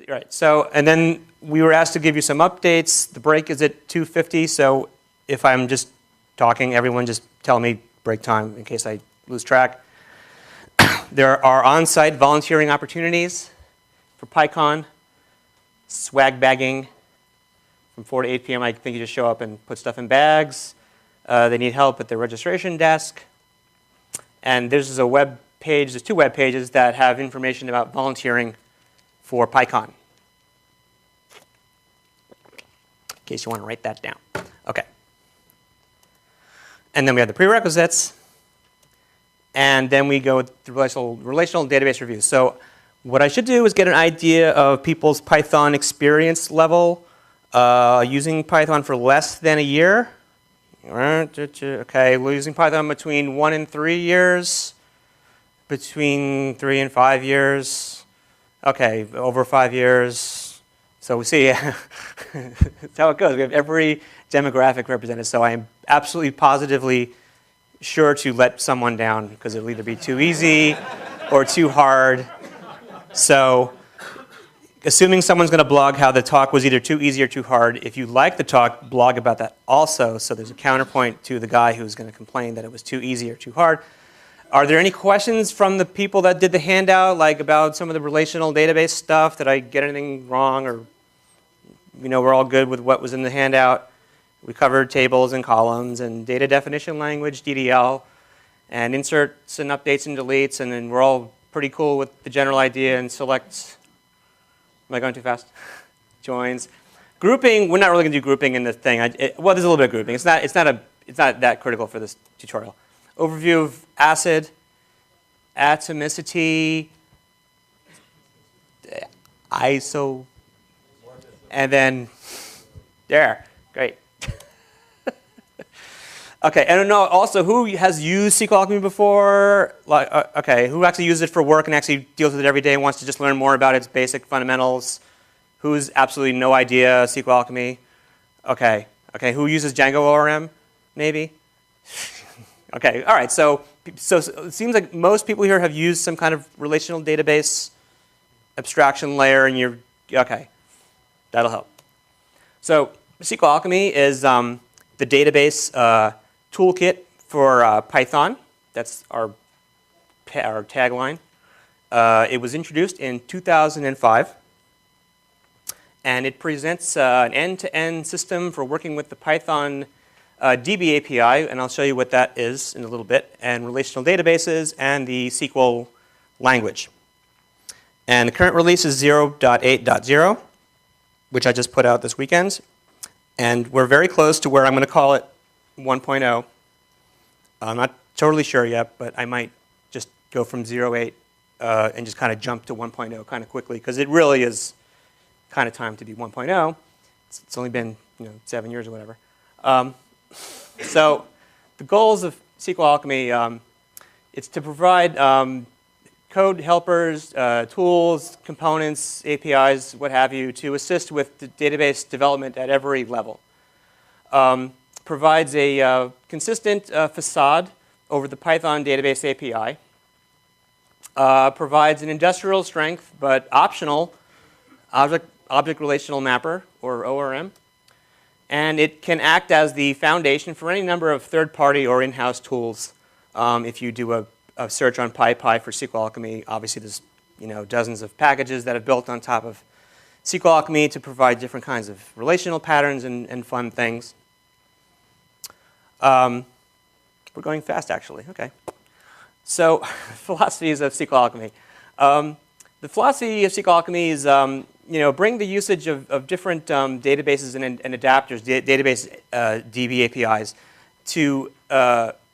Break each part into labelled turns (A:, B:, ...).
A: Right. So, and then we were asked to give you some updates. The break is at 2:50. So, if I'm just talking, everyone just tell me break time in case I lose track. There are on-site volunteering opportunities for PyCon, swag bagging from 4 to 8 p.m. I think you just show up and put stuff in bags. They need help at the registration desk. And there's a web page, there's 2 web pages that have information about volunteering for PyCon. In case you want to write that down. Okay. And then we have the prerequisites. And then we go with the relational database review. So what I should do is get an idea of people's Python experience level using Python for less than a year. Okay, we're using Python between 1 and 3 years, between 3 and 5 years. Okay, over 5 years. So we see that's how it goes. We have every demographic represented. So I am absolutely positively sure to let someone down because it'll either be too easy or too hard. So assuming someone's going to blog how the talk was either too easy or too hard, if you like the talk, blog about that also. So there's a counterpoint to the guy who's going to complain that it was too easy or too hard. Are there any questions from the people that did the handout, like about some of the relational database stuff? Did I get anything wrong? Or, we're all good with what was in the handout. We covered tables and columns and data definition language, DDL, and inserts and updates and deletes. And then we're all pretty cool with the general idea and selects. Am I going too fast? Joins. Grouping, we're not really going to do grouping in this thing. Well, there's a little bit of grouping. It's not that critical for this tutorial. Overview of acid, atomicity, iso, and then there. Great. Okay, and also who has used SQLAlchemy before? Okay, who actually uses it for work and actually deals with it every day and wants to just learn more about its basic fundamentals? Who's absolutely no idea SQLAlchemy? Okay, who uses Django ORM? Maybe. Okay, all right. So it seems like most people here have used some kind of relational database abstraction layer, and okay. That'll help. So SQLAlchemy is the database toolkit for Python. That's our tagline. It was introduced in 2005, and it presents an end-to-end system for working with the Python DB API, and I'll show you what that is in a little bit, and relational databases and the SQL language. And the current release is 0.8.0, which I just put out this weekend. And we're very close to where I'm going to call it 1.0. I'm not totally sure yet, but I might just go from 0.8 and just kind of jump to 1.0 kind of quickly, because it really is kind of time to be 1.0. It's only been 7 years or whatever. So the goals of SQLAlchemy, it's to provide code helpers, tools, components, APIs, what have you, to assist with the database development at every level. Provides a consistent facade over the Python database API. Provides an industrial strength but optional object relational mapper, or ORM. And it can act as the foundation for any number of third-party or in-house tools. If you do a search on PyPy for SQLAlchemy, obviously there's dozens of packages that are built on top of SQLAlchemy to provide different kinds of relational patterns and fun things. We're going fast, actually. Okay. So philosophies of SQLAlchemy. The philosophy of SQLAlchemy is bring the usage of different databases and adapters, database DB APIs, to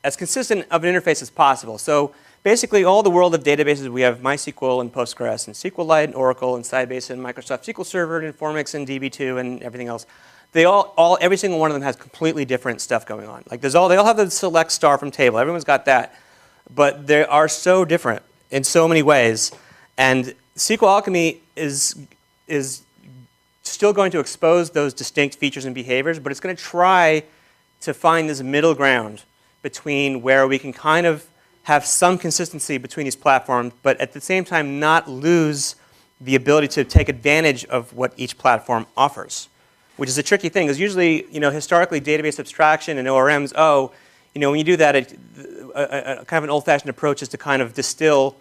A: as consistent of an interface as possible. So basically, all the world of databases, we have MySQL and Postgres and SQLite and Oracle and Sybase and Microsoft SQL Server and Informix and DB2 and everything else. Every single one of them has completely different stuff going on. Like they all have the select star from table. Everyone's got that, but they are so different in so many ways. And SQLAlchemy is still going to expose those distinct features and behaviors, but it's going to try to find this middle ground between where we can kind of have some consistency between these platforms, but at the same time not lose the ability to take advantage of what each platform offers, which is a tricky thing. Because usually, historically, database abstraction and ORMs, when you do that, a kind of an old-fashioned approach is to kind of distill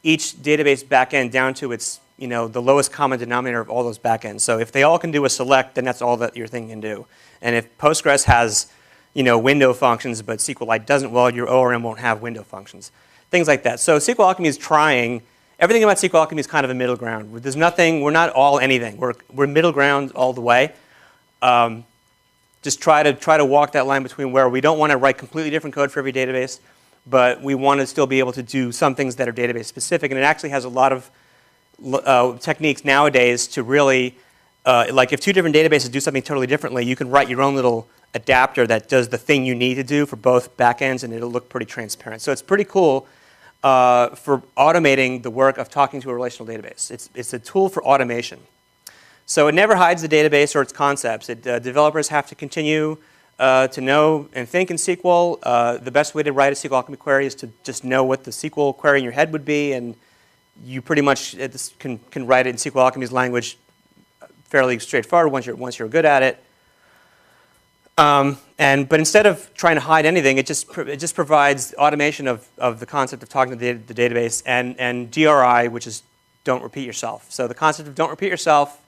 A: each database backend down to its, the lowest common denominator of all those backends. So if they all can do a select, then that's all that your thing can do. And if Postgres has, window functions, but SQLite doesn't, well, your ORM won't have window functions. Things like that. So SQLAlchemy is trying. Everything about SQLAlchemy is kind of a middle ground. There's nothing. We're not all anything. We're middle ground all the way. Just try to walk that line between where we don't want to write completely different code for every database, but we want to still be able to do some things that are database specific. And it actually has a lot of techniques nowadays to really, like if two different databases do something totally differently, you can write your own little adapter that does the thing you need to do for both backends, and it'll look pretty transparent. So it's pretty cool for automating the work of talking to a relational database. It's a tool for automation. So it never hides the database or its concepts. Developers have to continue to know and think in SQL. The best way to write a SQLAlchemy query is to just know what the SQL query in your head would be, and you pretty much can write it in SQLAlchemy's language fairly straightforward once you're good at it. But instead of trying to hide anything, it just provides automation of the concept of talking to the database and DRI, which is don't repeat yourself. So the concept of don't repeat yourself.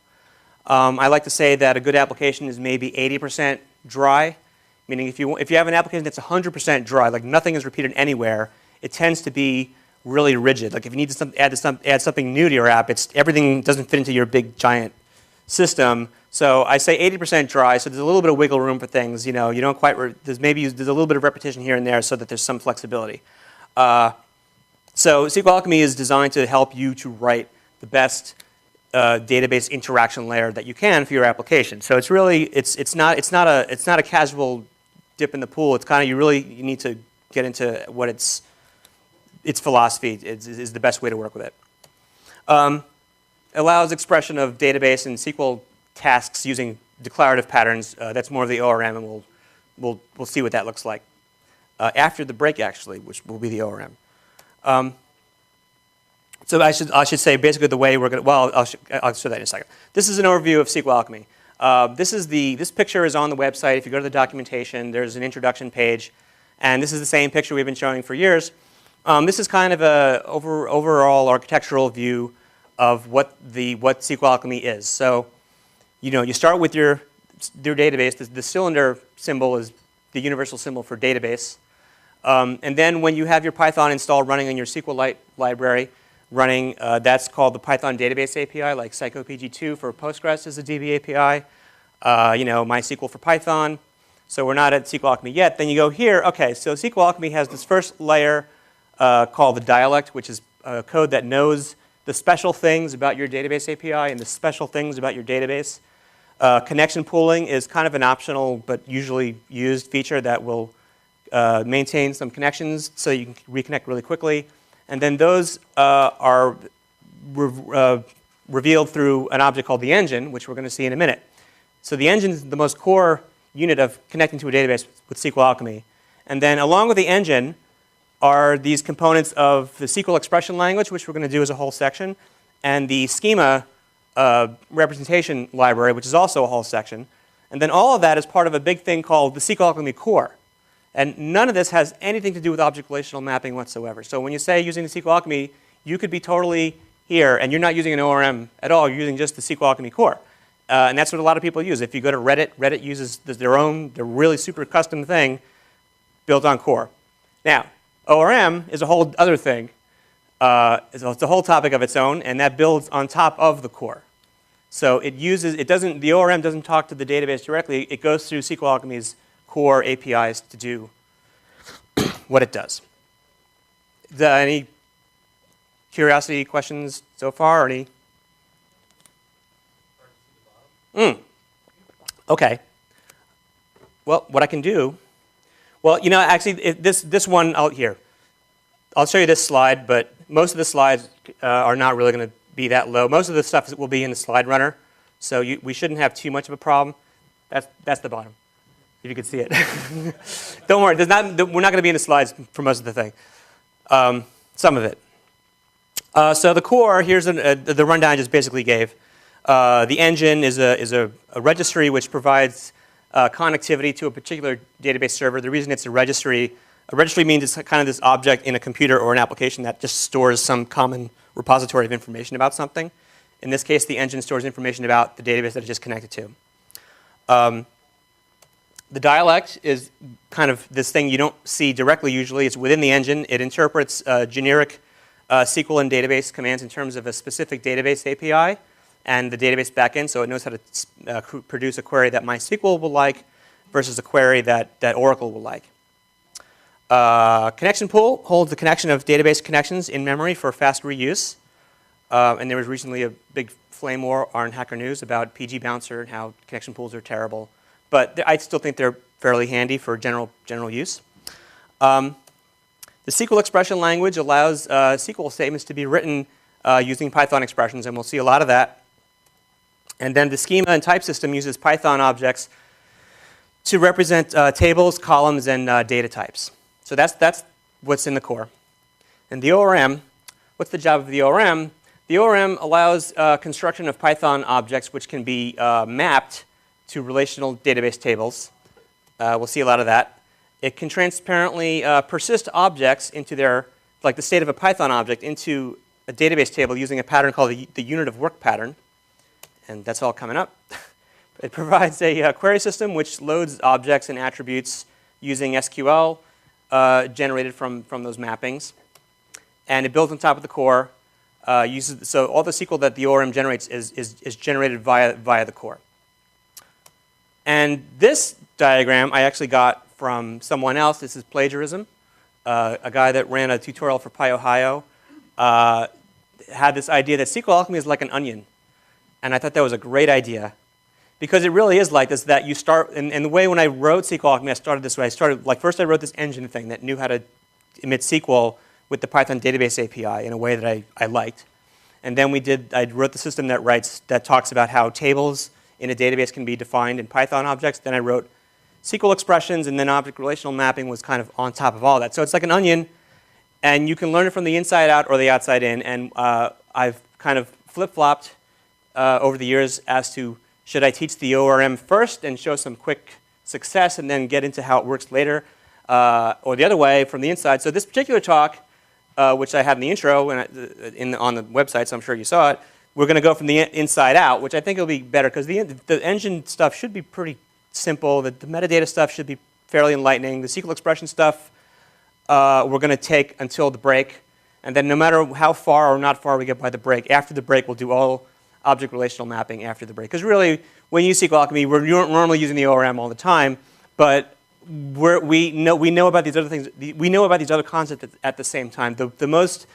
A: I like to say that a good application is maybe 80% dry, meaning if you have an application that's 100% dry, like nothing is repeated anywhere, it tends to be really rigid. Like if you need to add something new to your app, everything doesn't fit into your big giant system. So I say 80% dry, so there's a little bit of wiggle room for things. You don't quite. There's a little bit of repetition here and there, so that there's some flexibility. So SQLAlchemy is designed to help you to write the best database interaction layer that you can for your application. So it's really it's not a casual dip in the pool. It's kind of you need to get into what its philosophy is the best way to work with it. Allows expression of database and SQL tasks using declarative patterns. That's more of the ORM, and we'll see what that looks like after the break, actually, which will be the ORM. So I should say basically the way we're going to. Well, I'll show that in a second. This is an overview of SQLAlchemy. This picture is on the website. If you go to the documentation, there's an introduction page, and this is the same picture we've been showing for years. This is kind of a overall architectural view of what SQLAlchemy is. So, you start with your database. The cylinder symbol is the universal symbol for database. And then when you have your Python installed running on your SQLite library running, that's called the Python Database API, like PsychoPG2 for Postgres is a DB API. MySQL for Python. So we're not at SQLAlchemy yet. Then you go here. OK, so SQLAlchemy has this first layer called the dialect, which is code that knows the special things about your database API and the special things about your database. Connection pooling is kind of an optional but usually used feature that will maintain some connections so you can reconnect really quickly. And then those are revealed through an object called the engine, which we're going to see in a minute. So the engine is the most core unit of connecting to a database with SQLAlchemy. And then along with the engine are these components of the SQL expression language, which we're going to do as a whole section, and the schema representation library, which is also a whole section. And then all of that is part of a big thing called the SQLAlchemy core. And none of this has anything to do with object relational mapping whatsoever. So when you say using the SQLAlchemy, you could be totally here, and you're not using an ORM at all. You're using just the SQLAlchemy core. And that's what a lot of people use. If you go to Reddit, Reddit uses their really super custom thing built on core. Now, ORM is a whole other thing. It's a whole topic of its own, and that builds on top of the core. So the ORM doesn't talk to the database directly. It goes through SQLAlchemy's core APIs to do what it does. Any curiosity questions so far? Or any? OK. Well, what I can do, actually, this one out here, I'll show you this slide, but most of the slides are not really going to be that low. Most of the stuff will be in the slide runner, so we shouldn't have too much of a problem. That's the bottom, if you can see it. Don't worry, we're not going to be in the slides for most of the thing. Some of it. So the core, here's the rundown I just basically gave. The engine is a registry which provides connectivity to a particular database server. The reason it's a registry means it's kind of this object in a computer or an application that just stores some common repository of information about something. In this case, the engine stores information about the database that it's just connected to. The dialect is kind of this thing you don't see directly usually. It's within the engine. It interprets generic SQL and database commands in terms of a specific database API and the database backend, so it knows how to produce a query that MySQL will like versus a query that Oracle will like. Connection pool holds the connection of database connections in memory for fast reuse. And there was recently a big flame war on Hacker News about PG Bouncer and how connection pools are terrible. But I still think they're fairly handy for general use. The SQL expression language allows SQL statements to be written using Python expressions, and we'll see a lot of that. And then the schema and type system uses Python objects to represent tables, columns, and data types. So that's what's in the core. And the ORM, what's the job of the ORM? The ORM allows construction of Python objects which can be mapped to relational database tables. We'll see a lot of that. It can transparently persist objects into like the state of a Python object into a database table using a pattern called the unit of work pattern. And that's all coming up. It provides a query system which loads objects and attributes using SQL generated from those mappings. And it builds on top of the core. So all the SQL that the ORM generates is generated via the core. And this diagram I actually got from someone else. This is plagiarism. A guy that ran a tutorial for PyOhio had this idea that SQLAlchemy is like an onion. And I thought that was a great idea. Because it really is like this, that you start, and the way when I wrote SQLAlchemy, I started this way. First I wrote this engine thing that knew how to emit SQL with the Python database API in a way that I liked. And then I wrote the system that talks about how tables in a database can be defined in Python objects. Then I wrote SQL expressions, and then object relational mapping was kind of on top of all that. So it's like an onion, and you can learn it from the inside out or the outside in. And I've kind of flip-flopped over the years as to should I teach the ORM first and show some quick success and then get into how it works later, or the other way from the inside. So this particular talk, which I had in the intro and on the website, so I'm sure you saw it, we're going to go from the inside out, which I think will be better because the engine stuff should be pretty simple. The metadata stuff should be fairly enlightening. The SQL expression stuff we're going to take until the break. And then no matter how far or not far we get by the break, after the break we'll do all object relational mapping after the break. Because really, when you use SQLAlchemy, we're normally using the ORM all the time, but we know about these other things. We know about these other concepts at the same time. The most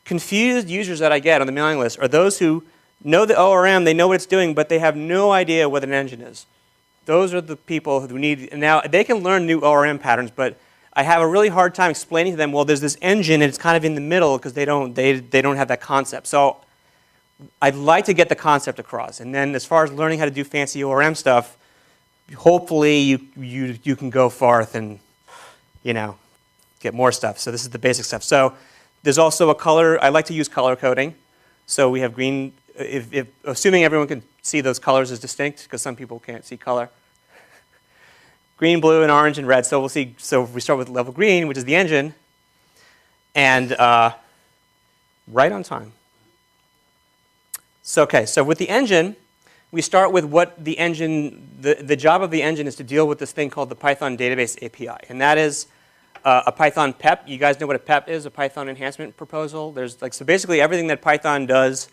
A: confused users that I get on the mailing list are those who know the ORM, they know what it's doing, but they have no idea what an engine is. Those are the people who need, now they can learn new ORM patterns, but I have a really hard time explaining to them, well, there's this engine and it's kind of in the middle because they don't have that concept. So I'd like to get the concept across. And then as far as learning how to do fancy ORM stuff, hopefully you can go forth and, get more stuff. So this is the basic stuff. So there's also a color, I like to use color coding. So we have green, assuming everyone can see those colors as distinct, because some people can't see color. Green, blue, and orange, and red. So we'll see, so we start with level green, which is the engine, and right on time. So, okay, so with the engine, we start with what the engine, the job of the engine is to deal with this thing called the Python database API. And that is a Python PEP. You guys know what a PEP is, a Python enhancement proposal. So basically everything that Python does,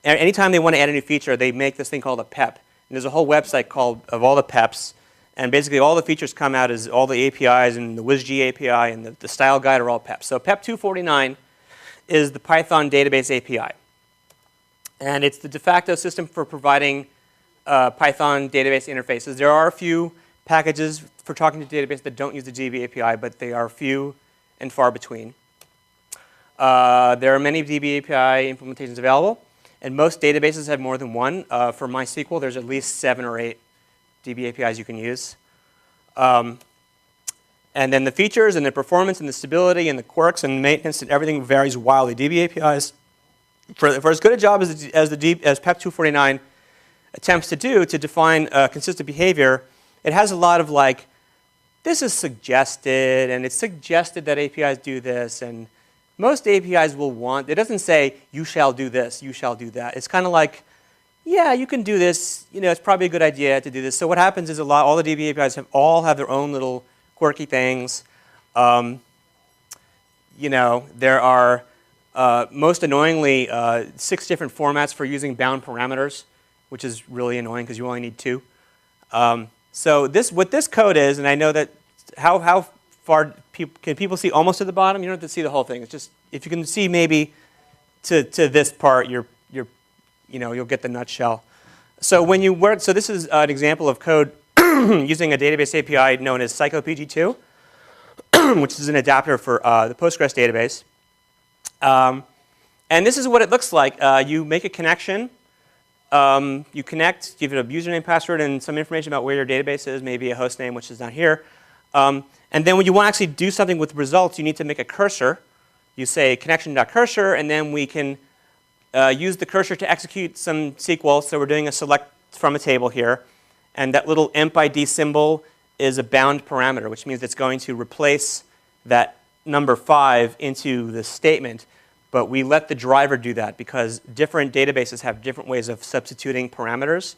A: anytime they want to add a new feature, they make this thing called a PEP. And there's a whole website of all the PEPs. And basically all the features come out as all the APIs, and the WSGI API and the style guide are all PEPs. So PEP 249 is the Python database API. And it's the de facto system for providing Python database interfaces. There are a few packages for talking to database that don't use the DB API, but they are few and far between. There are many DB API implementations available, and most databases have more than one. For MySQL, there's at least 7 or 8 DB APIs you can use. And then the features and the performance and the stability and the quirks and maintenance and everything varies wildly. DB APIs for as good a job as PEP 249 attempts to do to define consistent behavior, it has a lot of like, this is suggested, and it's suggested that APIs do this, and most APIs will want, it doesn't say, you shall do this, you shall do that. It's kind of like, yeah, you can do this, it's probably a good idea to do this. So what happens is all the DB APIs all have their own little quirky things. There are, most annoyingly, 6 different formats for using bound parameters, which is really annoying because you only need 2. So what this code is, and I know that how far can people see almost to the bottom? You don't have to see the whole thing. It's just if you can see maybe to this part, you'll get the nutshell. So when you work, so this is an example of code using a database API known as PsychoPG2, which is an adapter for the Postgres database. And this is what it looks like. You make a connection. You connect, give it a username, password, and some information about where your database is, maybe a host name, which is not here. And then when you want to actually do something with results, you need to make a cursor. You say connection.cursor, and then we can use the cursor to execute some SQL. So we're doing a select from a table here. And that little emp ID symbol is a bound parameter, which means it's going to replace that number 5 into the statement. But we let the driver do that because different databases have different ways of substituting parameters.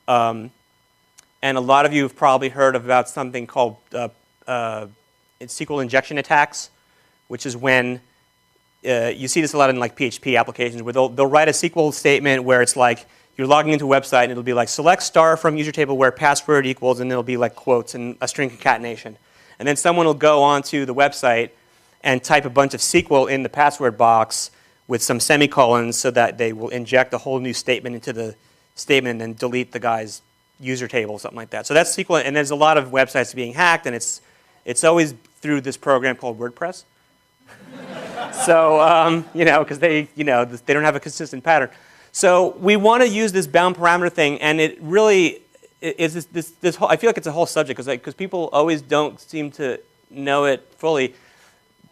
A: And a lot of you have probably heard about something called SQL injection attacks, which is when you see this a lot in like PHP applications where they'll write a SQL statement where it's like you're logging into a website and it'll be like select star from user table where password equals, and it'll be like quotes and a string concatenation. And then someone will go onto the website and type a bunch of SQL in the password box with some semicolons so that they will inject a whole new statement into the statement and then delete the guy's user table, something like that. So that's SQL, and there's a lot of websites being hacked, and it's always through this program called WordPress. So, because they don't have a consistent pattern. So we want to use this bound parameter thing, and it really is this whole, I feel like it's a whole subject because people always don't seem to know it fully.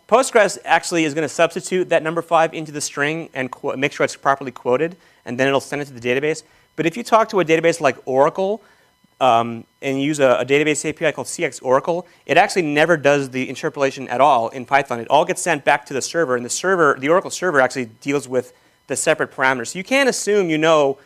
A: Postgres actually is going to substitute that number 5 into the string and make sure it's properly quoted, and then it'll send it to the database. But if you talk to a database like Oracle and use a database API called CX Oracle, it actually never does the interpolation at all in Python. It all gets sent back to the server, and the Oracle server actually deals with the separate parameters. So you can't assume you know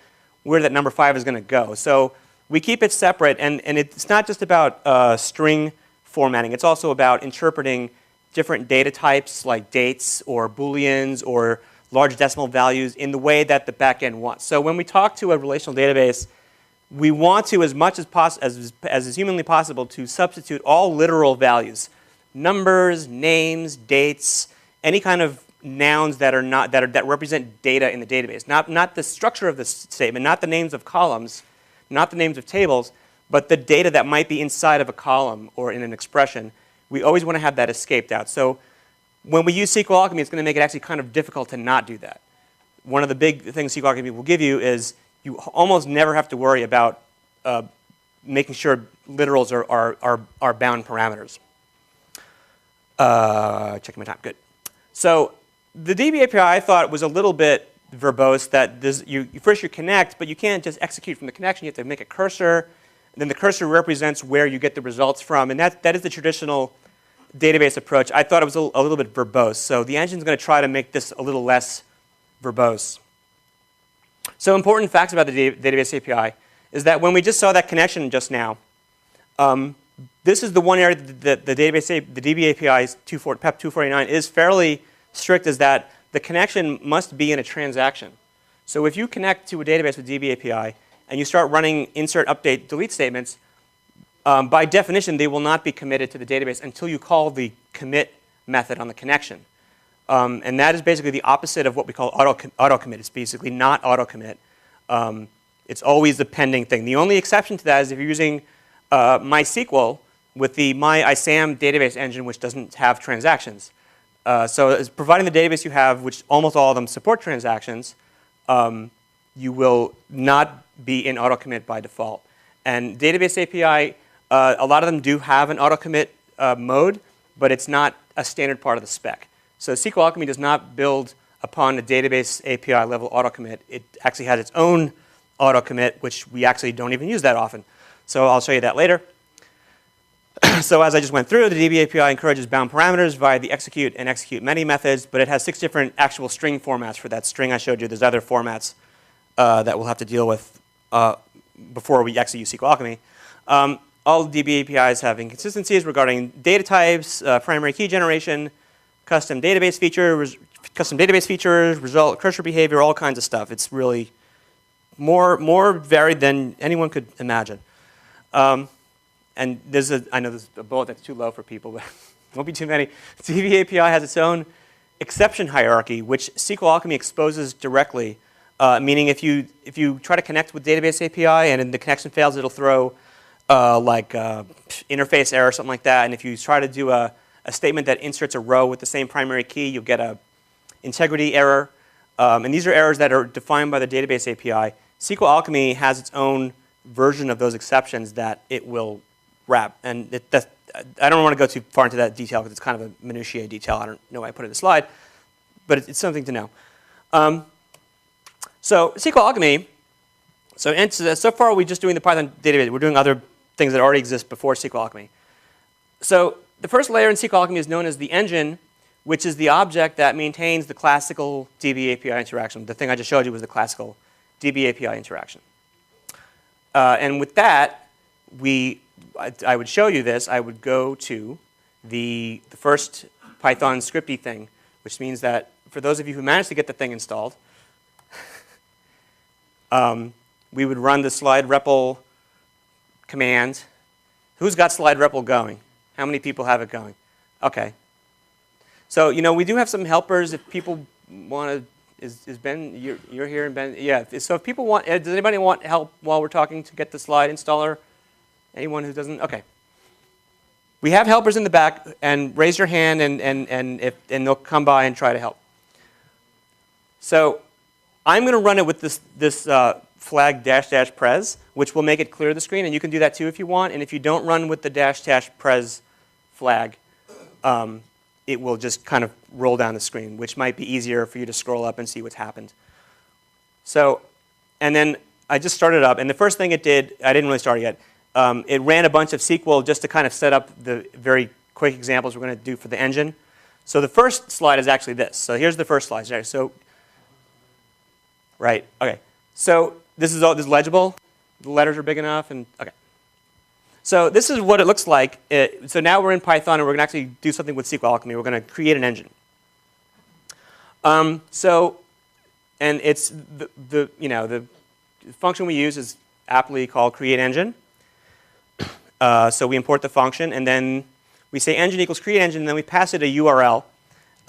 A: where that number 5 is going to go. So we keep it separate, and it's not just about string formatting. It's also about interpreting different data types like dates or Booleans or large decimal values in the way that the backend wants. So when we talk to a relational database, we want to, as much as is humanly possible, to substitute all literal values, numbers, names, dates, any kind of nouns that represent data in the database. Not the structure of the statement, not the names of columns, not the names of tables, but the data that might be inside of a column or in an expression. We always want to have that escaped out. So when we use SQLAlchemy, it's going to make it actually kind of difficult to not do that. One of the big things SQLAlchemy will give you is you almost never have to worry about making sure literals are bound parameters. Checking my time, good. So the DB API I thought was a little bit verbose that first you connect, but you can't just execute from the connection. You have to make a cursor. And then the cursor represents where you get the results from. And that is the traditional database approach. I thought it was a little bit verbose. So the engine's going to try to make this a little less verbose. So important facts about the database API is that when we just saw that connection just now, this is the one area that the DB API PEP 249 is fairly strict, is that the connection must be in a transaction. So if you connect to a database with DB API and you start running insert, update, delete statements, by definition, they will not be committed to the database until you call the commit method on the connection. And that is basically the opposite of what we call auto-commit. It's basically not auto-commit. It's always the pending thing. The only exception to that is if you're using MySQL with the MyISAM database engine, which doesn't have transactions. So it's providing the database you have, which almost all of them support transactions, you will not be in auto-commit by default. And database API, a lot of them do have an auto-commit mode, but it's not a standard part of the spec. So SQLAlchemy does not build upon a database API level auto commit, it actually has its own auto commit, which we actually don't even use that often. So I'll show you that later. So as I just went through, the DB API encourages bound parameters via the execute and execute many methods, but it has 6 different actual string formats for that string I showed you. There's other formats that we'll have to deal with before we actually use SQLAlchemy. All DB APIs have inconsistencies regarding data types, primary key generation, custom database features, result cursor behavior, all kinds of stuff. It's really more varied than anyone could imagine. And I know there's a bullet that's too low for people, but it won't be too many. DB API has its own exception hierarchy, which SQLAlchemy exposes directly. Meaning if you try to connect with database API and the connection fails, it'll throw interface error or something like that. And if you try to do a statement that inserts a row with the same primary key, you'll get a integrity error. And these are errors that are defined by the database API. SQLAlchemy has its own version of those exceptions that it will wrap. And I don't want to go too far into that detail because it's kind of a minutiae detail. I don't know why I put it in the slide, but it's something to know. So SQLAlchemy, so far we're just doing the Python database. We're doing other things that already exist before SQLAlchemy. So the first layer in SQLAlchemy is known as the engine, which is the object that maintains the classical DB API interaction. The thing I just showed you was the classical DB API interaction. And with that, I would show you this. I would go to the first Python scripty thing, which means that for those of you who managed to get the thing installed, we would run the slide REPL command. Who's got slide REPL going? How many people have it going? Okay. So we do have some helpers if people want to. Is Ben? You're here, and Ben. Yeah. So if people want, does anybody want help while we're talking to get the slide installer? Anyone who doesn't? Okay. We have helpers in the back, and raise your hand, and they'll come by and try to help. So I'm going to run it with this flag -- pres, which will make it clear the screen, and you can do that too if you want. And if you don't run with the -- pres flag, it will just kind of roll down the screen, which might be easier for you to scroll up and see what's happened. So, and then I just started up, and the first thing it did, I didn't really start it yet. It ran a bunch of SQL just to kind of set up the very quick examples we're going to do for the engine. So the first slide is actually this. So here's the first slide. So, right, okay. So this is legible. The letters are big enough, and okay. So this is what it looks like. So now we're in Python, and we're going to actually do something with SQLAlchemy. We're going to create an engine. And it's the function we use is aptly called createEngine. So we import the function, and then we say engine equals createEngine, and then we pass it a URL.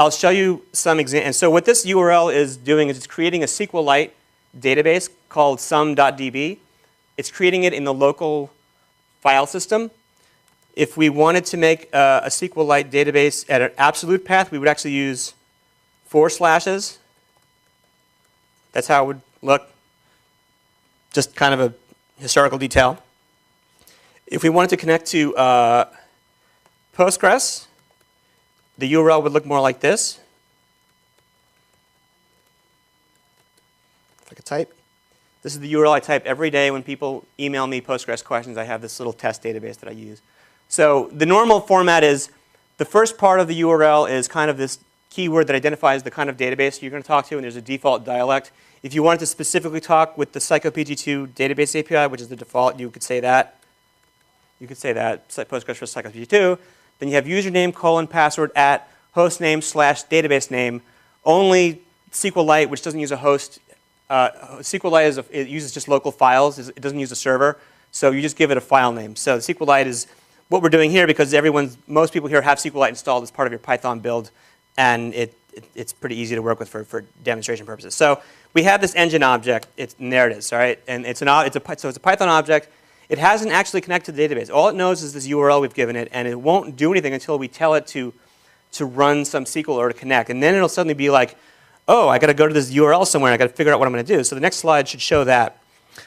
A: I'll show you some examples. And so what this URL is doing is it's creating a SQLite database called sum.db. It's creating it in the local file system. If we wanted to make a SQLite database at an absolute path, we would actually use 4/. That's how it would look. Just kind of a historical detail. If we wanted to connect to Postgres, the URL would look more like this. If I could type. This is the URL I type every day when people email me Postgres questions. I have this little test database that I use. So the normal format is the first part of the URL is kind of this keyword that identifies the kind of database you're going to talk to, and there's a default dialect. If you wanted to specifically talk with the PsychoPG2 database API, which is the default, you could say that. You could say that, Postgres for PsychoPG2. Then you have username, password, @ hostname / database name. Only SQLite, which doesn't use a host. SQLite it uses just local files. It doesn't use a server. So you just give it a file name. So SQLite is what we're doing here because most people here have SQLite installed as part of your Python build, and it's pretty easy to work with for demonstration purposes. So we have this engine object. And there it is, all right? And it's a Python object. It hasn't actually connected to the database. All it knows is this URL we've given it, and it won't do anything until we tell it to run some SQL or to connect. And then it'll suddenly be like, oh, I got to go to this URL somewhere. I got to figure out what I'm going to do. So the next slide should show that.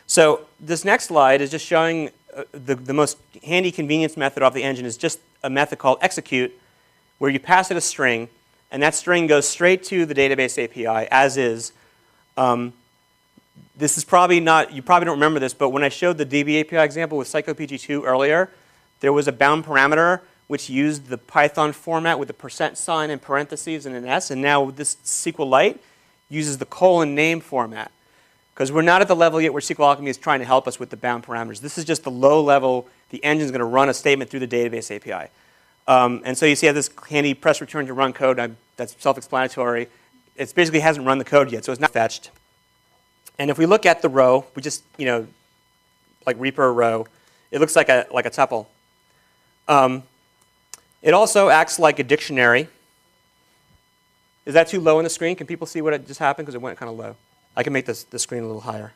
A: So this next slide is just showing the most handy convenience method of the engine is just a method called execute, where you pass it a string, And that string goes straight to the database API, as is. This is probably not, you probably don't remember this, but when I showed the DB API example with CycloPG2 earlier, there was a bound parameter which used the Python format with the %sign and parentheses and an S, and now this SQLite uses the colon name format. Because we're not at the level yet where SQLAlchemy is trying to help us with the bound parameters. This is just the low level, the engine's going to run a statement through the database API. And so you see I have this handy press return to run code. That's self-explanatory. It basically hasn't run the code yet, so it's not fetched. And if we look at the row, we just, like Reaper row, it looks like a tuple. It also acts like a dictionary. Is that too low on the screen? Can people see what just happened? Because it went kind of low. I can make the screen a little higher.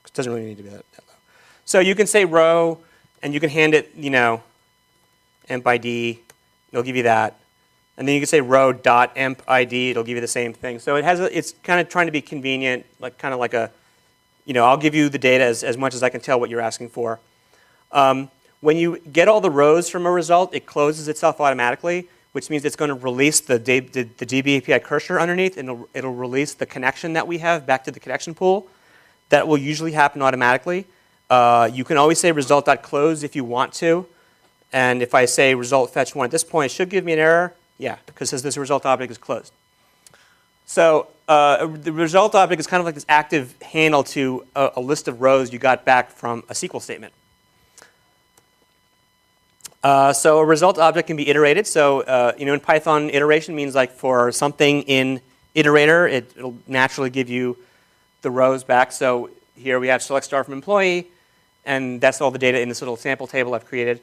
A: It doesn't really need to be that low. So you can say row, and you can hand it, emp ID. It'll give you that. And then you can say row.emp ID. It'll give you the same thing. So it's kind of trying to be convenient, kind of like a, I'll give you the data as much as I can tell what you're asking for. When you get all the rows from a result, it closes itself automatically, which means it's going to release the DB API cursor underneath, and it'll release the connection that we have back to the connection pool. That will usually happen automatically. You can always say result.close if you want to. And if I say result fetch 1 at this point, it should give me an error. Yeah, because it says this result object is closed. So the result object is kind of like this active handle to a list of rows you got back from a SQL statement. So a result object can be iterated. So in Python, iteration means like for something in iterator, it'll naturally give you the rows back. So here we have select star from employee, and that's all the data in this little sample table I've created.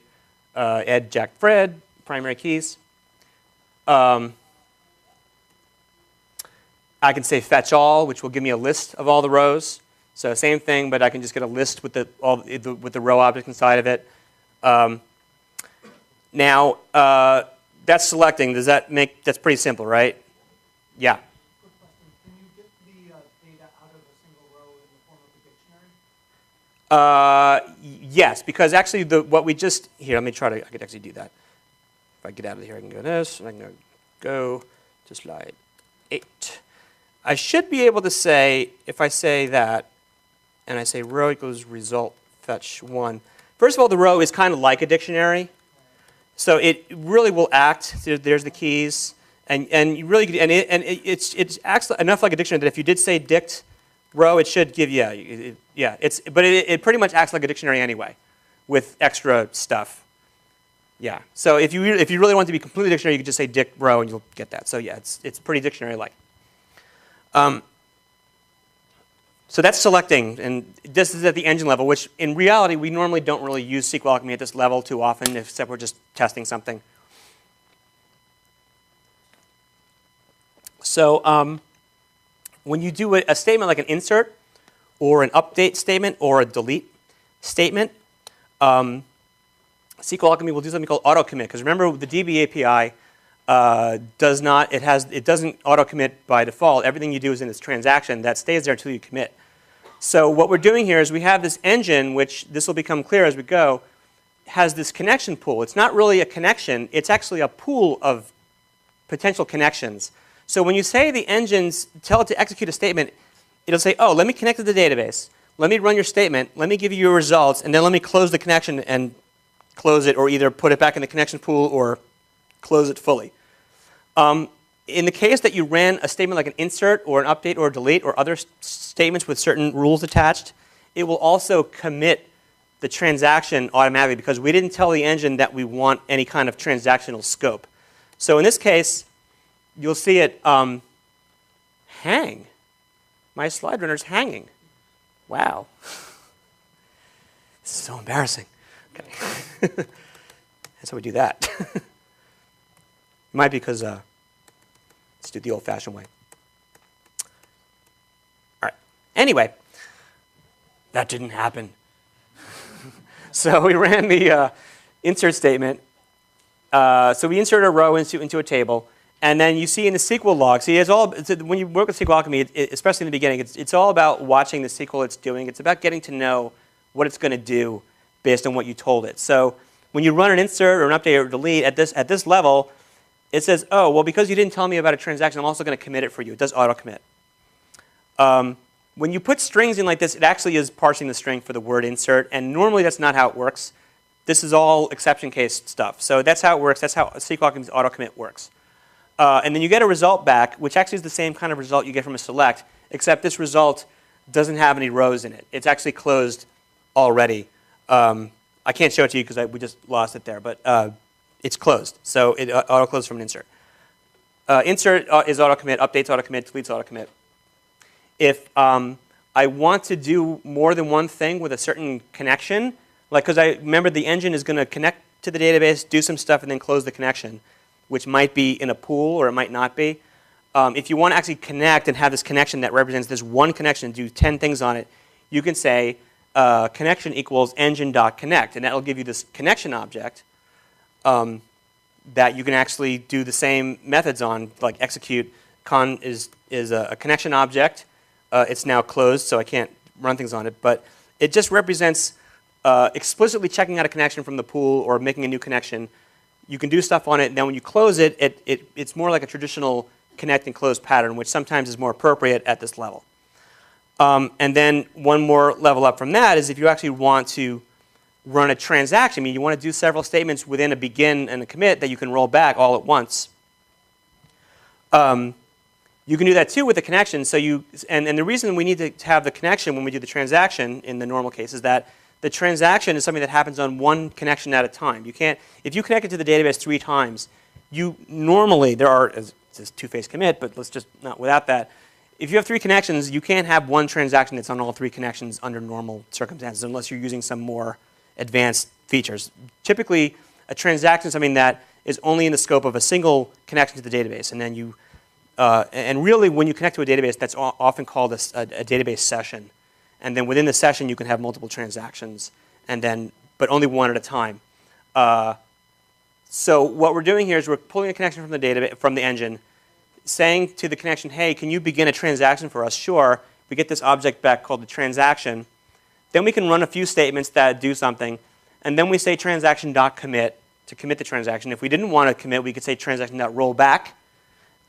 A: Ed, Jack, Fred, primary keys. I can say fetch all, which will give me a list of all the rows. So same thing, but I can just get a list with the row object inside of it. Now, that's selecting. Does that make, that's pretty simple, right? Yeah.
B: Quick question. Can you get the data out of a single row in the form of a dictionary?
A: Yes, because actually what we just, here, let me try to, I could actually do that. If I get out of here, I can go this, and I can go to slide 8. I should be able to say, if I say that, and I say row equals result fetch 1. First of all, the row is kind of like a dictionary. So it really will act. There's the keys, and you really it acts enough like a dictionary that if you did say dict row, it should give you but it pretty much acts like a dictionary anyway, with extra stuff. Yeah. So if you really want to be completely dictionary, you could just say dict row and you'll get that. So yeah, it's pretty dictionary-like. So that's selecting, and this is at the engine level, which in reality, we normally don't really use SQLAlchemy at this level too often, except we're just testing something. So when you do a statement like an insert, or an update statement, or a delete statement, SQLAlchemy will do something called auto-commit, because remember the DB API it doesn't auto-commit by default. Everything you do is in this transaction that stays there until you commit. So what we're doing here is we have this engine, which this will become clear as we go, has this connection pool. It's not really a connection. It's actually a pool of potential connections. So when you say the engines, tell it to execute a statement, it'll say, oh, let me connect to the database. Let me run your statement. Let me give you your results. And then let me close the connection and close it, or either put it back in the connection pool or close it fully. In the case that you ran a statement like an insert or an update or a delete or other statements with certain rules attached, it will also commit the transaction automatically because we didn't tell the engine that we want any kind of transactional scope. So in this case, you'll see it hang. My slide runner's hanging. Wow. This is so embarrassing. Okay. That's how we do that. Might be because let's do it the old-fashioned way. All right. Anyway, that didn't happen. So we ran the insert statement. So we insert a row into a table. And then you see in the SQL log, see, when you work with SQLAlchemy, especially in the beginning, it's all about watching the SQL it's doing. It's about getting to know what it's going to do based on what you told it. So when you run an insert or an update or delete at this level, it says, oh, well, because you didn't tell me about a transaction, I'm also going to commit it for you. It does auto commit. When you put strings in like this, it actually is parsing the string for the word insert, and normally that's not how it works. This is all exception case stuff. So that's how it works. That's how SQLAlchemy's auto commit works. And then you get a result back, which actually is the same kind of result you get from a select, except this result doesn't have any rows in it. It's actually closed already. I can't show it to you because we just lost it there, but it's closed. So it auto closes from an insert. Insert is auto commit, updates auto commit, deletes auto commit. If I want to do more than one thing with a certain connection, like because I remember the engine is going to connect to the database, do some stuff, and then close the connection, which might be in a pool or it might not be. If you want to actually connect and have this connection that represents this one connection and do 10 things on it, you can say connection equals engine.connect, and that will give you this connection object that you can actually do the same methods on, like execute. Con is a connection object. It's now closed, so I can't run things on it, but it just represents explicitly checking out a connection from the pool or making a new connection. You can do stuff on it, and then when you close it, it's more like a traditional connect and close pattern, which sometimes is more appropriate at this level. And then one more level up from that is if you actually want to run a transaction, I mean, you want to do several statements within a begin and a commit that you can roll back all at once. You can do that too with the connection. So and the reason we need to have the connection when we do the transaction in the normal case is that the transaction is something that happens on one connection at a time. You can't, if you connect it to the database 3 times, you normally, it's this two-phase commit, but let's just not without that. If you have 3 connections, you can't have one transaction that's on all 3 connections under normal circumstances unless you're using some more advanced features. Typically, a transaction is something that is only in the scope of a single connection to the database, and then you and really, when you connect to a database, that's often called a database session. And then within the session, you can have multiple transactions, but only one at a time. So what we're doing here is we're pulling a connection from the database, from the engine, saying to the connection, hey, can you begin a transaction for us? Sure. We get this object back called the transaction. Then we can run a few statements that do something. And then we say transaction.commit to commit the transaction. If we didn't want to commit, we could say transaction.rollback.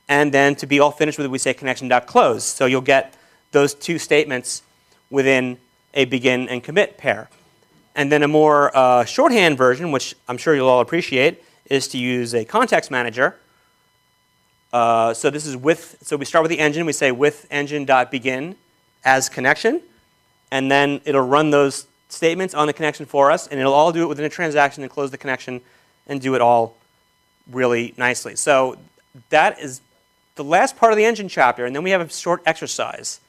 A: And then to be all finished with it, we say connection.close. So you'll get those 2 statements within a begin and commit pair. And then a more shorthand version, which I'm sure you'll all appreciate, is to use a context manager. So this is so we start with the engine. We say with engine.begin as connection. And then it'll run those statements on the connection for us. And it'll all do it within a transaction and close the connection and do it all really nicely. So that is the last part of the engine chapter, and then we have a short exercise,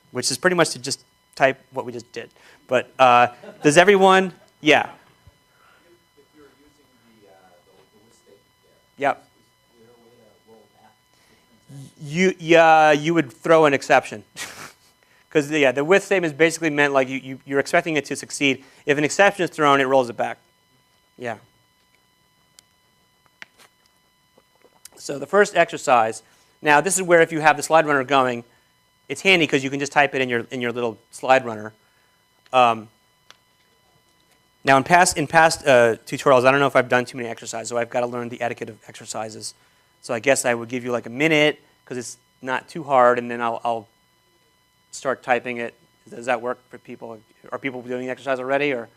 A: which is pretty much to just type what we just did. But does everyone, yeah.
C: If you're using the with statement there,
A: Yep.
C: is there a way to roll back?
A: You would throw an exception. Because the with statement is basically meant like you're expecting it to succeed. If an exception is thrown, it rolls it back. Yeah. So the first exercise, now this is where if you have the slide runner going, it's handy because you can just type it in your little slide runner. Now in past tutorials, I don't know if I've done too many exercises, so I've got to learn the etiquette of exercises. So I guess I would give you like a minute because it's not too hard, and then I'll start typing it. Does that work for people? Are people doing the exercise already? Or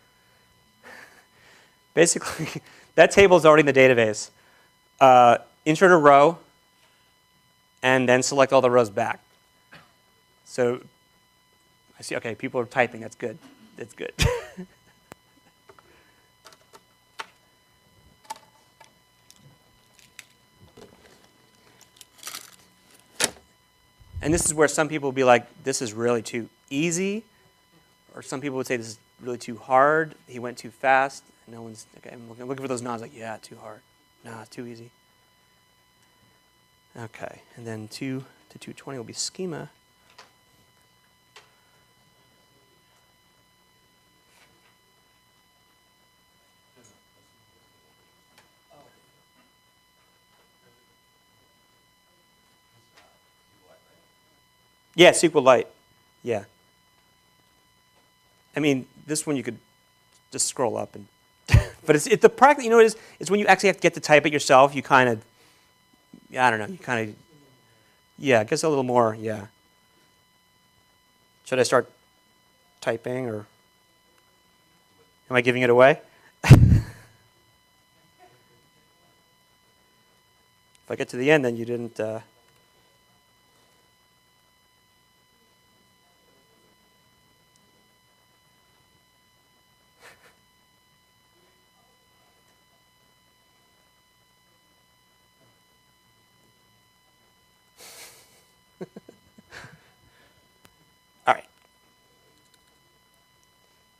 A: basically, that table is already in the database. Insert a row, and then select all the rows back. So I see, okay, people are typing. That's good. That's good. And this is where some people will be like, this is really too easy. Or some people would say, this is really too hard. He went too fast. No one's, okay, I'm looking for those nods like, yeah, too hard. Nah, it's too easy. Okay, and then 2 to 220 will be schema. Yeah, SQLite. Yeah. I mean, this one you could just scroll up and But it's the practice. You know what it is? It's when you actually have to get to type it yourself. You kind of, I don't know. You kind of, yeah, it gets a little more. Yeah. Should I start typing, or am I giving it away? If I get to the end, then you didn't. All right.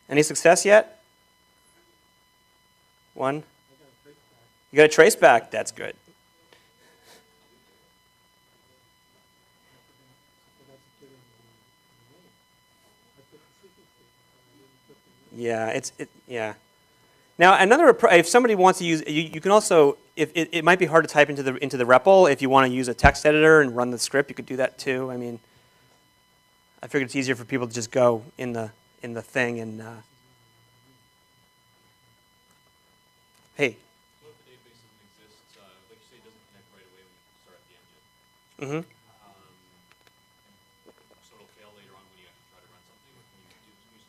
A: Any success yet? One? You got a trace back? That's good. Yeah, yeah. Now another if somebody wants to use you can also if it might be hard to type into the REPL. If you want to use a text editor and run the script, you could do that too. I mean, I figured it's easier for people to just go in the thing and hey.
D: So if the database doesn't exist, like you say, it doesn't connect right away when you start the engine.
A: Mm-hmm.
D: So it'll fail later on when you actually try to run something. Or can you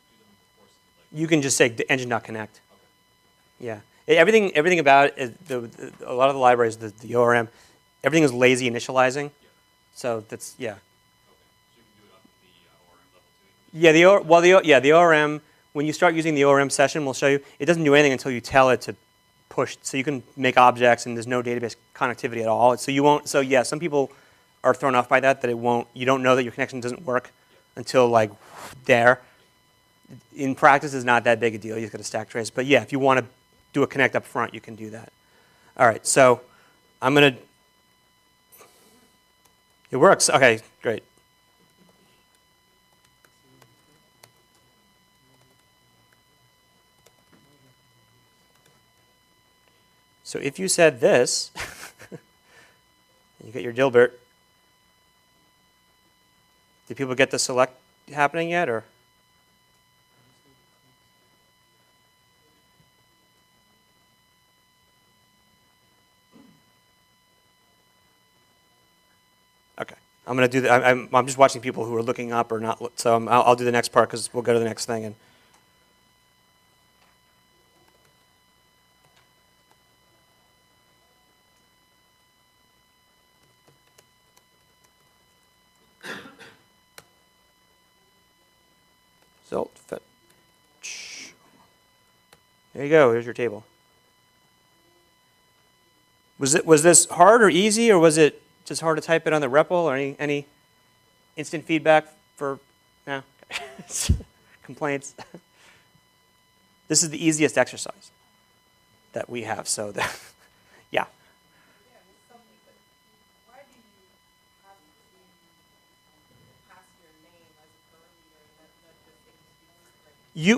D: do them before something like?
A: You can just say the engine not connect.
D: Okay.
A: Yeah. Everything about it, a lot of the libraries, the ORM, everything is lazy initializing.
D: Yeah.
A: So that's yeah.
D: Okay. So you can do it up at the ORM level too.
A: Yeah, the ORM. When you start using the ORM session, we'll show you. It doesn't do anything until you tell it to push. So you can make objects, and there's no database connectivity at all. So you won't. So yeah, some people are thrown off by that. That it won't. You don't know that your connection doesn't work until like there. In practice, it's not that big a deal. You just got to stack trace. But yeah, if you want to do a connect up front, you can do that. All right. So I'm gonna. It works. Okay. Great. So if you said this, you get your Dilbert. Did people get the select happening yet, or? Okay, I'm gonna do. I'm just watching people who are looking up or not. So I'll do the next part because we'll go to the next thing and. Result fetch. There you go. Here's your table. Was this hard or easy, or was it just hard to type it on the REPL, or any instant feedback for no complaints? This is the easiest exercise that we have. So that yeah.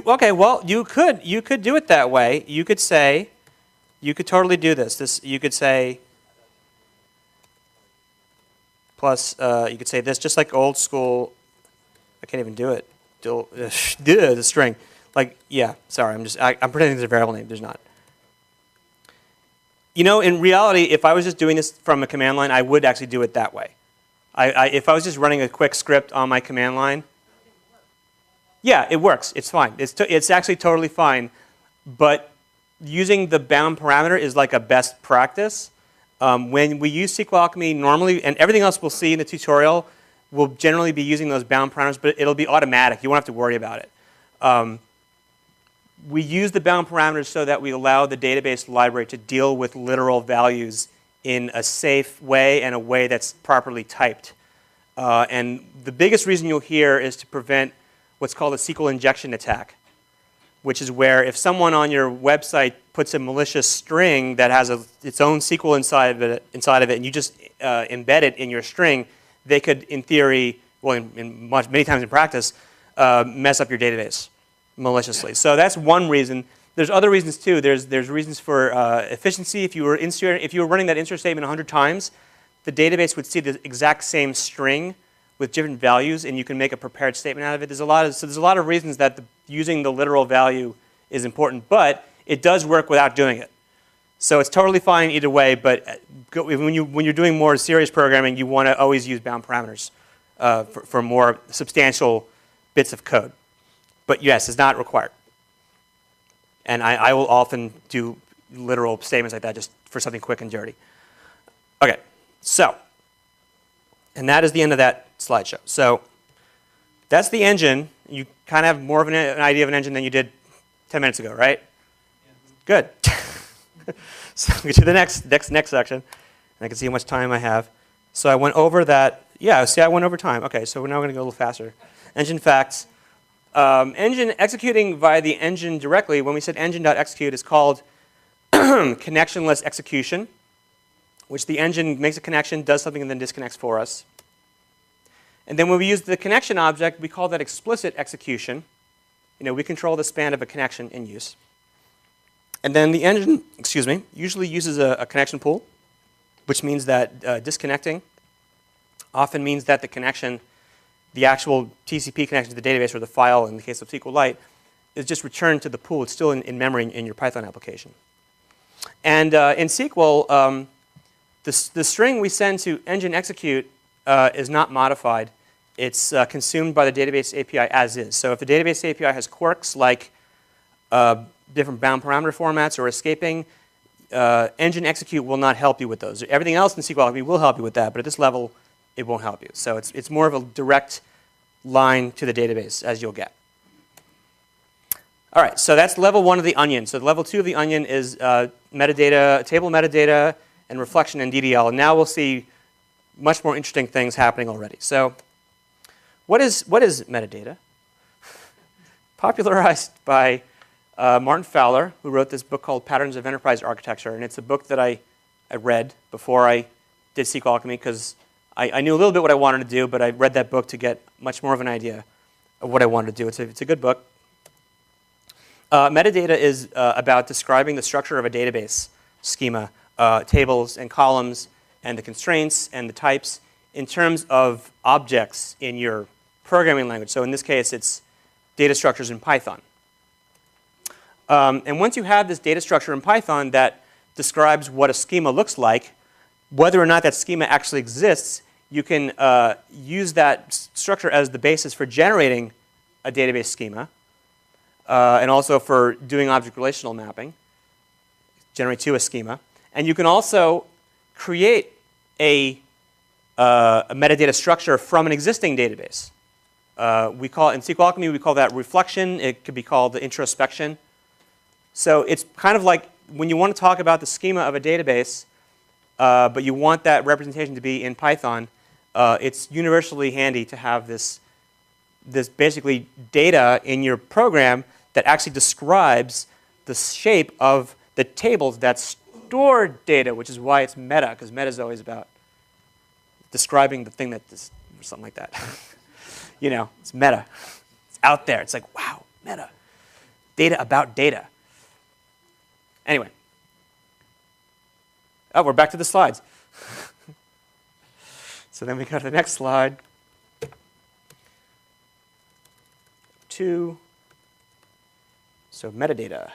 A: Okay? Well, you could do it that way. You could say, you could totally do this. You could say plus. You could say this just like old school. I can't even do it. The string. Like yeah. Sorry, I'm pretending there's a variable name. There's not. You know, in reality, if I was just doing this from a command line, I would actually do it that way. If I was just running a quick script on my command line. Yeah, it works. It's fine. It's actually totally fine. But using the bound parameter is like a best practice. When we use SQLAlchemy normally, and everything else we'll see in the tutorial, we'll generally be using those bound parameters, but it'll be automatic. You won't have to worry about it. We use the bound parameters so that we allow the database library to deal with literal values in a safe way and a way that's properly typed. And the biggest reason you'll hear is to prevent what's called a SQL injection attack, which is where if someone on your website puts a malicious string that has its own SQL inside of it, and you just embed it in your string, they could, in theory, well, many times in practice, mess up your database maliciously. So that's one reason. There's other reasons too. There's reasons for efficiency. If you were running that insert statement 100 times, the database would see the exact same string with different values, and you can make a prepared statement out of it. There's a lot of reasons that using the literal value is important. But it does work without doing it. So it's totally fine either way, but when you're doing more serious programming, you want to always use bound parameters for more substantial bits of code. But yes, it's not required. And I will often do literal statements like that just for something quick and dirty. Okay, so, and that is the end of that slideshow. So that's the engine. You kind of have more of an idea of an engine than you did 10 minutes ago, right? Yeah. Good. So we get to the next section, and I can see how much time I have. So I went over that. Yeah, see, I went over time. Okay, so we're now going to go a little faster. Engine facts. Engine executing via the engine directly, when we said engine.execute, is called connectionless execution, which the engine makes a connection, does something, and then disconnects for us. And then when we use the connection object, we call that explicit execution. We control the span of a connection in use. And then the engine, usually uses a connection pool, which means that disconnecting often means that the connection, the actual TCP connection to the database or the file in the case of SQLite, is just returned to the pool. It's still in memory in your Python application. And in SQL, the string we send to engine execute is not modified. It's consumed by the database API as is. So if the database API has quirks like different bound parameter formats or escaping, engine execute will not help you with those. Everything else in SQLAlchemy will help you with that, but at this level, it won't help you. So it's more of a direct line to the database, as you'll get. All right, so that's level 1 of the onion. So level 2 of the onion is metadata, table metadata, and reflection in DDL. And now we'll see much more interesting things happening already. So what is metadata? Popularized by Martin Fowler, who wrote this book called Patterns of Enterprise Architecture. And it's a book that I read before I did SQLAlchemy because I knew a little bit what I wanted to do, but I read that book to get much more of an idea of what I wanted to do. It's a good book. Metadata is about describing the structure of a database schema, tables and columns, and the constraints and the types in terms of objects in your programming language. So in this case, it's data structures in Python. And once you have this data structure in Python that describes what a schema looks like, whether or not that schema actually exists, you can use that structure as the basis for generating a database schema, and also for doing object relational mapping, generate to a schema. And you can also create a metadata structure from an existing database. In SQLAlchemy, we call that reflection. It could be called the introspection. So it's kind of like when you want to talk about the schema of a database, but you want that representation to be in Python, it's universally handy to have this basically data in your program that actually describes the shape of the tables that store data, which is why it's meta, because meta is always about describing the thing that is, or something like that. It's meta. It's out there. It's like, wow, meta. Data about data. Anyway. Oh, we're back to the slides. So then we go to the next slide. 2. So metadata.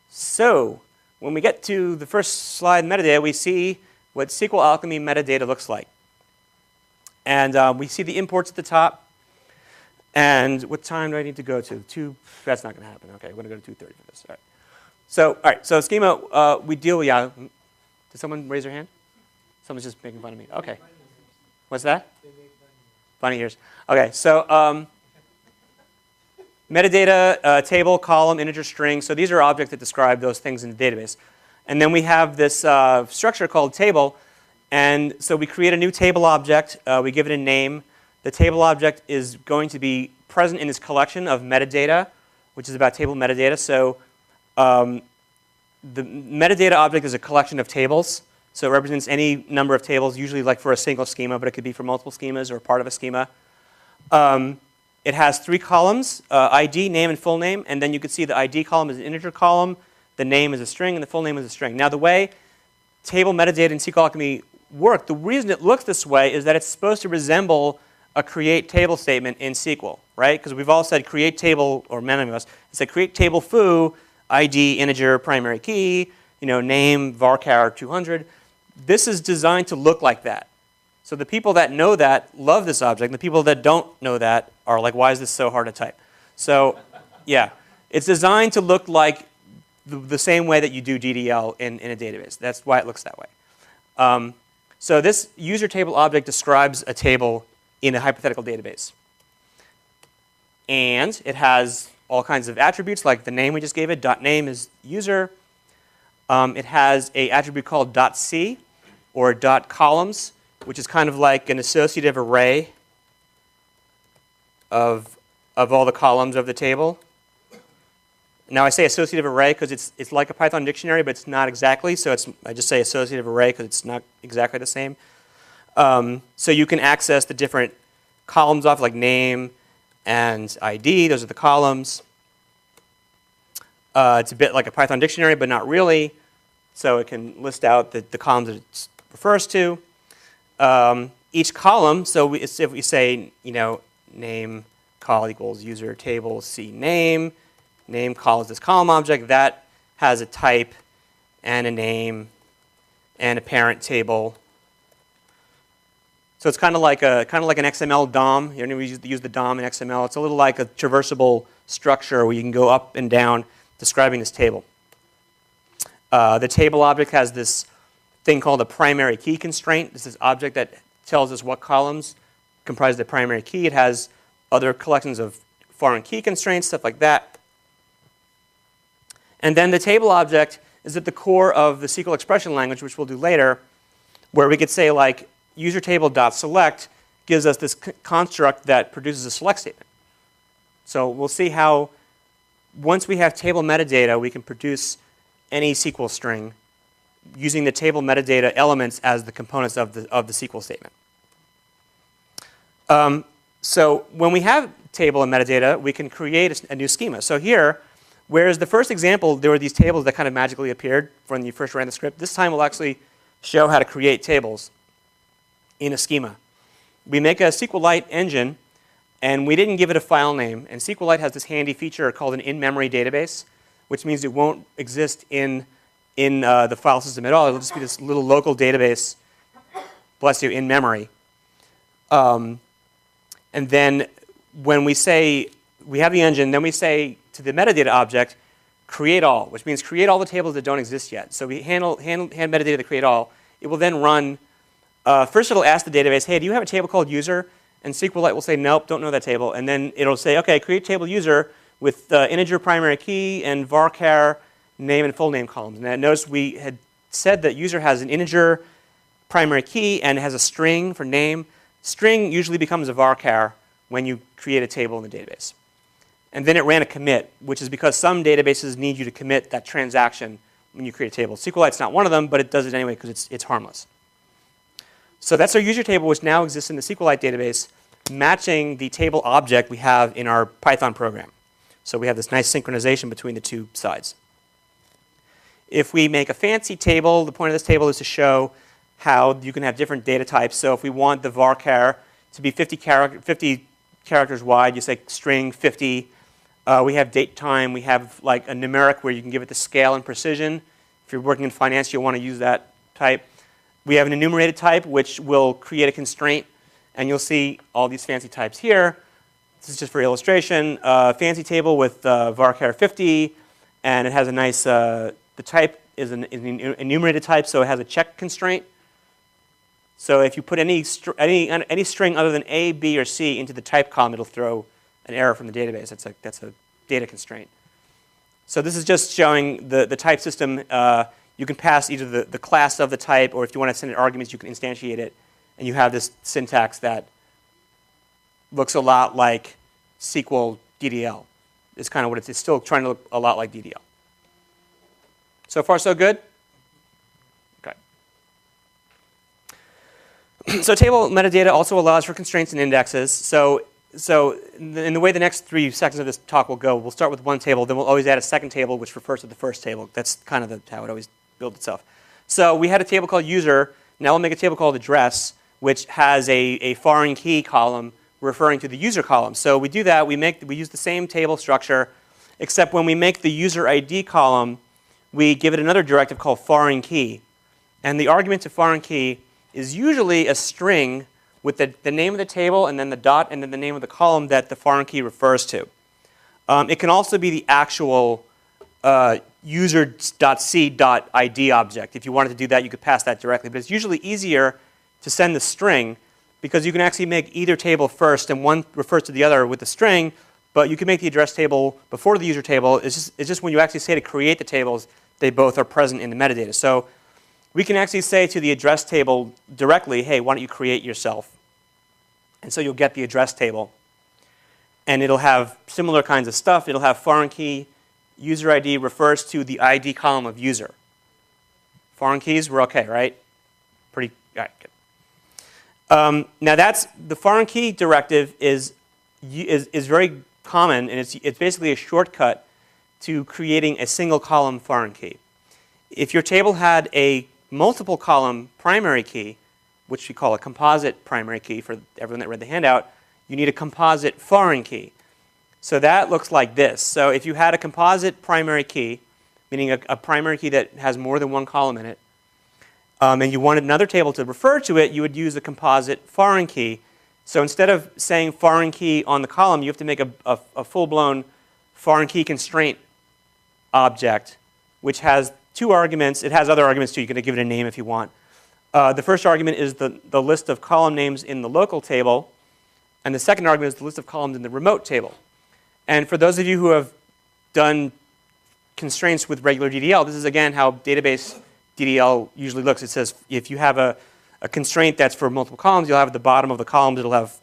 A: So when we get to the first slide, metadata, we see what SQLAlchemy metadata looks like. And we see the imports at the top. And what time do I need to go to? That's not going to happen. Okay, we're going to go to 2:30 for this. All right. So schema, we deal with, yeah. Did someone raise their hand? Someone's just making fun of me. Okay. What's that? Funny ears. Okay, so metadata, table, column, integer, string. So these are objects that describe those things in the database. And then we have this structure called table. And so we create a new table object. We give it a name. The table object is going to be present in this collection of metadata, which is about table metadata. So the metadata object is a collection of tables. So it represents any number of tables, usually like for a single schema, but it could be for multiple schemas or part of a schema. It has 3 columns, ID, name, and full name. And then you can see the ID column is an integer column, the name is a string, and the full name is a string. Now the way table metadata in SQLAlchemy the reason it looks this way is that it's supposed to resemble a create table statement in SQL, right? Because we've all said create table, or many of us said create table foo, ID, integer, primary key, name, varchar 200. This is designed to look like that. So the people that know that love this object, and the people that don't know that are like, why is this so hard to type? So yeah, it's designed to look like the same way that you do DDL in a database. That's why it looks that way. So this user table object describes a table in a hypothetical database. And it has all kinds of attributes, like the name we just gave it. .name is user. It has an attribute called .c, or .columns, which is kind of like an associative array of all the columns of the table. Now I say associative array because it's like a Python dictionary, but it's not exactly. So I just say associative array because it's not exactly the same. So you can access the different columns off, like name and ID. Those are the columns. It's a bit like a Python dictionary, but not really. So it can list out the columns that it refers to. Each column, so if we say, name call equals user table C name, name call is this column object, that has a type and a name and a parent table. So it's kind of like an XML DOM. You know, we use the DOM in XML. It's a little like a traversable structure where you can go up and down describing this table. The table object has this thing called a primary key constraint. This is an object that tells us what columns comprise the primary key. It has other collections of foreign key constraints, stuff like that. And then the table object is at the core of the SQL expression language, which we'll do later, where we could say like usertable.select gives us this construct that produces a select statement. So we'll see how once we have table metadata, we can produce any SQL string using the table metadata elements as the components of the SQL statement. So when we have table and metadata, we can create a new schema. So here, whereas the first example, there were these tables that kind of magically appeared when you first ran the script, this time we'll actually show how to create tables in a schema. We make a SQLite engine, and we didn't give it a file name. And SQLite has this handy feature called an in-memory database, which means it won't exist in the file system at all. It'll just be this little local database, bless you, in memory. And then when we say we have the engine, then we say to the metadata object, create all, which means create all the tables that don't exist yet. So we hand metadata to create all. It will then run. First, it'll ask the database, hey, do you have a table called user? And SQLite will say, nope, don't know that table. And then it'll say, OK, create table user with integer primary key and varchar name and full name columns. And notice we had said that user has an integer primary key and it has a string for name. String usually becomes a varchar when you create a table in the database. And then it ran a commit, which is because some databases need you to commit that transaction when you create a table. SQLite's not one of them, but it does it anyway because it's harmless. So that's our user table, which now exists in the SQLite database, matching the table object we have in our Python program. So we have this nice synchronization between the two sides. If we make a fancy table, the point of this table is to show how you can have different data types. So if we want the varchar to be 50 characters wide, you say string 50. We have date time. We have like a numeric where you can give it the scale and precision. If you're working in finance, you'll want to use that type. We have an enumerated type, which will create a constraint. And you'll see all these fancy types here. This is just for illustration. Fancy table with varchar 50. And it has a nice, the type is an enumerated type, so it has a check constraint. So if you put any string other than A, B, or C into the type column, it'll throw an error from the database. That's a data constraint. So this is just showing the type system. You can pass either the class of the type, or if you want to send it arguments, you can instantiate it. And you have this syntax that looks a lot like SQL DDL. It's kind of what it's still trying to look a lot like DDL. So far, so good? Okay. So table metadata also allows for constraints and indexes. So in the way the next 3 seconds of this talk will go, we'll start with one table, then we'll always add a second table, which refers to the first table. That's kind of how it always builds itself. So we had a table called user. Now we'll make a table called address, which has a foreign key column referring to the user column. So we do that. We use the same table structure, except when we make the user ID column, we give it another directive called foreign key. And the argument to foreign key is usually a string with the name of the table and then the dot and then the name of the column that the foreign key refers to. It can also be the actual user.c.id object. If you wanted to do that, you could pass that directly. But it's usually easier to send the string because you can actually make either table first and one refers to the other with the string, but you can make the address table before the user table. It's just when you actually say to create the tables, they both are present in the metadata. So we can actually say to the address table directly, hey, why don't you create yourself? And so you'll get the address table. And it'll have similar kinds of stuff. It'll have foreign key. User ID refers to the ID column of user. Foreign keys, we're OK, right? All right, good. Now that's the foreign key directive is very common, and it's basically a shortcut to creating a single column foreign key. If your table had a multiple column primary key, which we call a composite primary key for everyone that read the handout, you need a composite foreign key. So that looks like this. So if you had a composite primary key, meaning a primary key that has more than one column in it, and you wanted another table to refer to it, you would use a composite foreign key. So instead of saying foreign key on the column, you have to make a full-blown foreign key constraint object, which has two arguments. It has other arguments too. You can give it a name if you want. The first argument is the list of column names in the local table, and the second argument is the list of columns in the remote table. And for those of you who have done constraints with regular DDL, this is again how database DDL usually looks. It says if you have a constraint that's for multiple columns, you'll have at the bottom of the columns, it'll have,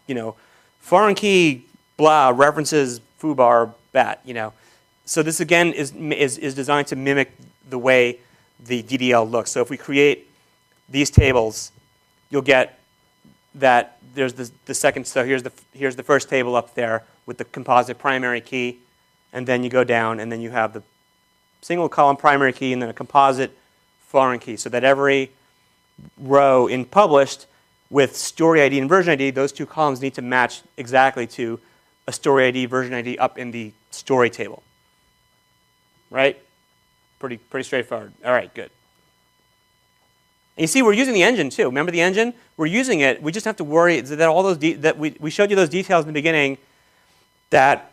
A: foreign key, blah, references, foobar, bat, So this again is designed to mimic the way the DDL looks. So if we create these tables, you'll get that there's the second. So here's the first table up there with the composite primary key, and then you go down, and then you have the single column primary key, and then a composite foreign key, so that every row in published with story ID and version ID, those two columns need to match exactly to a story ID, version ID up in the story table. Right? Pretty straightforward. All right, good. And you see, we're using the engine too. Remember the engine? We're using it. We just have to worry that all those that we showed you those details in the beginning that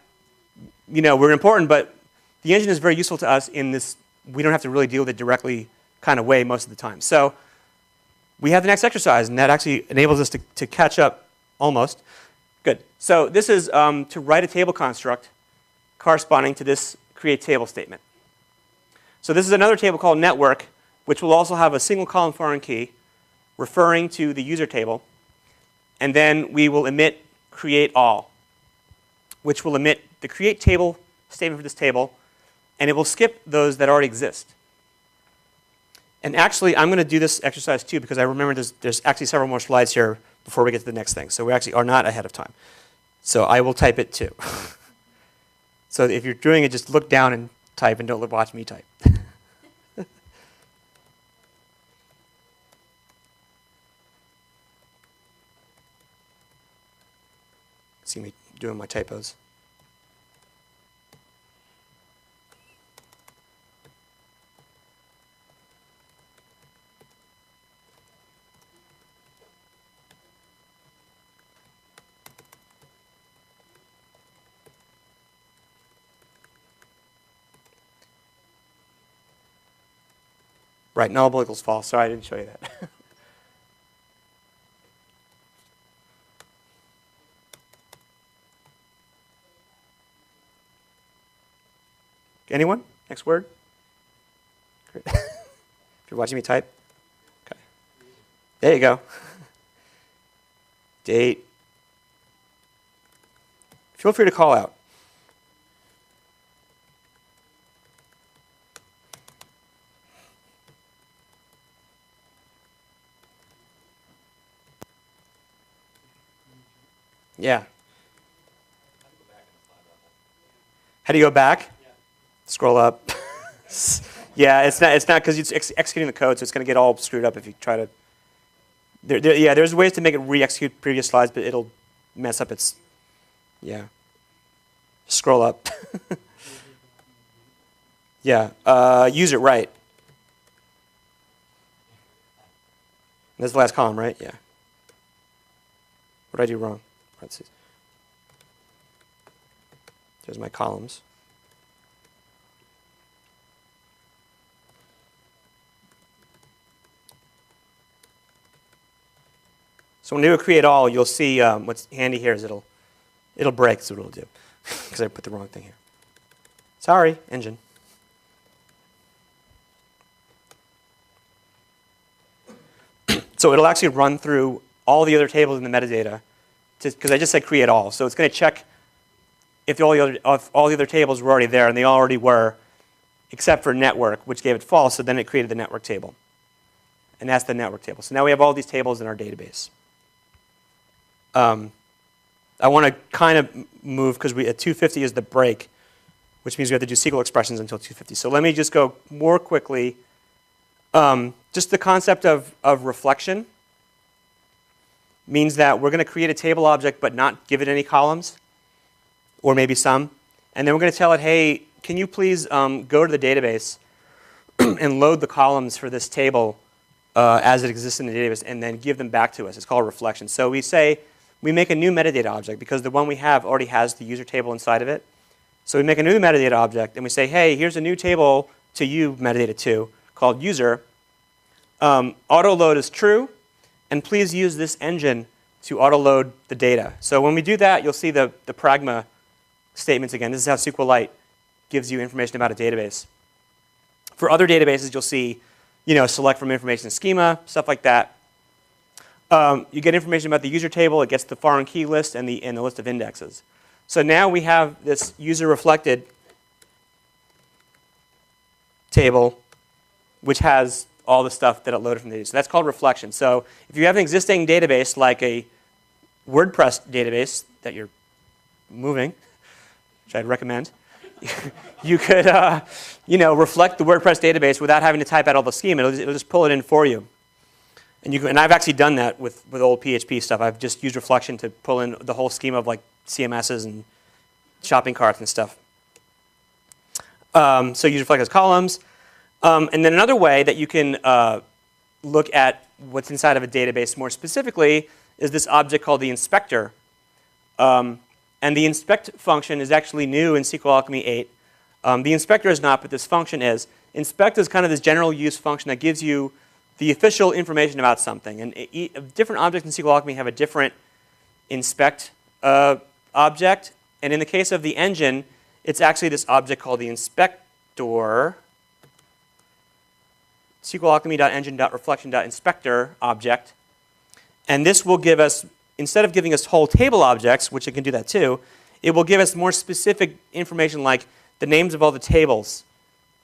A: were important, but the engine is very useful to us in this. We don't have to really deal with it directly kind of way most of the time. So we have the next exercise, and that actually enables us to catch up almost. Good. So this is to write a table construct corresponding to this create table statement. So this is another table called network, which will also have a single column foreign key referring to the user table. And then we will emit create all, which will emit the create table statement for this table, and it will skip those that already exist. And actually, I'm going to do this exercise too because I remember there's actually several more slides here before we get to the next thing. So we actually are not ahead of time. So I will type it too. So if you're doing it, just look down and type and don't watch me type. See me doing my typos. Right, nullable equals false. Sorry, I didn't show you that. Anyone? Next word? Great. If you're watching me type. Okay. There you go. Date. Feel free to call out. Yeah. How do you go back? Yeah. Scroll up. Yeah, it's not because it's executing the code, so it's going to get all screwed up if you try to. There's ways to make it re-execute previous slides, but it'll mess up its, yeah. Scroll up. Yeah, user, right. That's the last column, right? Yeah. What did I do wrong? Parentheses. There's my columns. So when you do a create all, you'll see what's handy here is it'll break, so it'll do, because I put the wrong thing here. Sorry, engine. So it'll actually run through all the other tables in the metadata, because I just said create all. So it's going to check if all the other tables were already there, and they already were, except for network, which gave it false. So then it created the network table, and that's the network table. So now we have all these tables in our database. I want to kind of move, because at 250 is the break, which means we have to do SQL expressions until 250. So let me just go more quickly. Just the concept of reflection means that we're going to create a table object but not give it any columns, or maybe some. And then we're going to tell it, hey, can you please go to the database and load the columns for this table as it exists in the database, and then give them back to us. It's called reflection. So we say, we make a new metadata object, because the one we have already has the user table inside of it. So we make a new metadata object, and we say, hey, here's a new table to you, metadata 2, called user. Auto load is true, and please use this engine to auto load the data. So when we do that, you'll see the pragma statements again. This is how SQLite gives you information about a database. For other databases, you'll see, select from information schema, stuff like that. You get information about the user table. It gets the foreign key list and the list of indexes. So now we have this user reflected table, which has all the stuff that it loaded from the database. So that's called reflection. So if you have an existing database, like a WordPress database that you're moving, which I'd recommend, you could reflect the WordPress database without having to type out all the schema. It'll just pull it in for you. And I've actually done that with old PHP stuff. I've just used reflection to pull in the whole schema of like CMSs and shopping carts and stuff. So use reflect as columns. And then another way that you can look at what's inside of a database more specifically is this object called the inspector. And the inspect function is actually new in SQLAlchemy 8. The inspector is not, but this function is. Inspect is kind of this general use function that gives you the official information about something. And different objects in SQLAlchemy have a different inspect object. And in the case of the engine, it's actually this object called the inspector. SQLAlchemy.engine.reflection.inspector object. And this will give us, instead of giving us whole table objects, which it can do that too, it will give us more specific information like the names of all the tables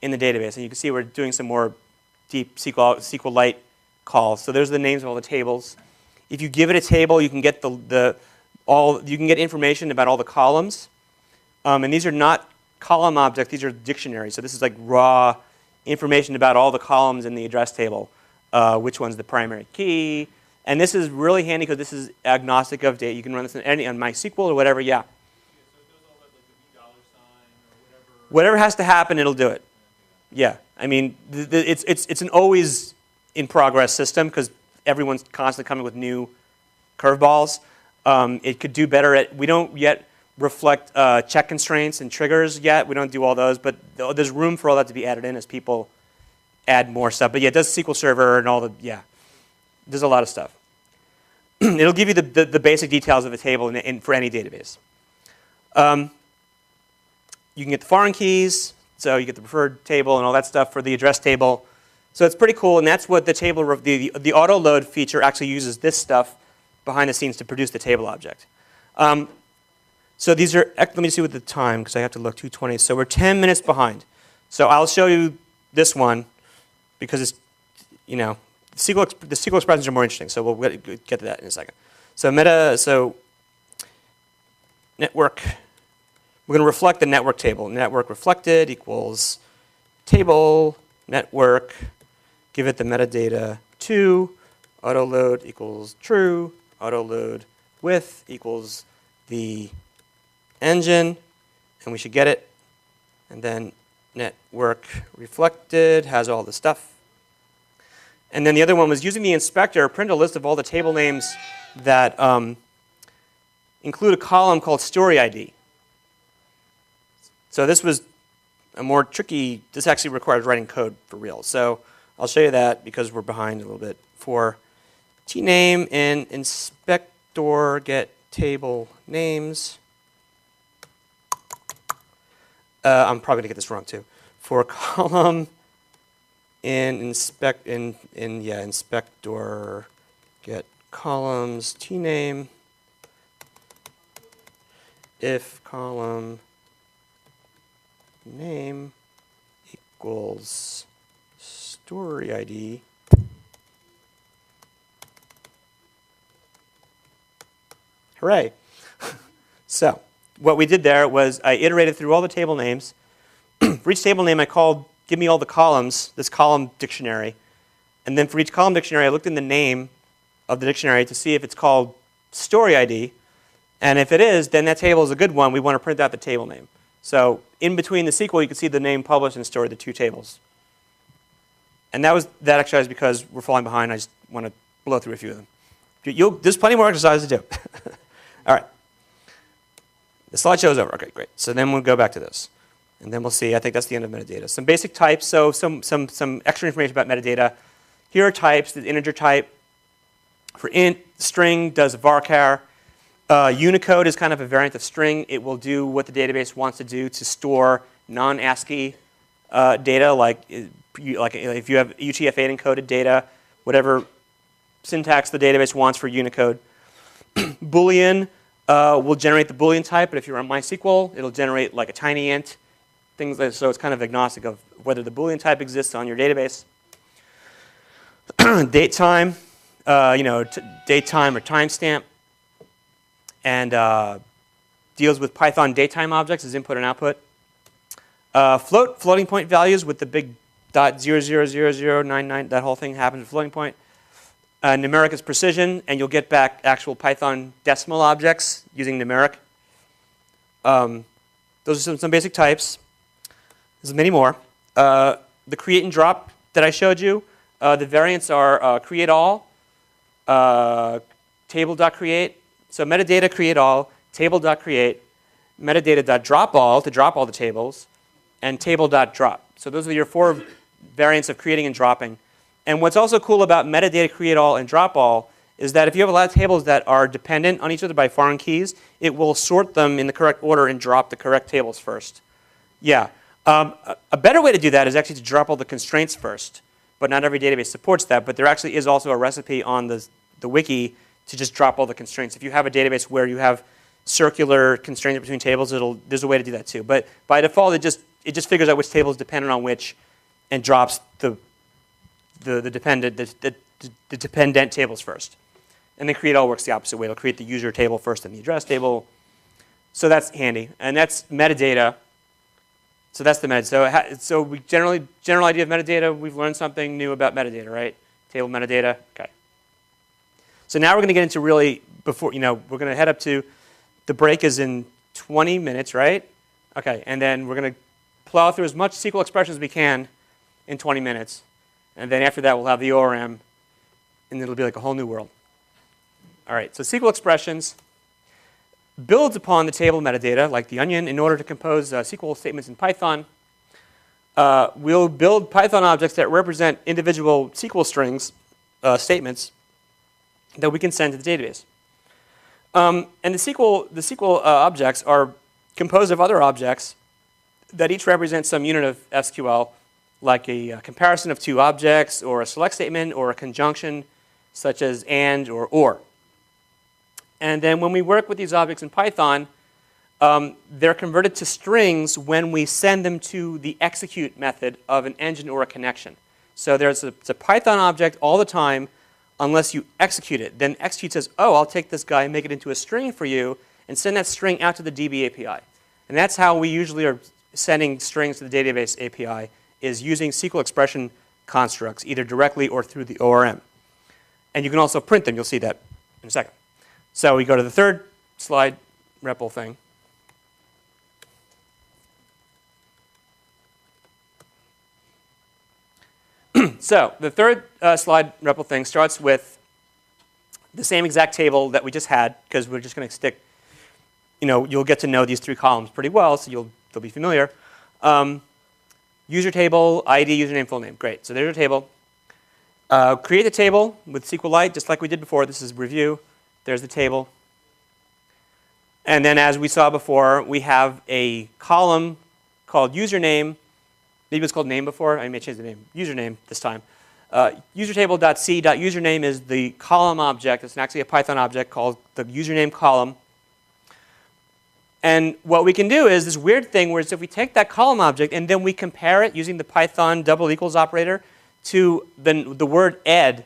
A: in the database. And you can see we're doing some more deep SQLite calls. So there's the names of all the tables. If you give it a table, you can get you can get information about all the columns. And these are not column objects, these are dictionaries. So this is like raw information about all the columns in the address table, which one's the primary key. And this is really handy because this is agnostic of data. You can run this on MySQL or whatever, yeah.
D: So it does all that, like the $$ or whatever.
A: Whatever has to happen, it'll do it. Yeah, I mean, it's an always in progress system because everyone's constantly coming with new curveballs. It could do better we don't yet reflect check constraints and triggers yet. We don't do all those, but there's room for all that to be added in as people add more stuff. But yeah, it does SQL Server and all the, yeah. There's a lot of stuff. It'll give you the basic details of a table for any database. You can get the foreign keys, so you get the preferred table and all that stuff for the address table. So it's pretty cool, and that's what the table, the auto load feature actually uses this stuff behind the scenes to produce the table object. So these are, let me see what the time, because I have to look, 2:20. So we're 10 minutes behind. So I'll show you this one because it's, the SQL expressions are more interesting. So we'll get to that in a second. So network. We're going to reflect the network table. Network reflected equals table network. Give it the metadata 2. Auto load equals true. Auto load width equals the engine, and we should get it. And then network reflected has all the stuff. And then the other one was using the inspector, print a list of all the table names that include a column called story ID. So this was a more tricky, this actually requires writing code for real. So I'll show you that because we're behind a little bit. For tname in inspector get table names. I'm probably going to get this wrong too. For column in inspector get columns tname if column name equals story ID. Hooray. So what we did there was I iterated through all the table names. For each table name I called, give me all the columns, this column dictionary. And then for each column dictionary I looked in the name of the dictionary to see if it's called story ID. And if it is, then that table is a good one. We want to print out the table name. So in between the SQL, you can see the name published and stored, the two tables. And that exercise because we're falling behind. I just want to blow through a few of them. There's plenty more exercise to do. All right. The slideshow is over. Okay, great. So then we'll go back to this. And then we'll see. I think that's the end of metadata. Some basic types. So some extra information about metadata. Here are types. The integer type. For int, string does varchar. Unicode is kind of a variant of string. It will do what the database wants to do to store non-ASCII data, like if you have UTF-8 encoded data, whatever syntax the database wants for Unicode. Boolean will generate the Boolean type, but if you're on MySQL, it'll generate like a tiny int. Things like, so it's kind of agnostic of whether the Boolean type exists on your database. Datetime, datetime or timestamp. And deals with Python datetime objects as input and output. Floating point values with the big .0000099, that whole thing happens with floating point. Numeric is precision, and you'll get back actual Python decimal objects using numeric. Those are some basic types. There's many more. The create and drop that I showed you, the variants are create all, table.create. So metadata create all, table.create, metadata.drop all to drop all the tables, and table.drop. So those are your four variants of creating and dropping. And what's also cool about metadata create all and drop all is that if you have a lot of tables that are dependent on each other by foreign keys, it will sort them in the correct order and drop the correct tables first. Yeah. A better way to do that is actually to drop all the constraints first. But not every database supports that. But there actually is also a recipe on the wiki to just drop all the constraints. If you have a database where you have circular constraints between tables, there's a way to do that too. But by default, it just figures out which table is dependent on which and drops the dependent tables first. And then create all works the opposite way. It'll create the user table first and the address table. So that's handy. And that's metadata. So that's the metadata. So we general idea of metadata, we've learned something new about metadata, right? Table metadata, okay. So now we're going to get into really, we're going to head up to, the break is in 20 minutes, right? Okay, and then we're going to plow through as much SQL expressions as we can in 20 minutes. And then after that, we'll have the ORM, and it'll be like a whole new world. All right, so SQL expressions builds upon the table metadata, like the onion, in order to compose SQL statements in Python. We'll build Python objects that represent individual SQL strings, statements, that we can send to the database. And the SQL objects are composed of other objects that each represent some unit of SQL, like a comparison of two objects, or a select statement, or a conjunction, such as and or. And then when we work with these objects in Python, they're converted to strings when we send them to the execute method of an engine or a connection. So it's a Python object all the time, unless you execute it. Then execute says, oh, I'll take this guy and make it into a string for you and send that string out to the DB API. And that's how we usually are sending strings to the database API, is using SQL expression constructs, either directly or through the ORM. And you can also print them. You'll see that in a second. So we go to the third slide REPL thing. So the third slide REPL thing starts with the same exact table that we just had, because we're just going to stick, you'll get to know these three columns pretty well, so they'll be familiar. User table, ID, username, full name. Great. So there's your table. Create the table with SQLite, just like we did before. This is review. There's the table. And then, as we saw before, we have a column called username. Maybe it was called name before. I may change the name. Username this time. Usertable.c.username is the column object. It's actually a Python object called the username column. And what we can do is this weird thing where if we take that column object and then we compare it using the Python double equals operator to the word ed,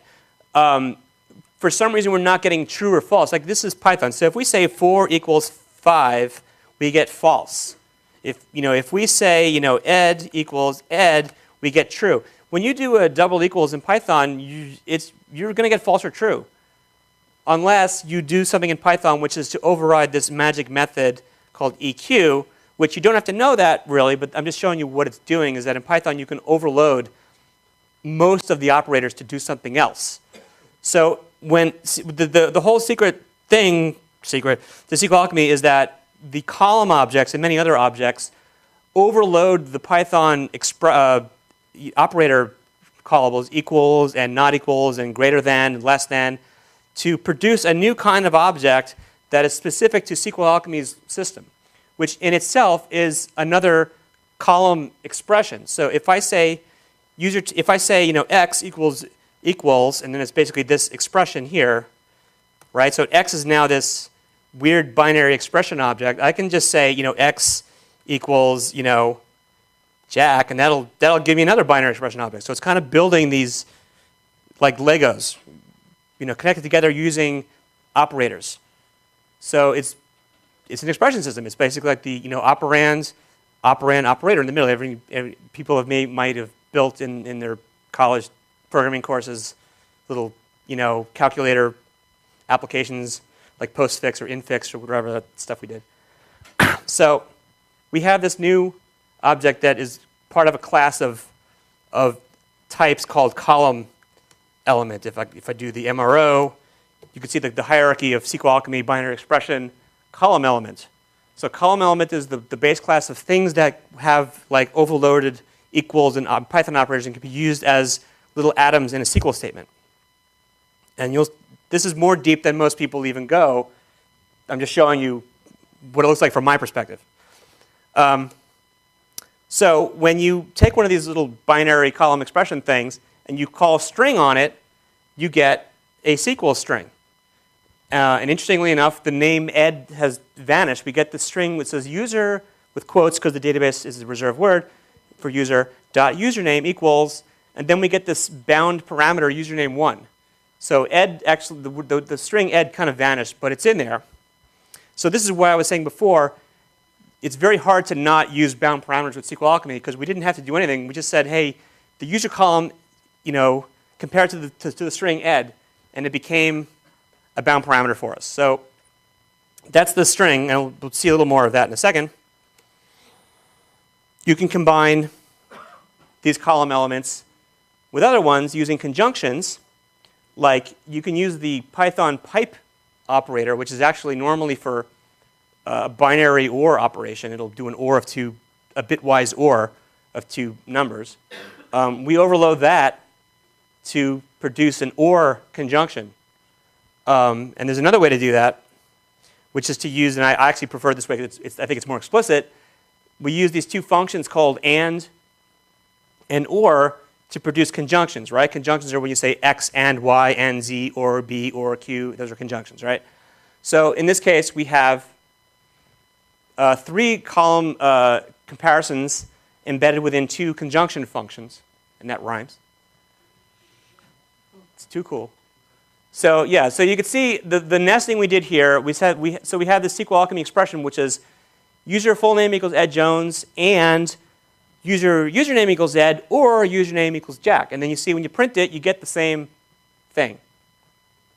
A: for some reason we're not getting true or false. Like this is Python. So if we say 4 equals 5, we get false. If we say ed equals ed, we get true. When you do a double equals in Python, you're going to get false or true, unless you do something in Python which is to override this magic method called EQ, which you don't have to know that really, but I'm just showing you what it's doing. Is that in Python you can overload most of the operators to do something else. So when the whole secret, the SQLAlchemy is that the column objects and many other objects overload the Python operator callables, equals and not equals and greater than and less than, to produce a new kind of object that is specific to SQLAlchemy's system, which in itself is another column expression. So if I say x equals, and then it's basically this expression here, right? So x is now this weird binary expression object. I can just say x equals Jack, and that'll give me another binary expression object. So it's kind of building these like Legos, connected together using operators. So it's an expression system. It's basically like the operand operator in the middle. Every people might have built in their college programming courses little calculator applications like postfix or infix or whatever that stuff we did. So we have this new object that is part of a class of types called column element. If I do the MRO, you can see the hierarchy of SQLAlchemy binary expression column element. So column element is the base class of things that have like overloaded equals and Python operators and can be used as little atoms in a SQL statement. And this is more deep than most people even go. I'm just showing you what it looks like from my perspective. So when you take one of these little binary column expression things and you call string on it, you get a SQL string. And interestingly enough, the name ed has vanished. We get the string which says user with quotes because the database is a reserved word for user, dot username equals, and then we get this bound parameter username1. So ed, actually, the string ed kind of vanished, but it's in there. So this is what I was saying before. It's very hard to not use bound parameters with SQLAlchemy because we didn't have to do anything. We just said, hey, the user column, compared to the string ed, and it became a bound parameter for us. So that's the string, and we'll see a little more of that in a second. You can combine these column elements with other ones using conjunctions. Like you can use the Python pipe operator, which is actually normally for a binary OR operation. It'll do an OR of two, a bitwise OR of two numbers. We overload that to produce an OR conjunction. And there's another way to do that, which is to use, and I actually prefer this way, I think it's more explicit. We use these two functions called and OR to produce conjunctions, right? Conjunctions are when you say x and y and z or b or q. Those are conjunctions, right? So in this case, we have 3 column comparisons embedded within 2 conjunction functions, and that rhymes. It's too cool. So yeah, so you can see the nesting we did here. We have this SQLAlchemy expression, which is user full name equals Ed Jones and username equals Ed or username equals Jack. And then you see when you print it, you get the same thing,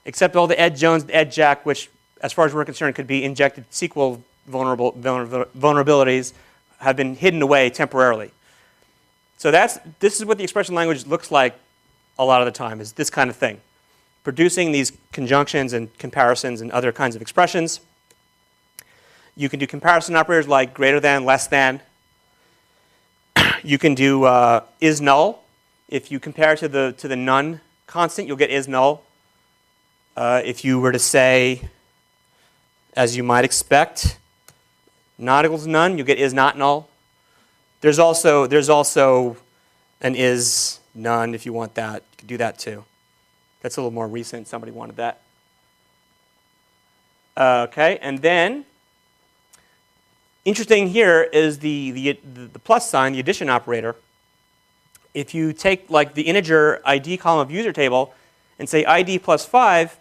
A: except all the Ed Jones, Ed Jack, which as far as we're concerned, could be injected SQL vulnerabilities have been hidden away temporarily. So this is what the expression language looks like a lot of the time, is this kind of thing, producing these conjunctions and comparisons and other kinds of expressions. You can do comparison operators like greater than, less than. You can do is null. If you compare to the none constant, you'll get is null. If you were to say, as you might expect, not equals none, you get is not null. There's also an is none if you want that. You can do that too. That's a little more recent. Somebody wanted that. Okay, and then interesting here is the plus sign, the addition operator. If you take like the integer ID column of user table and say ID plus 5,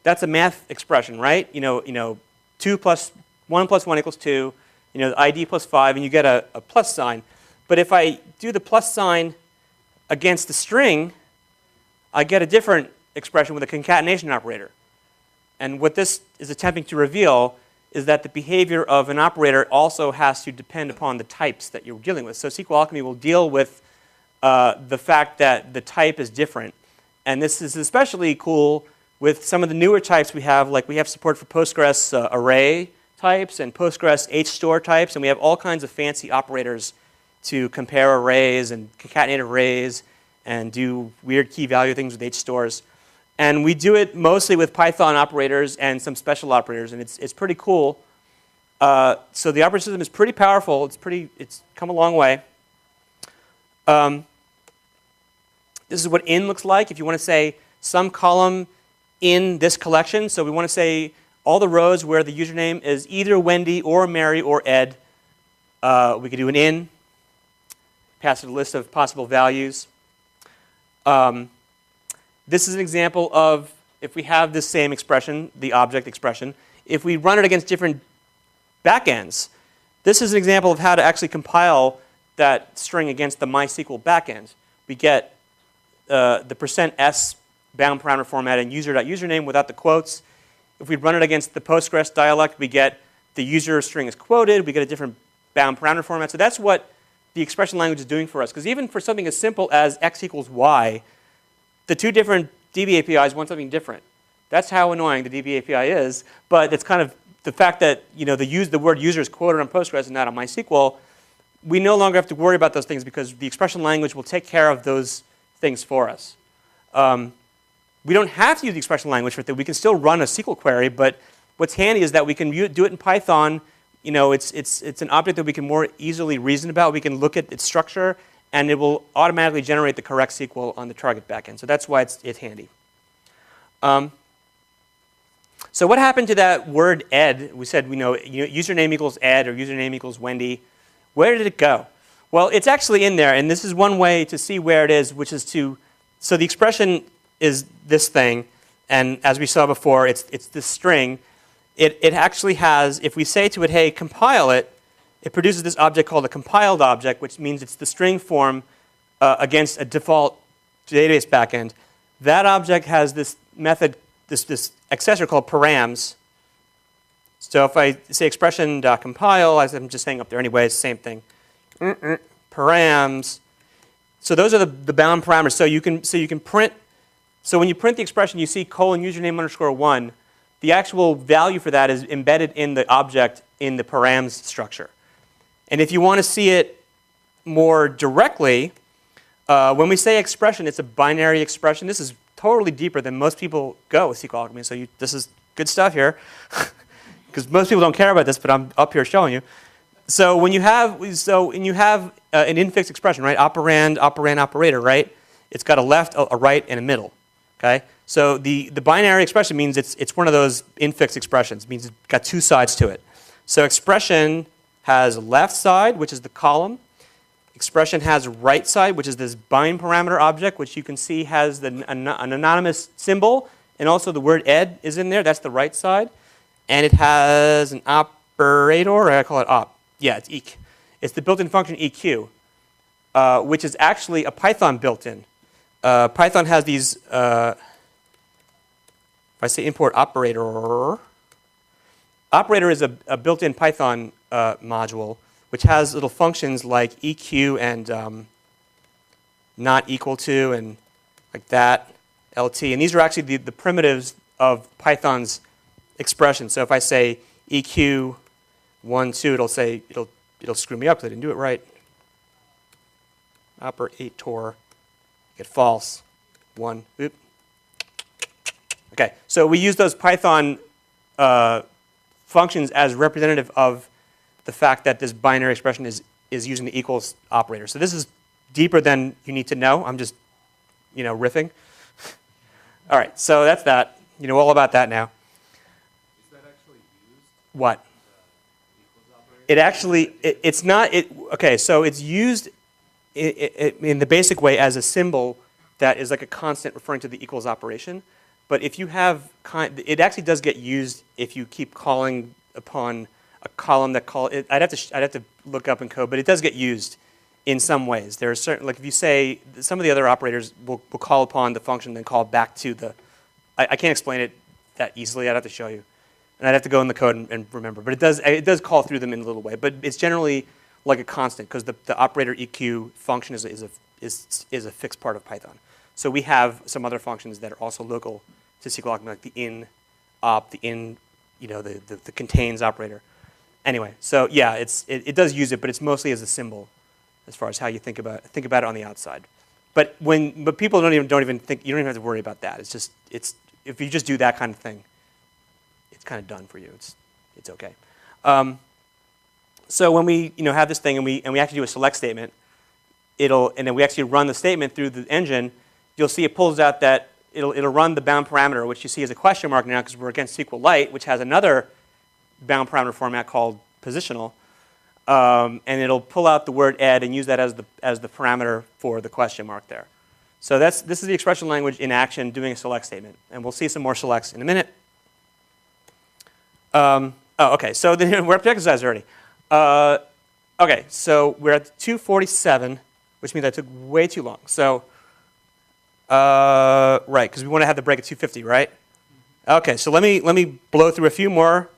A: that's a math expression, right? 2 plus 1 plus 1 equals 2. ID plus 5, and you get a plus sign. But if I do the plus sign against the string, I get a different expression with a concatenation operator. And what this is attempting to reveal is that the behavior of an operator also has to depend upon the types that you're dealing with. So SQLAlchemy will deal with the fact that the type is different. And this is especially cool with some of the newer types we have, like we have support for Postgres array types and Postgres HStore types, and we have all kinds of fancy operators to compare arrays and concatenate arrays and do weird key value things with HStores. And we do it mostly with Python operators and some special operators, and it's pretty cool. So the operating system is pretty powerful. It's come a long way. This is what in looks like. If you want to say some column in this collection, so we want to say all the rows where the username is either Wendy or Mary or Ed, we could do an in, pass it a list of possible values. This is an example of if we have this same expression, the object expression, if we run it against different backends. This is an example of how to actually compile that string against the MySQL backend. We get the %s bound parameter format and user.username without the quotes. If we run it against the Postgres dialect, we get the user string is quoted. We get a different bound parameter format. So that's what the expression language is doing for us. Because even for something as simple as x equals y, the two different DB APIs want something different. That's how annoying the DB API is. But it's kind of the fact that the word user is quoted on Postgres and not on MySQL. We no longer have to worry about those things because the expression language will take care of those things for us. We don't have to use the expression language for it. We can still run a SQL query, but what's handy is that we can do it in Python. It's an object that we can more easily reason about. We can look at its structure, and it will automatically generate the correct SQL on the target backend. So that's why it's handy. So what happened to that word Ed? We said username equals Ed or username equals Wendy. Where did it go? Well, it's actually in there, and this is one way to see where it is, which is so the expression is this thing, and as we saw before, it's this string. It actually has, if we say to it, hey, compile it, it produces this object called a compiled object, which means it's the string form against a default database backend. That object has this method, this accessor called params. So if I say expression.compile, as I'm just saying up there anyway, it's the same thing. Params. So those are the bound parameters. So you can print. So when you print the expression, you see :username_1. The actual value for that is embedded in the object in the params structure. And if you want to see it more directly, when we say expression, it's a binary expression. This is totally deeper than most people go with SQLAlchemy. So this is good stuff here, because most people don't care about this, but I'm up here showing you. So when you have an infix expression, right? Operand, operator, right? It's got a left, a right, and a middle. Okay. So the binary expression means it's one of those infix expressions. It means it's got two sides to it. So expression has left side, which is the column. Expression has right side, which is this bind parameter object, which you can see has an anonymous symbol, and also the word ed is in there. That's the right side. And it has an operator, or I call it op. Yeah, it's eq. It's the built-in function eq, which is actually a Python built-in. Python has these, if I say import operator, Operator is a built-in Python module which has little functions like EQ and not equal to and like that, LT. And these are actually the primitives of Python's expression. So if I say EQ 1, 2, it'll screw me up because I didn't do it right. Operator, get false, 1, oop. Okay, so we use those Python functions as representative of the fact that this binary expression is using the equals operator. So this is deeper than you need to know. I'm just, riffing. All right, so that's that. You know all about that now.
C: Is that actually used?
A: What?
C: The equals operator?
A: It actually, it's not, okay, so it's used in the basic way as a symbol that is like a constant referring to the equals operation. But if you have, it actually does get used if you keep calling upon a column that I'd have to look up in code, but it does get used in some ways. There are certain, like if you say, some of the other operators will call upon the function, then call back to the, I can't explain it that easily, I'd have to show you. And I'd have to go in the code and remember. But it does call through them in a little way. But it's generally like a constant, because the operator EQ function is a fixed part of Python. So we have some other functions that are also local to SQLAlchemy, like the in op, the in, the contains operator. Anyway, so yeah, it does use it, but it's mostly as a symbol, as far as how you think about it on the outside. But people don't even think, you don't even have to worry about that. It's just if you just do that kind of thing, it's kind of done for you. It's okay. So when we have this thing and we actually do a select statement, and then we actually run the statement through the engine, you'll see it pulls out that it'll run the bound parameter, which you see as a question mark now because we're against SQLite, which has another bound parameter format called positional, and it'll pull out the word ed and use that as the parameter for the question mark there. So this is the expression language in action doing a select statement, and we'll see some more selects in a minute. Okay, so then we're up to exercise already. Okay, so we're at 2:47, which means I took way too long. So, right, because we want to have the break at 2:50, right? Okay, so let me blow through a few more,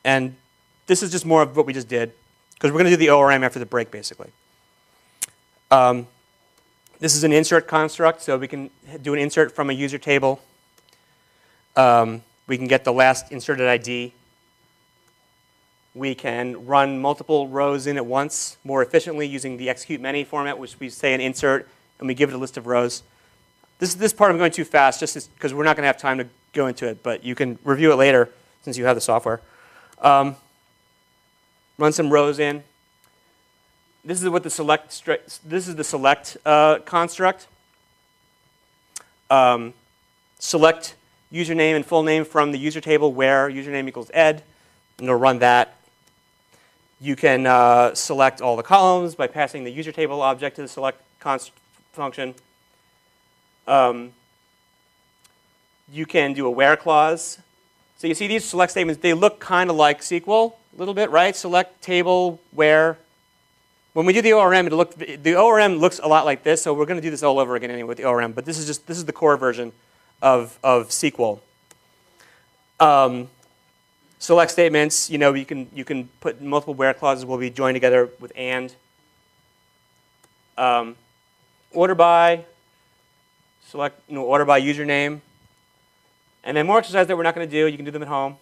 A: and this is just more of what we just did, because we're going to do the ORM after the break, basically. This is an insert construct, so we can do an insert from a user table. We can get the last inserted ID. We can run multiple rows in at once more efficiently using the execute many format, which we say an insert, and we give it a list of rows. This part I'm going too fast, just because we're not going to have time to go into it, but you can review it later since you have the software. Run some rows in. This is what the select. This is the select construct. Select username and full name from the user table where username equals ed, and it'll run that. You can select all the columns by passing the user table object to the select const function. You can do a where clause. So you see these select statements, they look kind of like SQL a little bit, right? Select table, where. When we do the ORM, the ORM looks a lot like this, so we're going to do this all over again anyway with the ORM, but this is the core version of SQL. Select statements, you can put multiple where clauses will be joined together with and. Order by, select order by username. And then more exercises that we're not going to do, you can do them at home.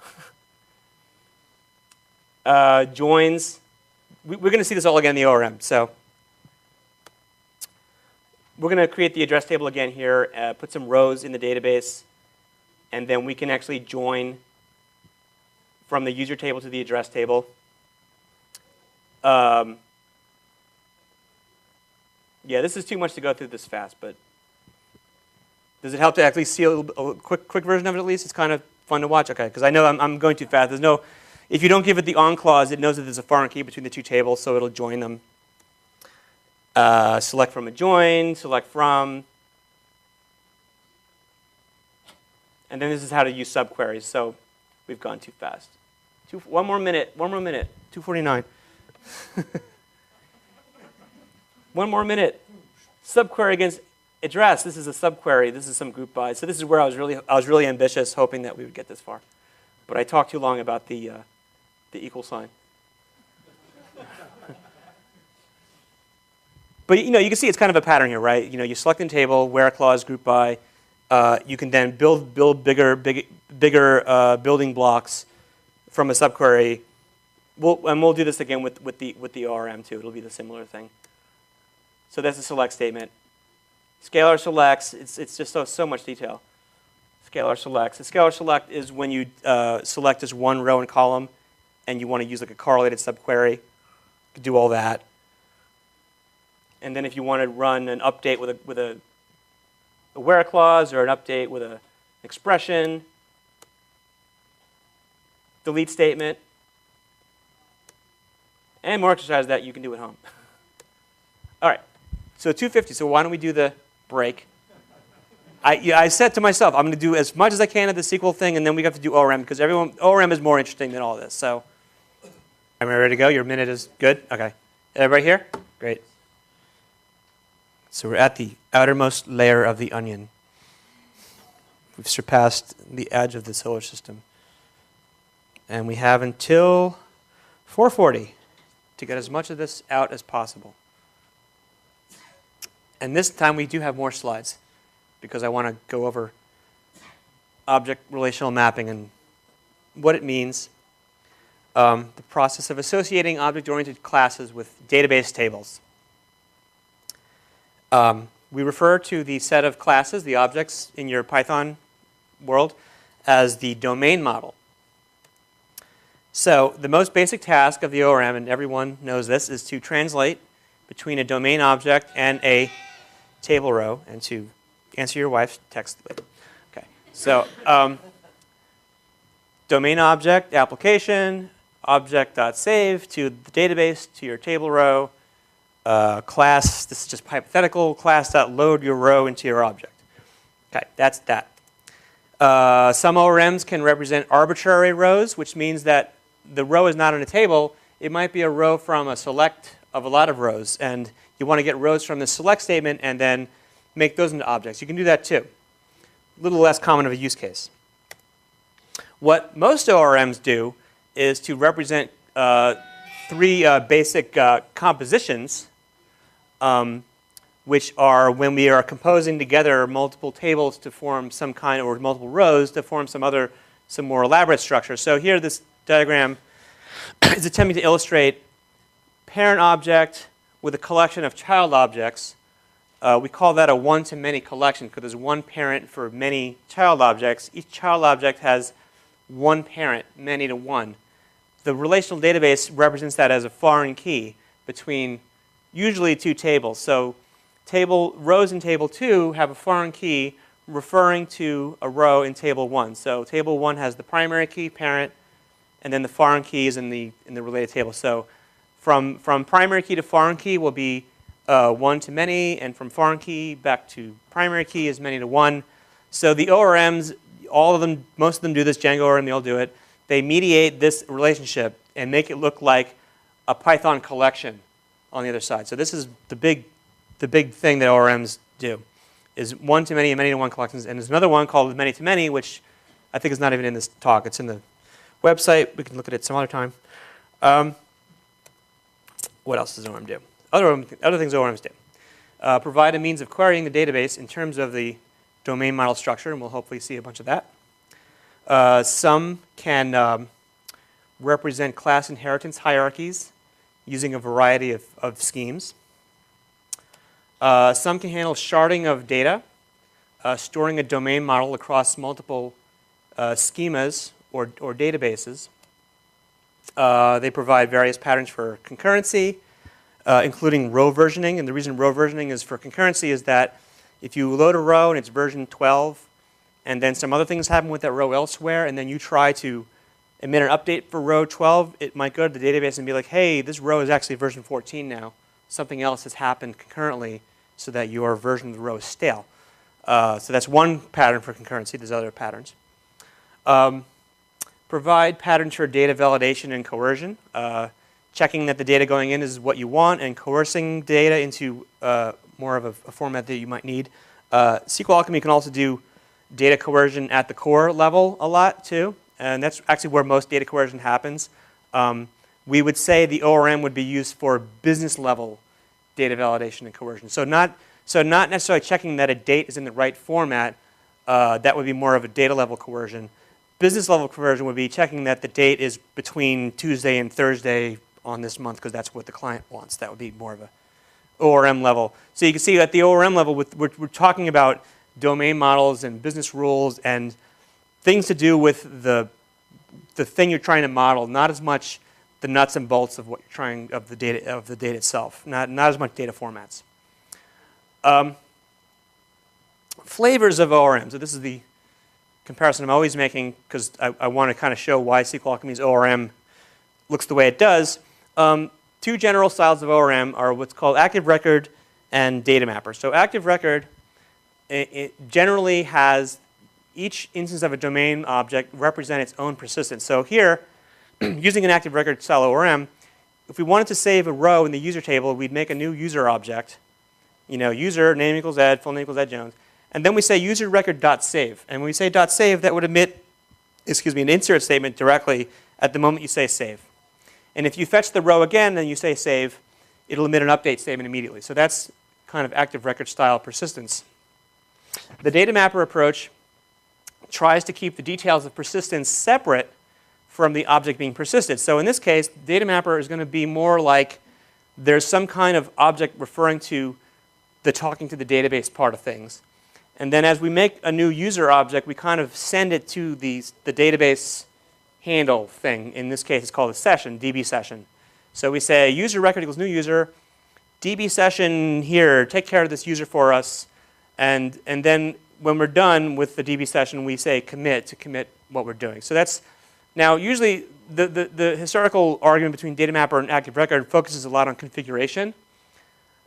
A: Joins. We're going to see this all again in the ORM. So we're going to create the address table again here, put some rows in the database, and then we can actually join from the user table to the address table. Yeah, this is too much to go through this fast, but does it help to actually see a quick version of it at least? It's kind of fun to watch. Okay, because I know I'm going too fast. If you don't give it the on clause, it knows that there's a foreign key between the two tables, so it'll join them. Select from a join, select from. And then this is how to use subqueries. So we've gone too fast. One more minute, 2:49. One more minute. Subquery against address. This is a subquery. This is some group by. So this is where I was really ambitious, hoping that we would get this far. But I talked too long about the the equal sign. But you can see it's kind of a pattern here, right? You select in table, where clause, group by. You can then build bigger building blocks from a subquery. We'll do this again with the ORM too. It'll be the similar thing. So that's a select statement. Scalar selects. It's just so much detail. Scalar selects. A scalar select is when you select as one row and column, and you want to use like a correlated subquery. You can do all that. And then if you want to run an update with a where clause or an update with an expression, delete statement, and more exercise that you can do at home. All right, so 250. So why don't we do the break? I said to myself, I'm going to do as much as I can of the SQL thing, and then we have to do ORM because ORM is more interesting than all this. So, am I ready to go? Your minute is good? Okay. Everybody here? Great. So we're at the outermost layer of the onion. We've surpassed the edge of the solar system. And we have until 4:40 to get as much of this out as possible. And this time we do have more slides because I want to go over object relational mapping and what it means, the process of associating object-oriented classes with database tables. We refer to the set of classes, the objects in your Python world, as the domain model. So the most basic task of the ORM, and everyone knows this, is to translate between a domain object and a table row, and to answer your wife's text later. Okay, so domain object, application, object.save to the database, to your table row, class, this is just hypothetical, class.load your row into your object. Okay, that's that. Some ORMs can represent arbitrary rows, which means that the row is not in a table. It might be a row from a select of a lot of rows, and you want to get rows from the select statement and then make those into objects. You can do that too. A little less common of a use case. What most ORMs do is to represent three basic compositions, which are when we are composing together multiple tables to form some kind, or multiple rows to form some more elaborate structure. So here this diagram is attempting to illustrate parent object with a collection of child objects. We call that a one-to-many collection because there's one parent for many child objects. Each child object has one parent, many to one. The relational database represents that as a foreign key between usually two tables. So rows in table 2 have a foreign key referring to a row in table 1. So table 1 has the primary key, parent, and then the foreign key is in the related table. So from primary key to foreign key will be one to many, and from foreign key back to primary key is many to one. So the ORMs, all of them, most of them do this. Django ORM, they all do it. They mediate this relationship and make it look like a Python collection on the other side. So this is the big thing that ORMs do, is one to many and many to one collections. And there's another one called many to many, which I think is not even in this talk. It's in the website. We can look at it some other time. What else does ORM do? Other things ORMs do. Provide a means of querying the database in terms of the domain model structure, and we'll hopefully see a bunch of that. Some can represent class inheritance hierarchies using a variety of schemes. Some can handle sharding of data, storing a domain model across multiple schemas or databases. They provide various patterns for concurrency, including row versioning. And the reason row versioning is for concurrency is that if you load a row and it's version 12, and then some other things happen with that row elsewhere, and then you try to emit an update for row 12, it might go to the database and be like, hey, this row is actually version 14 now. Something else has happened concurrently so that your version of the row is stale. So that's one pattern for concurrency. There's other patterns. Provide patterns for data validation and coercion, checking that the data going in is what you want and coercing data into more of a format that you might need. SQLAlchemy can also do data coercion at the core level a lot too, and that's actually where most data coercion happens. we would say the ORM would be used for business level data validation and coercion. So not necessarily checking that a date is in the right format. That would be more of a data level coercion. Business level coercion would be checking that the date is between Tuesday and Thursday on this month because that's what the client wants. That would be more of a ORM level. So you can see at the ORM level, we're talking about domain models and business rules and things to do with the thing you're trying to model, not as much the nuts and bolts of what you're trying of the data itself, not as much data formats. Flavors of ORM. So this is the comparison I'm always making because I want to kind of show why SQLAlchemy's ORM looks the way it does. Two general styles of ORM are what's called active record and data mapper. So active record, it generally has each instance of a domain object represent its own persistence. So here, using an active record style ORM, if we wanted to save a row in the user table, we'd make a new user object. You know, user name equals Ed, full name equals Ed Jones. And then we say user record.save. And when we say .save, that would emit, an insert statement directly at the moment you say save. And if you fetch the row again and you say save, it'll emit an update statement immediately. So that's kind of active record style persistence. The data mapper approach tries to keep the details of persistence separate from the object being persisted. So in this case, data mapper is going to be more like there's some kind of object referring to the talking to the database part of things. And then as we make a new user object, we kind of send it to the database handle thing. In this case, it's called a session, DB session. So we say user record equals new user, DB session here, take care of this user for us. And then when we're done with the DB session, we say commit to commit what we're doing. So that's, now usually the historical argument between data mapper and active record focuses a lot on configuration,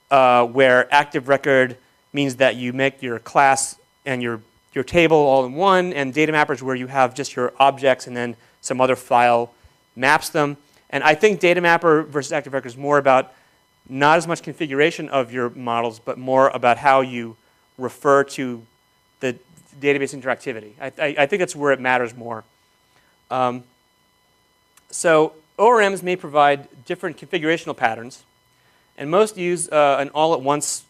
A: where active record means that you make your class and your table all in one, and data mapper is where you have just your objects and then some other file maps them. And I think data mapper versus active record is more about not as much configuration of your models, but more about how you refer to the database interactivity. I think that's where it matters more. So ORMs may provide different configurational patterns, and most use an all-at-once,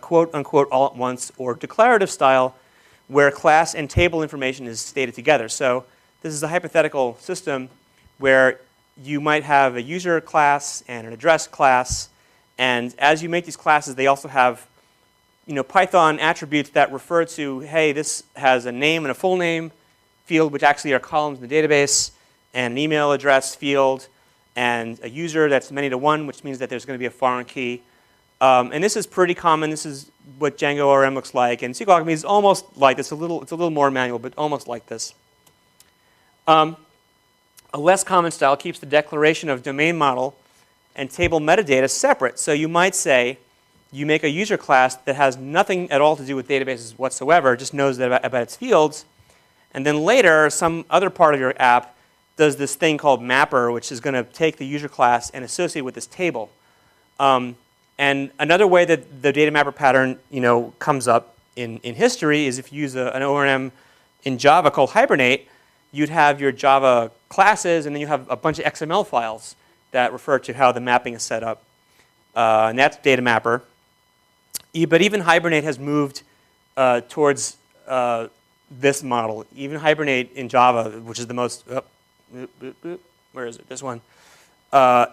A: quote-unquote all-at-once, or declarative style where class and table information is stated together. So this is a hypothetical system where you might have a user class and an address class, and as you make these classes, they also have Python attributes that refer to, hey, this has a name and a full name field, which actually are columns in the database, and an email address field, and a user that's many to one, which means that there's going to be a foreign key. And this is pretty common. This is what Django ORM looks like. And SQLAlchemy is almost like this. It's a little more manual, but almost like this. A less common style keeps the declaration of domain model and table metadata separate. So you might say you make a user class that has nothing at all to do with databases whatsoever, just knows that about its fields. And then later, some other part of your app does this thing called mapper, which is going to take the user class and associate with this table. And another way that the data mapper pattern comes up in history is if you use an ORM in Java called Hibernate, you'd have your Java classes, and then you have a bunch of XML files that refer to how the mapping is set up. And that's data mapper. But even Hibernate has moved towards this model. Even Hibernate in Java, which is the most, where is it? This one. Has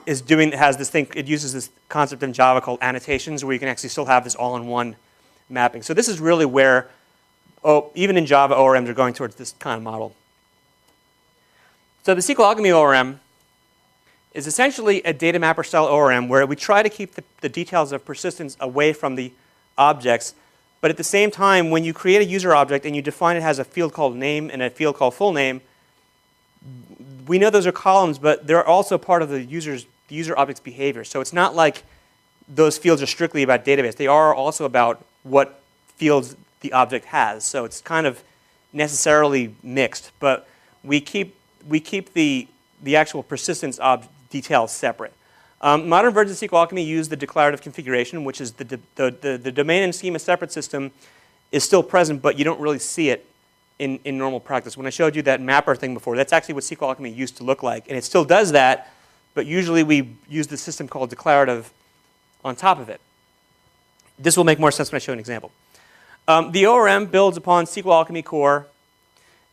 A: this thing, it uses this concept in Java called annotations, where you can actually still have this all-in-one mapping. So this is really where, even in Java, ORMs are going towards this kind of model. So the SQLAlchemy ORM is essentially a data mapper style ORM where we try to keep the details of persistence away from the objects, but at the same time, when you create a user object and you define it as a field called name and a field called full name, we know those are columns, but they're also part of the user object's behavior. So it's not like those fields are strictly about database. They are also about what fields the object has. So it's kind of necessarily mixed, but we keep the actual persistence details separate. Modern versions of SQLAlchemy use the declarative configuration, which is the domain and schema separate system is still present, but you don't really see it in normal practice. When I showed you that mapper thing before, that's actually what SQLAlchemy used to look like. And it still does that, but usually we use the system called declarative on top of it. This will make more sense when I show an example. The ORM builds upon SQLAlchemy core,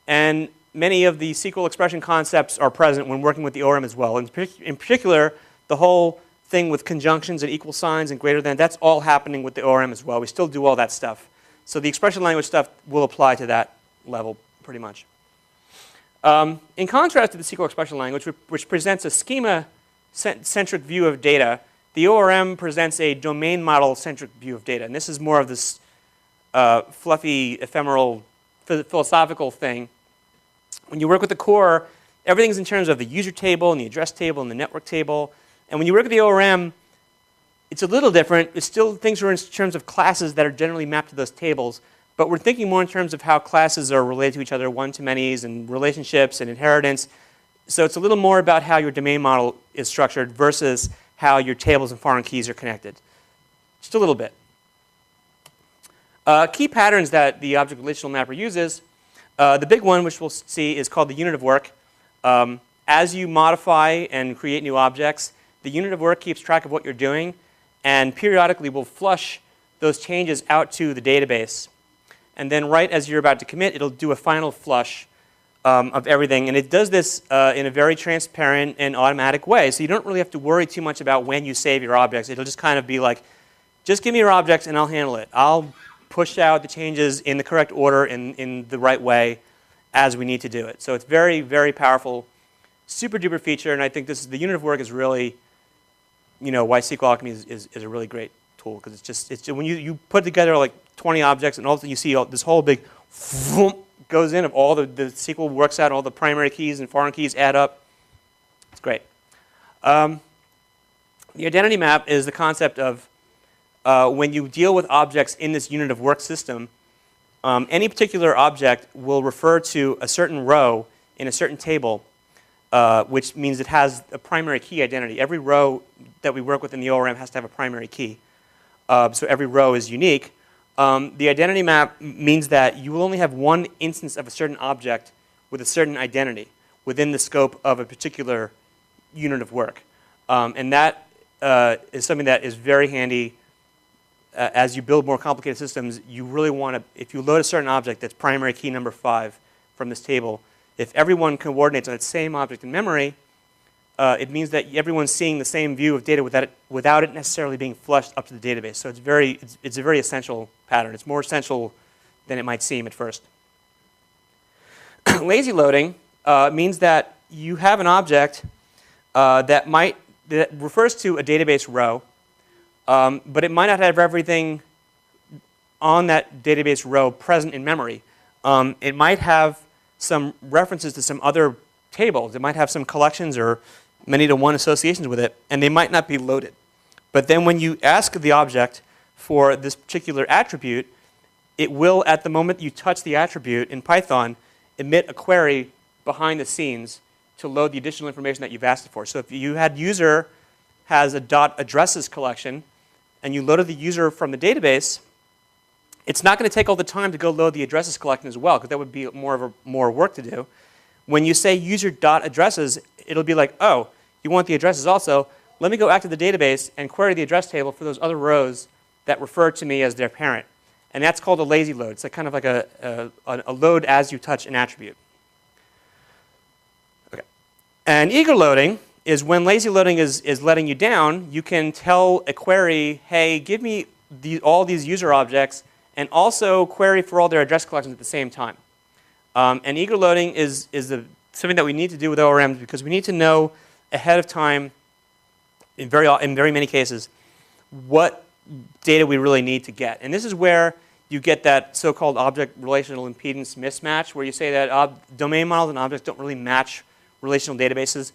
A: and many of the SQL expression concepts are present when working with the ORM as well. In particular, the whole thing with conjunctions and equal signs and greater than, that's all happening with the ORM as well. We still do all that stuff. So the expression language stuff will apply to that level pretty much. In contrast to the SQL expression language, which presents a schema-centric view of data, the ORM presents a domain model-centric view of data. And this is more of this fluffy, ephemeral, philosophical thing. When you work with the core, everything's in terms of the user table and the address table and the network table. And when you work with the ORM, it's a little different. It's still, things are in terms of classes that are generally mapped to those tables. But we're thinking more in terms of how classes are related to each other, one-to-manys and relationships and inheritance. So it's a little more about how your domain model is structured versus how your tables and foreign keys are connected. Just a little bit. Key patterns that the object relational mapper uses. The big one, which we'll see, is called the unit of work. As you modify and create new objects, the unit of work keeps track of what you're doing and periodically will flush those changes out to the database. And then right as you're about to commit, it'll do a final flush of everything. And it does this in a very transparent and automatic way. So you don't really have to worry too much about when you save your objects. It'll just kind of be like, just give me your objects and I'll handle it. I'll push out the changes in the correct order in the right way as we need to do it. So it's very, very powerful, super duper feature. And I think this is, the unit of work is really, you know, why SQLAlchemy is a really great tool. Because it's just when you put together like 20 objects and all of a sudden you see this whole big goes in of all the SQL works out, all the primary keys and foreign keys add up. It's great. The identity map is the concept of when you deal with objects in this unit of work system, any particular object will refer to a certain row in a certain table, which means it has a primary key identity. Every row that we work with in the ORM has to have a primary key. So every row is unique. The identity map means that you will only have one instance of a certain object with a certain identity within the scope of a particular unit of work. And that is something that is very handy. As you build more complicated systems, you really want to, if you load a certain object that's primary key number 5 from this table, if everyone coordinates on that same object in memory, it means that everyone's seeing the same view of data without it necessarily being flushed up to the database. So it's a very essential pattern. It's more essential than it might seem at first. Lazy loading means that you have an object that refers to a database row, but it might not have everything on that database row present in memory. It might have some references to some other tables. It might have some collections or many-to-one associations with it, and they might not be loaded. But then when you ask the object for this particular attribute, it will, at the moment you touch the attribute in Python, emit a query behind the scenes to load the additional information that you've asked it for. So if you had user has a .addresses collection, and you loaded the user from the database, it's not going to take all the time to go load the addresses collection as well, because that would be more work to do. When you say user.addresses, it'll be like, oh, you want the addresses also. Let me go back to the database and query the address table for those other rows that refer to me as their parent. And that's called a lazy load. It's kind of like a load as you touch an attribute. Okay. And eager loading is when lazy loading is letting you down. You can tell a query, hey, give me all these user objects, and also query for all their address collections at the same time. And eager loading is something that we need to do with ORMs because we need to know ahead of time, in very many cases, what data we really need to get. And this is where you get that so-called object relational impedance mismatch, where you say that domain models and objects don't really match relational databases.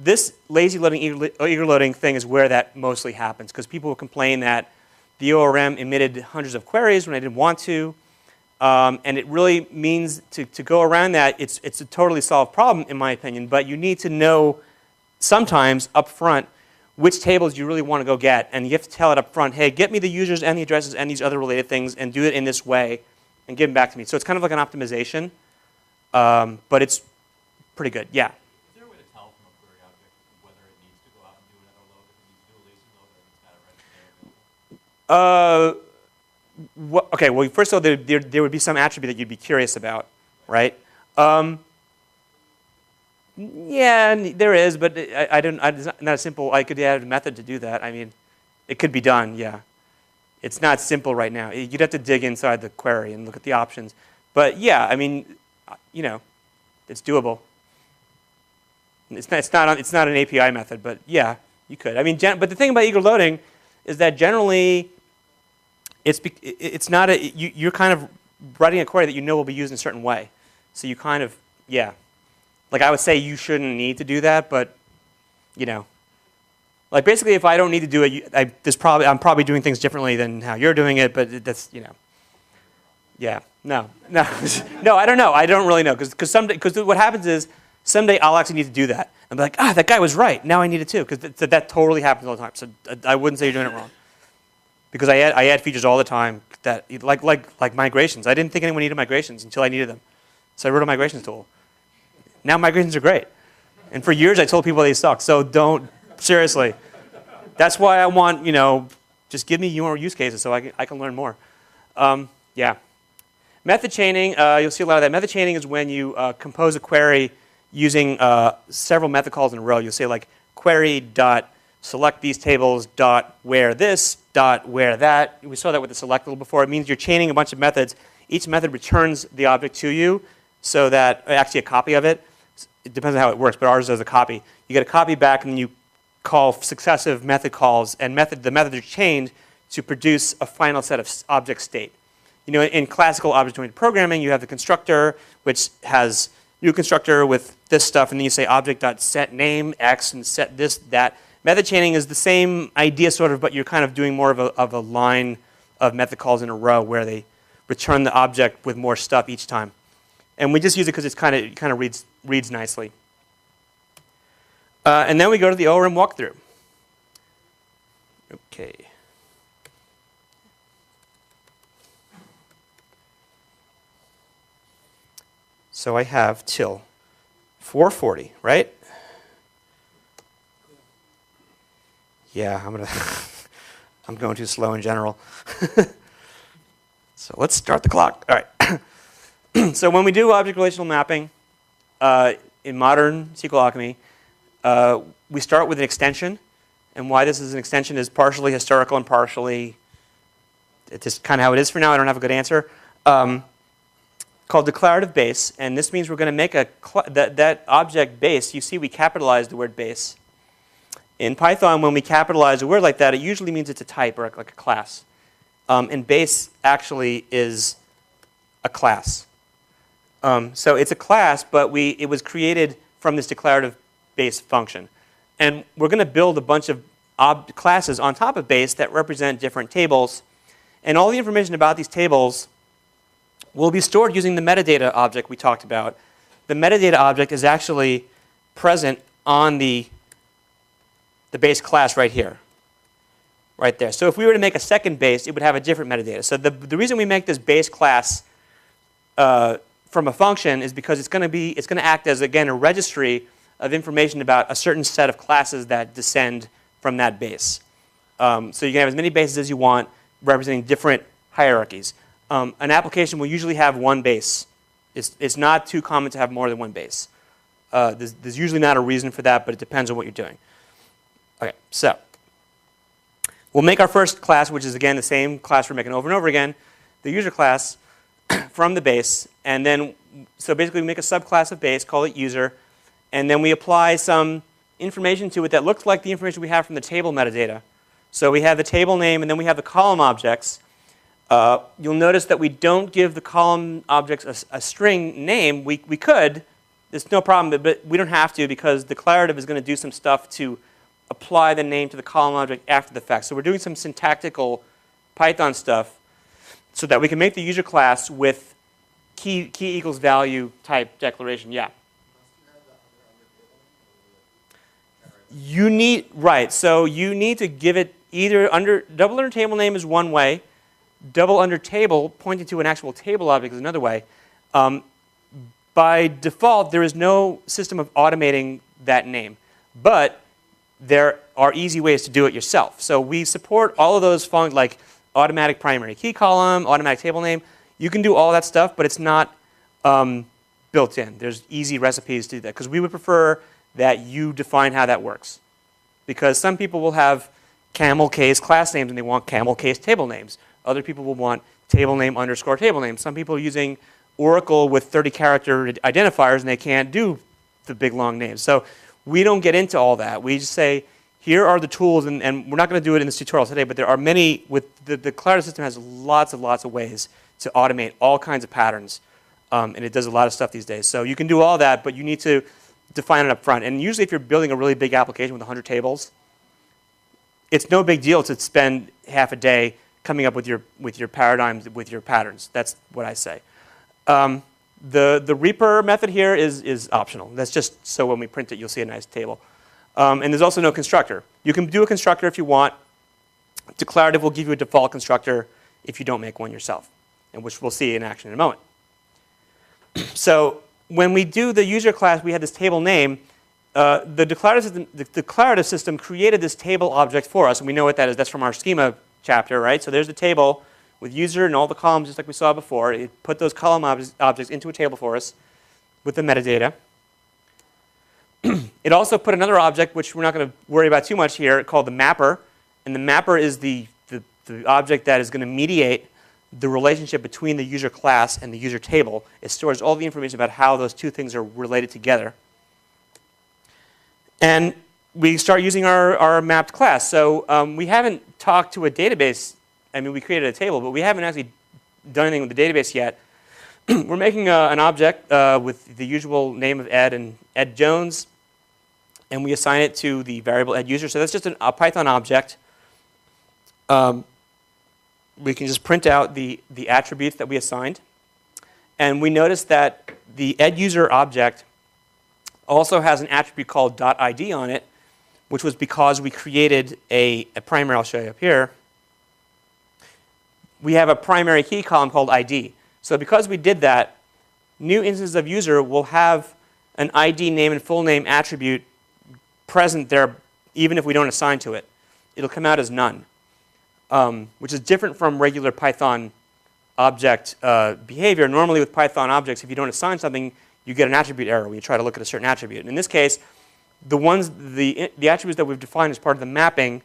A: This lazy loading, eager loading thing is where that mostly happens, because people will complain that the ORM emitted hundreds of queries when I didn't want to. And it really means to go around that, it's a totally solved problem, in my opinion, but you need to know sometimes up front which tables you really want to go get. And you have to tell it up front, hey, get me the users and the addresses and these other related things and do it in this way. and give them back to me. So it's kind of like an optimization, but it's pretty good. Yeah.
D: Is there a way to tell from a query object whether it needs to go out and do another load, if it needs to do a lazy load, or if it's got it right there available?
A: Okay, well, first of all, there would be some attribute that you'd be curious about, right? Yeah, there is, but it's not a simple, I could add a method to do that. I mean, it could be done, yeah. It's not simple right now. You'd have to dig inside the query and look at the options. But yeah, I mean, you know, it's doable. It's not an API method, but yeah, you could. I mean, but the thing about eager loading is that generally, it's not you're kind of writing a query that you know will be used in a certain way. So you kind of, yeah. Like I would say you shouldn't need to do that, but you know. Like basically if I don't need to do it, I'm probably doing things differently than how you're doing it, but that's, you know. Yeah, no, no, I don't know. I don't really know, because what happens is someday I'll actually need to do that. And be like, that guy was right. Now I need it too, because that totally happens all the time. So I wouldn't say you're doing it wrong. Because I add features all the time that like migrations. I didn't think anyone needed migrations until I needed them. So I wrote a migrations tool. Now migrations are great. And for years I told people they suck. So don't, seriously. That's why I want, you know, just give me your use cases so I can learn more. Yeah. Method chaining, you'll see a lot of that. Method chaining is when you compose a query using several method calls in a row. You'll say like query dot select these tables dot where this dot where that. We saw that with the select little before. It means you're chaining a bunch of methods. Each method returns the object to you, so that actually a copy of it. It depends on how it works, but ours does a copy. You get a copy back, and then you call successive method calls, and the methods are chained to produce a final set of object state. You know, in classical object-oriented programming, you have the constructor, which has new constructor with this stuff, and then you say object.setName x and set this, that. Method chaining is the same idea, sort of, but you're kind of doing more of a line of method calls in a row where they return the object with more stuff each time. And we just use it because it kind of reads nicely. And then we go to the ORM walkthrough. Okay. So I have till 440, right? Yeah, I'm going too slow in general. So let's start the clock. All right. So when we do object relational mapping in modern SQLAlchemy, we start with an extension. And why this is an extension is partially historical and partially, it's just kind of how it is for now. I don't have a good answer. Called declarative base. And this means we're going to make that object base. You see we capitalize the word base. In Python, when we capitalize a word like that, it usually means it's a type or like a class. And base actually is a class. So it's a class, but it was created from this declarative base function. And we're going to build a bunch of classes on top of base that represent different tables. And all the information about these tables will be stored using the metadata object we talked about. The metadata object is actually present on the base class right here. Right there. So if we were to make a second base, it would have a different metadata. So the reason we make this base class from a function is because it's going to act as, again, a registry of information about a certain set of classes that descend from that base. So you can have as many bases as you want, representing different hierarchies. An application will usually have one base. It's not too common to have more than one base. There's usually not a reason for that, but it depends on what you're doing. Okay, so we'll make our first class, which is, again, the same class we're making over and over again, the user class from the base. And then, so basically we make a subclass of base, call it user, and then we apply some information to it that looks like the information we have from the table metadata. So we have the table name, and then we have the column objects. You'll notice that we don't give the column objects a string name. We could. There's no problem, but we don't have to, because declarative is going to do some stuff to apply the name to the column object after the fact. So we're doing some syntactical Python stuff so that we can make the user class with key equals value type declaration. Yeah. You need, right, so you need to give it either double under table name is one way. double under table, pointing to an actual table object is another way. By default, there is no system of automating that name. But there are easy ways to do it yourself. So we support all of those functions like automatic primary key column, automatic table name. You can do all that stuff, but it's not built in. There's easy recipes to do that because we would prefer that you define how that works. Because some people will have camel case class names and they want camel case table names. Other people will want table name underscore table name. Some people are using Oracle with 30 character identifiers and they can't do the big long names. So we don't get into all that. We just say, here are the tools, and we're not going to do it in this tutorial today, but there are many, the Clarity system has lots of ways to automate all kinds of patterns. And it does a lot of stuff these days. So you can do all that, but you need to define it up front. And usually if you're building a really big application with 100 tables, it's no big deal to spend half a day coming up with your paradigms, with your patterns. That's what I say. The Reaper method here is optional. That's just so when we print it, you'll see a nice table. And there's also no constructor. You can do a constructor if you want. Declarative will give you a default constructor if you don't make one yourself, and which we'll see in action in a moment. So when we do the user class, we had this table name. The declarative system created this table object for us, and we know what that is. That's from our schema chapter, right? So there's the table with user and all the columns, just like we saw before. It put those column objects into a table for us with the metadata. It also put another object, which we're not going to worry about too much here, called the mapper. And the mapper is the object that is going to mediate the relationship between the user class and the user table. It stores all the information about how those two things are related together. And we start using our mapped class. So we haven't talked to a database. I mean, we created a table, but we haven't actually done anything with the database yet. We're making an object with the usual name of Ed and Ed Jones, and we assign it to the variable Ed user. So that's just a Python object. We can just print out the attributes that we assigned. And we notice that the Ed user object also has an attribute called .id on it, which was because we created a primary. I'll show you up here. We have a primary key column called ID. So because we did that, new instances of user will have an ID name and full name attribute present there even if we don't assign to it. It'll come out as none, which is different from regular Python object behavior. Normally with Python objects, if you don't assign something, you get an attribute error when you try to look at a certain attribute. And in this case, the attributes that we've defined as part of the mapping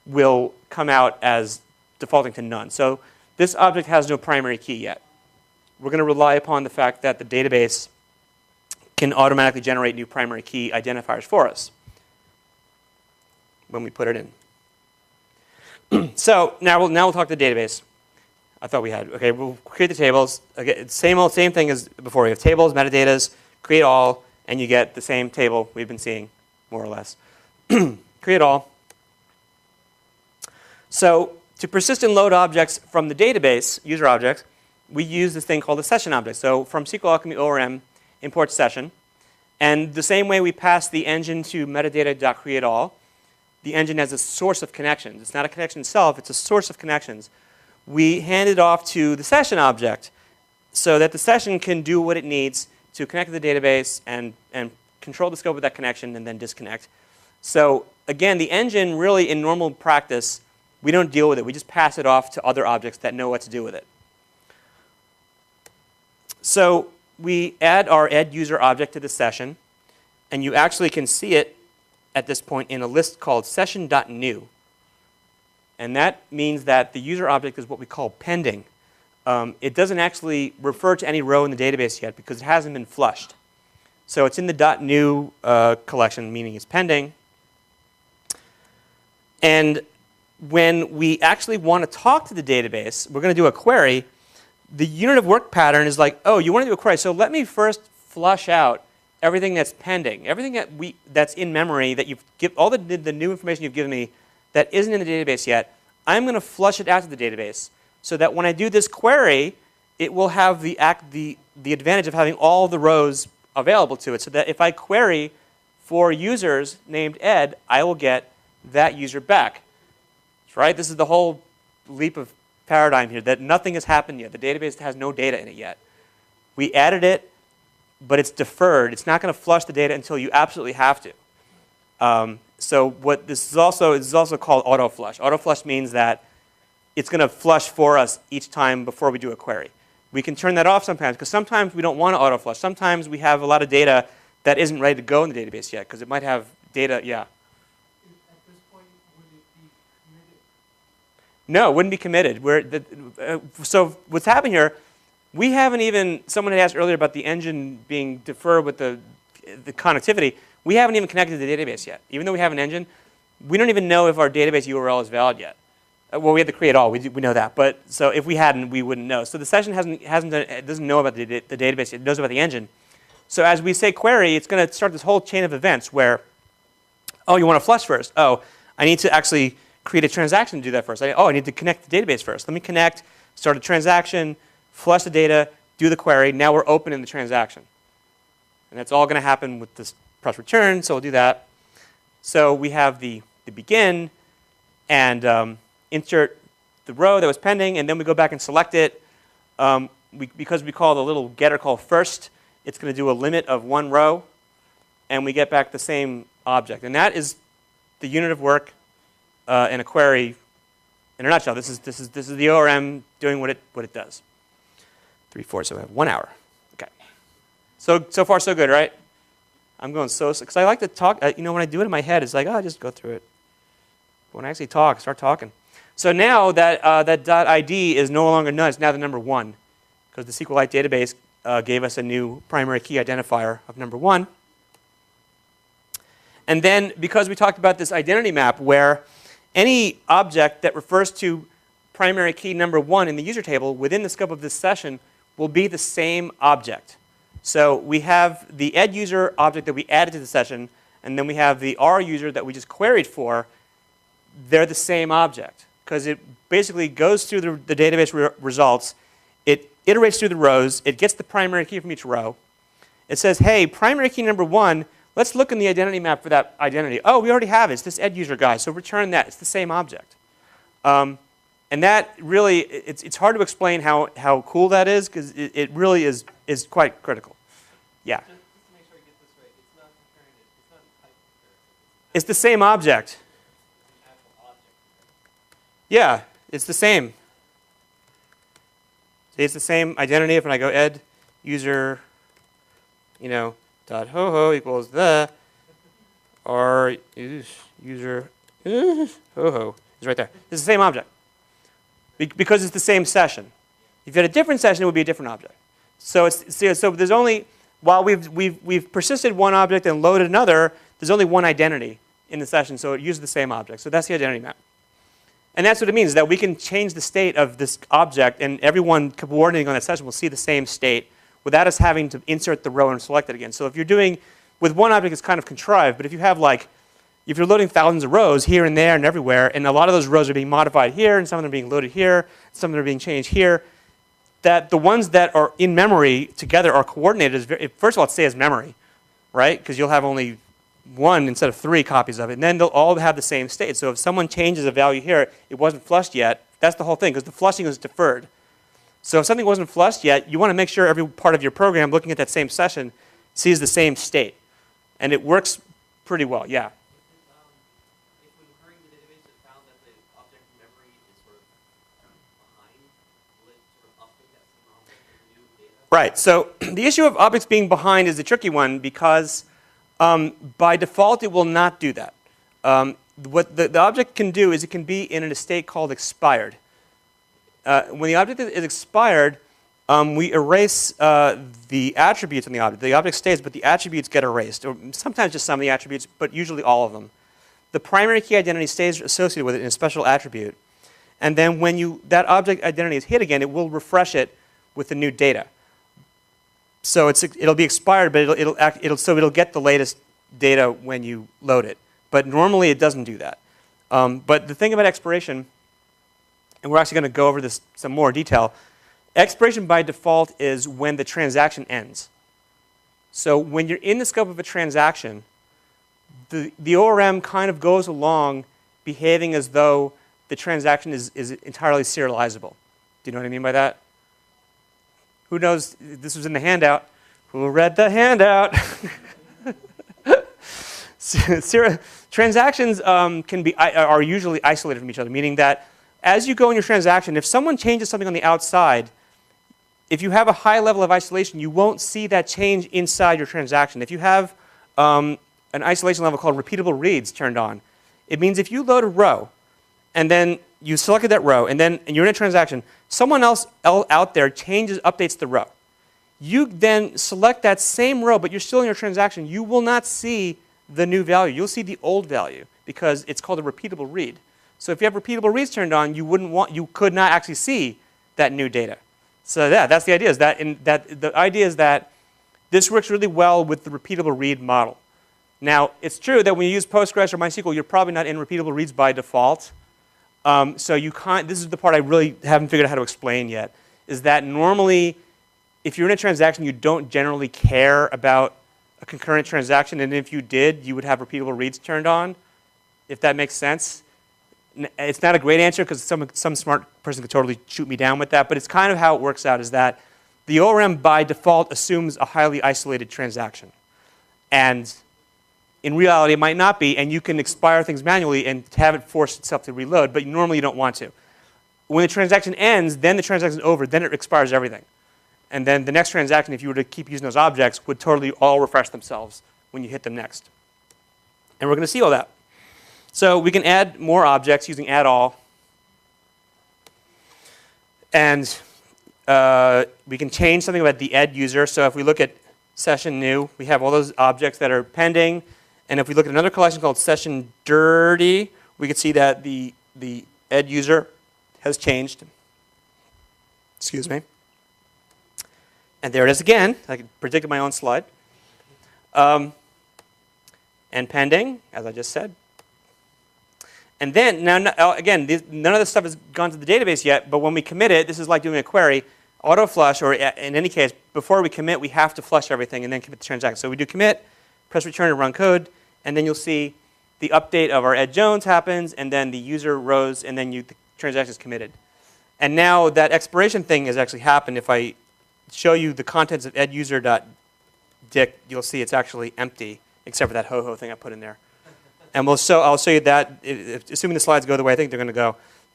A: will come out as defaulting to none. So this object has no primary key yet. We're going to rely upon the fact that the database can automatically generate new primary key identifiers for us when we put it in. So now we'll talk to the database. I thought we had. Okay, we'll create the tables. Okay, same thing as before. We have tables, metadatas, create all, and you get the same table we've been seeing, more or less. Create all. So to persist and load objects from the database, user objects, we use this thing called the session object. So from SQLAlchemy ORM, import session. And the same way we pass the engine to metadata.createAll, the engine has a source of connections. It's not a connection itself, it's a source of connections. We hand it off to the session object so that the session can do what it needs to connect to the database and control the scope of that connection and then disconnect. So again, the engine really, in normal practice, we don't deal with it. We just pass it off to other objects that know what to do with it. So we add our Ed user object to the session, and you actually can see it at this point in a list called session.new. And that means that the user object is what we call pending. It doesn't actually refer to any row in the database yet because it hasn't been flushed. So it's in the .new collection, meaning it's pending. And when we actually want to talk to the database, we're going to do a query. The unit of work pattern is like, oh, you want to do a query, so let me first flush out everything that's pending, everything that's in memory that all the new information you've given me that isn't in the database yet. I'm going to flush it out to the database so that when I do this query, it will have the advantage of having all the rows available to it, so that if I query for users named Ed, I will get that user back. Right? This is the whole leap of paradigm here that nothing has happened yet. The database has no data in it yet. We added it, but it's deferred. It's not going to flush the data until you absolutely have to. So what this is also called auto flush. Auto flush means that it's going to flush for us each time before we do a query. We can turn that off sometimes because sometimes we don't want to auto flush. Sometimes we have a lot of data that isn't ready to go in the database yet because it might have data, yeah.
B: At this point, would it be committed?
A: No, it wouldn't be committed. So what's happening here, we haven't even, someone had asked earlier about the engine being deferred with the connectivity. We haven't even connected to the database yet. Even though we have an engine, we don't even know if our database URL is valid yet. Well, we have to create all. We know that. But so if we hadn't, we wouldn't know. So the session doesn't know about the database. It knows about the engine. So as we say query, it's going to start this whole chain of events where, oh, you want to flush first. Oh, I need to actually create a transaction to do that first. I need to connect the database first. Let me connect, start a transaction, flush the data, do the query. Now we're opening the transaction. And that's all going to happen with this press return. So we'll do that. So we have the begin and insert the row that was pending, and then we go back and select it. Because we call the little getter call first, it's going to do a limit of one row, and we get back the same object. And that is the unit of work in a query in a nutshell. This is the ORM doing what it does. 3/4, so we have 1 hour. Okay. So far so good, right? I'm going because I like to talk. When I do it in my head, it's like, oh, I just go through it. But when I actually start talking. So now that that .id is no longer none. It's now the number 1 because the SQLite database gave us a new primary key identifier of number 1. And then because we talked about this identity map where any object that refers to primary key number 1 in the user table within the scope of this session will be the same object. So we have the ed user object that we added to the session, and then we have the R user that we just queried for. They're the same object because it basically goes through the database results. It iterates through the rows. It gets the primary key from each row. It says, hey, primary key number 1, let's look in the identity map for that identity. Oh, we already have it. It's this ed user guy, so return that. It's the same object. And that really, it's hard to explain how cool that is because it really is quite critical. Yeah?
C: Just to make sure I get this right, it's not comparing it, it's not a type comparison.
A: It's the same object.
C: An actual object comparison.
A: Yeah, it's the same. See, it's the same identity. If I go ed user, dot ho equals the R user ho is right there. It's the same object because it's the same session. If you had a different session, it would be a different object. So there's only while we've persisted one object and loaded another, there's only one identity in the session, so it uses the same object. So that's the identity map. And that's what it means, that we can change the state of this object, and everyone coordinating on that session will see the same state without us having to insert the row and select it again. So if you're doing, with one object, it's kind of contrived, but if you have if you're loading thousands of rows here and there and everywhere, and a lot of those rows are being modified here, and some of them are being loaded here, some of them are being changed here, that the ones that are in memory together are coordinated as, first of all, it stays as memory, right? Because you'll have only 1 instead of 3 copies of it, and then they'll all have the same state. So if someone changes a value here, it wasn't flushed yet, that's the whole thing, because the flushing is deferred. So if something wasn't flushed yet, you want to make sure every part of your program looking at that same session sees the same state. And it works pretty well, yeah.
C: If when querying the database it found that the object memory is sort of behind, will it sort of update that same object with new data?
A: Right, so the issue of objects being behind is the tricky one because by default it will not do that. What the object can do is it can be in a state called expired. When the object is expired, we erase the attributes on the object. The object stays, but the attributes get erased, or sometimes just some of the attributes, but usually all of them. The primary key identity stays associated with it in a special attribute. And then when that object identity is hit again, it will refresh it with the new data. So it'll be expired, but it'll get the latest data when you load it. But normally it doesn't do that. But the thing about expiration, and we're actually going to go over this some more detail, expiration by default is when the transaction ends. So when you're in the scope of a transaction, the ORM kind of goes along behaving as though the transaction is entirely serializable. Do you know what I mean by that? Who knows? This was in the handout. Who read the handout? Transactions are usually isolated from each other, meaning that as you go in your transaction, if someone changes something on the outside, if you have a high level of isolation, you won't see that change inside your transaction. If you have an isolation level called repeatable reads turned on, it means if you load a row, and then you selected that row, and then you're in a transaction, someone else out there updates the row. You then select that same row, but you're still in your transaction. You will not see the new value. You'll see the old value because it's called a repeatable read. So if you have repeatable reads turned on, you could not actually see that new data. So that's the idea. The idea is that this works really well with the repeatable read model. Now, it's true that when you use Postgres or MySQL, you're probably not in repeatable reads by default. So you can't. This is the part I really haven't figured out how to explain yet. Is that normally, if you're in a transaction, you don't generally care about a concurrent transaction, and if you did, you would have repeatable reads turned on. If that makes sense. It's not a great answer because some smart person could totally shoot me down with that, but it's kind of how it works out. Is that the ORM by default assumes a highly isolated transaction, and in reality, it might not be, and you can expire things manually and have it force itself to reload, but normally you don't want to. When the transaction ends, then the transaction is over, then it expires everything. And then the next transaction, if you were to keep using those objects, would totally all refresh themselves when you hit them next. And we're going to see all that. So we can add more objects using add all. And we can change something about the add user. So if we look at session new, we have all those objects that are pending. And if we look at another collection called session dirty, we can see that the add user has changed. Excuse me. And there it is again. I predicted my own slide. And pending, as I just said. And then, now again, none of this stuff has gone to the database yet, but when we commit it, this is like doing a query, auto flush, or in any case, before we commit, we have to flush everything and then commit the transaction. So we do commit, press return to run code, and then you'll see the update of our Ed Jones happens, and then the user rows, and then the transaction is committed. And now that expiration thing has actually happened. If I show you the contents of eduser.dict, you'll see it's actually empty, except for that ho-ho thing I put in there. And I'll show you that, assuming the slides go the way I think they're going to go,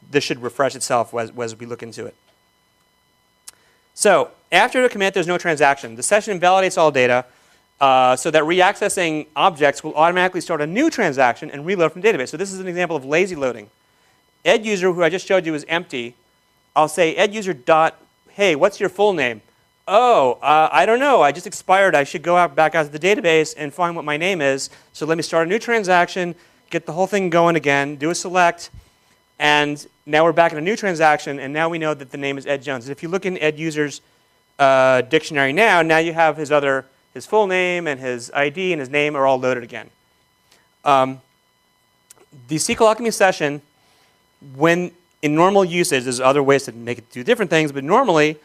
A: this should refresh itself as we look into it. So after the commit, there's no transaction. The session invalidates all data so that reaccessing objects will automatically start a new transaction and reload from database. So this is an example of lazy loading. Eduser, who I just showed you, is empty. I'll say eduser.hey, what's your full name? Oh, I don't know. I just expired. I should go back out to the database and find what my name is. So let me start a new transaction, get the whole thing going again, do a select, and now we're back in a new transaction, and now we know that the name is Ed Jones. And if you look in Ed User's dictionary now you have his full name and his ID and his name are all loaded again. The SQLAlchemy session, when in normal usage, there's other ways to make it do different things, but normally,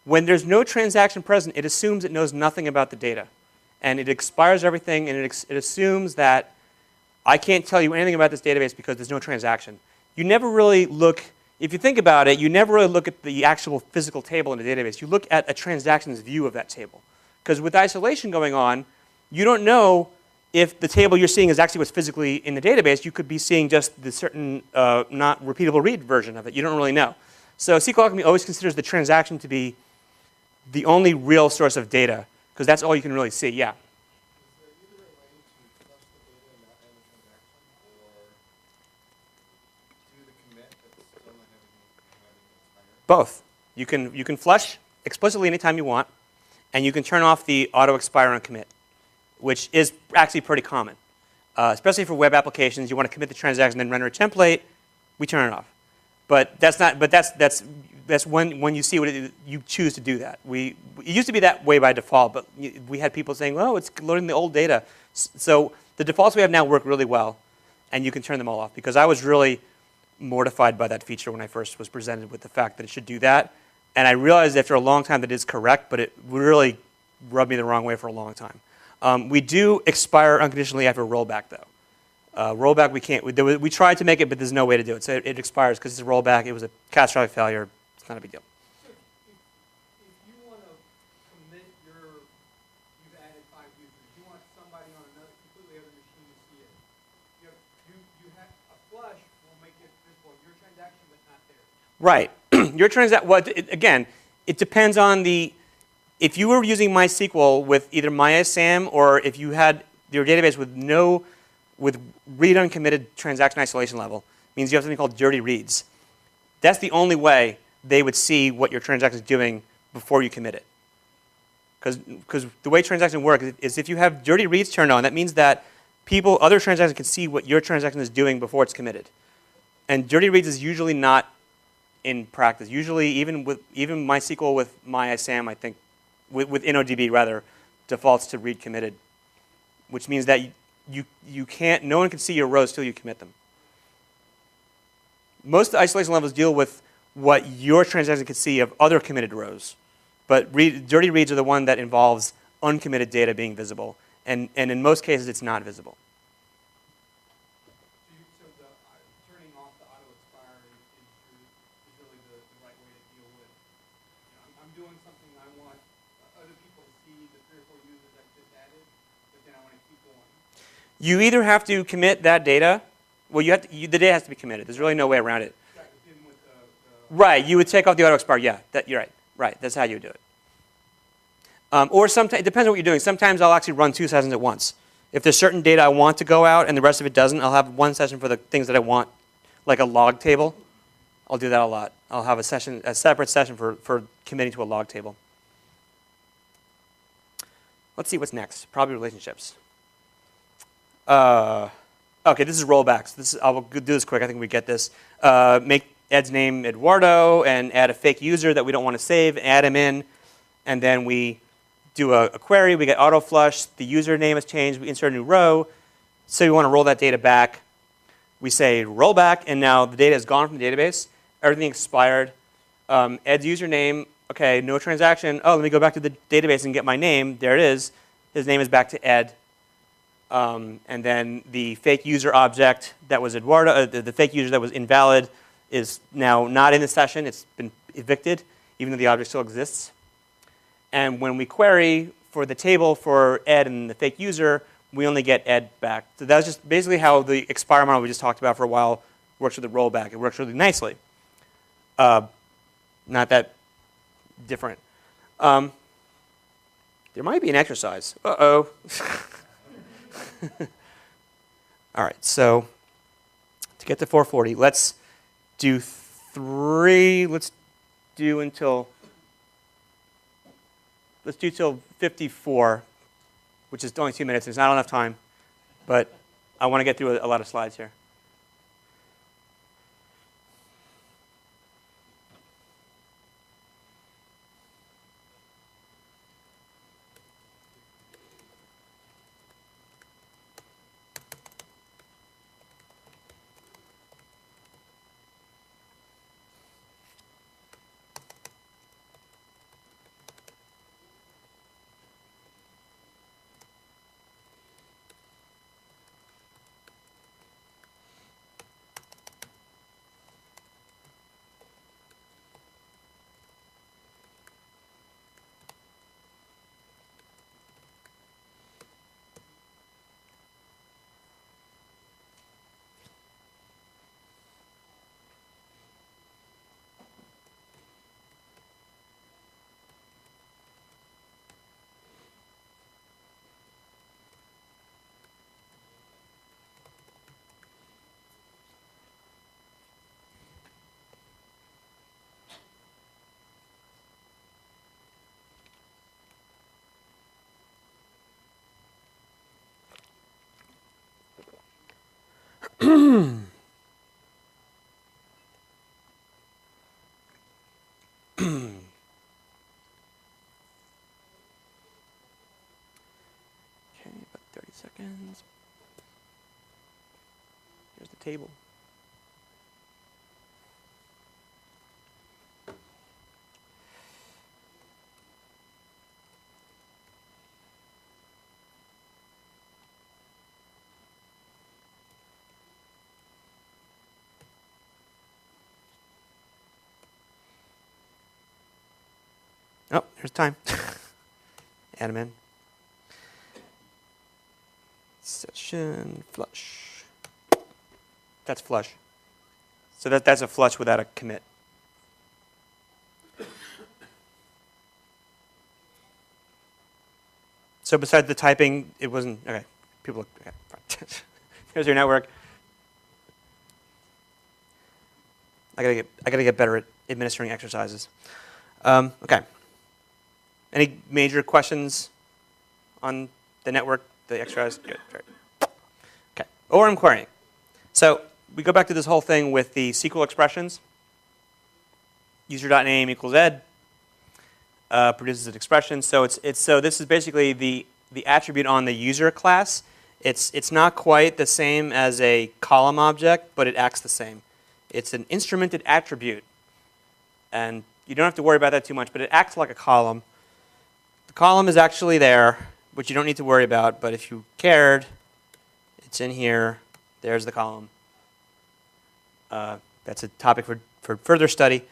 A: when there's no transaction present, it assumes it knows nothing about the data. And it expires everything, and it assumes that I can't tell you anything about this database because there's no transaction. You never really look, if you think about it, you never really look at the actual physical table in the database. You look at a transaction's view of that table. Because with isolation going on, you don't know if the table you're seeing is actually what's physically in the database. You could be seeing just the certain not repeatable read version of it. You don't really know. So SQLAlchemy always considers the transaction to be the only real source of data, because that's all you can really see. Yeah?
E: Is there either a way to flush the data and not end the transaction, or do the commit but still not having expire?
A: Both. You can flush explicitly anytime you want, and you can turn off the auto expire on commit, which is actually pretty common. Especially for web applications, you want to commit the transaction, then render a template, we turn it off. But that's not. But that's when you see what you choose to do that. It used to be that way by default, but we had people saying, "Oh, it's loading the old data." So the defaults we have now work really well, and you can turn them all off. Because I was really mortified by that feature when I first was presented with the fact that it should do that, and I realized after a long time that it is correct, but it really rubbed me the wrong way for a long time. We do expire unconditionally after a rollback, though. Rollback, we can't. We tried to make it, but there's no way to do it. So it expires because it's a rollback. It was a catastrophic failure. It's not a big deal.
B: So if you want to commit you've added 5 users, you want somebody on another completely other machine to see it. You have a flush will make it visible. Your transaction, but not theirs.
A: Right. Your again, it depends on if you were using MySQL with either MySAM or if you had your database with read uncommitted transaction isolation level, means you have something called dirty reads. That's the only way they would see what your transaction is doing before you commit it. Because the way transactions work is if you have dirty reads turned on, that means that other transactions can see what your transaction is doing before it's committed. And dirty reads is usually not in practice. Usually, even MySQL with MySAM, I think, with InnoDB rather, defaults to read committed, which means that you can't. No one can see your rows till you commit them. Most of the isolation levels deal with what your transaction can see of other committed rows, but dirty reads are the one that involves uncommitted data being visible, and in most cases, it's not visible.
B: So turning off the auto expire is really the right way to deal with. I'm doing something I want other people to see the 3 or 4 users I just added, but then I want to keep going.
A: You either have to commit that data. Well, the data has to be committed. There's really no way around it.
B: Right, with
A: Right. You would take off the auto expire. Yeah, you're right. Right. That's how you would do it. Or sometimes it depends on what you're doing. Sometimes I'll actually run 2 sessions at once. If there's certain data I want to go out and the rest of it doesn't, I'll have one session for the things that I want, like a log table. I'll do that a lot. I'll have a separate session for committing to a log table. Let's see what's next. Probably relationships. Okay, this is rollbacks. I'll do this quick. I think we get this. Make Ed's name Eduardo and add a fake user that we don't want to save. Add him in, and then we do a query. We get auto flush. The username has changed. We insert a new row. So we want to roll that data back. We say rollback, and now the data is gone from the database. Everything expired. Ed's username. Okay, no transaction. Oh, let me go back to the database and get my name. There it is. His name is back to Ed. And then the fake user object that was Eduardo, the fake user that was invalid, is now not in the session. It's been evicted, even though the object still exists. And when we query for the table for Ed and the fake user, we only get Ed back. So that's just basically how the expire model we just talked about for a while works with the rollback. It works really nicely. Not that different. There might be an exercise. Uh-oh. All right, so to get to 440, let's do 3. Let's do till 54, which is only 2 minutes. There's not enough time, but I want to get through a lot of slides here. Okay, about 30 seconds. Here's the table. Oh, here's time. Add them in. Session flush. That's flush. So that's a flush without a commit. So besides the typing, it wasn't, okay, people look, okay, fine. There's your network. I gotta get better at administering exercises. Okay. Any major questions on the network, the exercise? Good, great. Okay, ORM querying. So we go back to this whole thing with the SQL expressions. User.name equals ed. Produces an expression. So so this is basically the attribute on the user class. It's not quite the same as a column object, but it acts the same. It's an instrumented attribute, and you don't have to worry about that too much. But it acts like a column. The column is actually there, which you don't need to worry about. But if you cared, it's in here. There's the column. That's a topic for further study.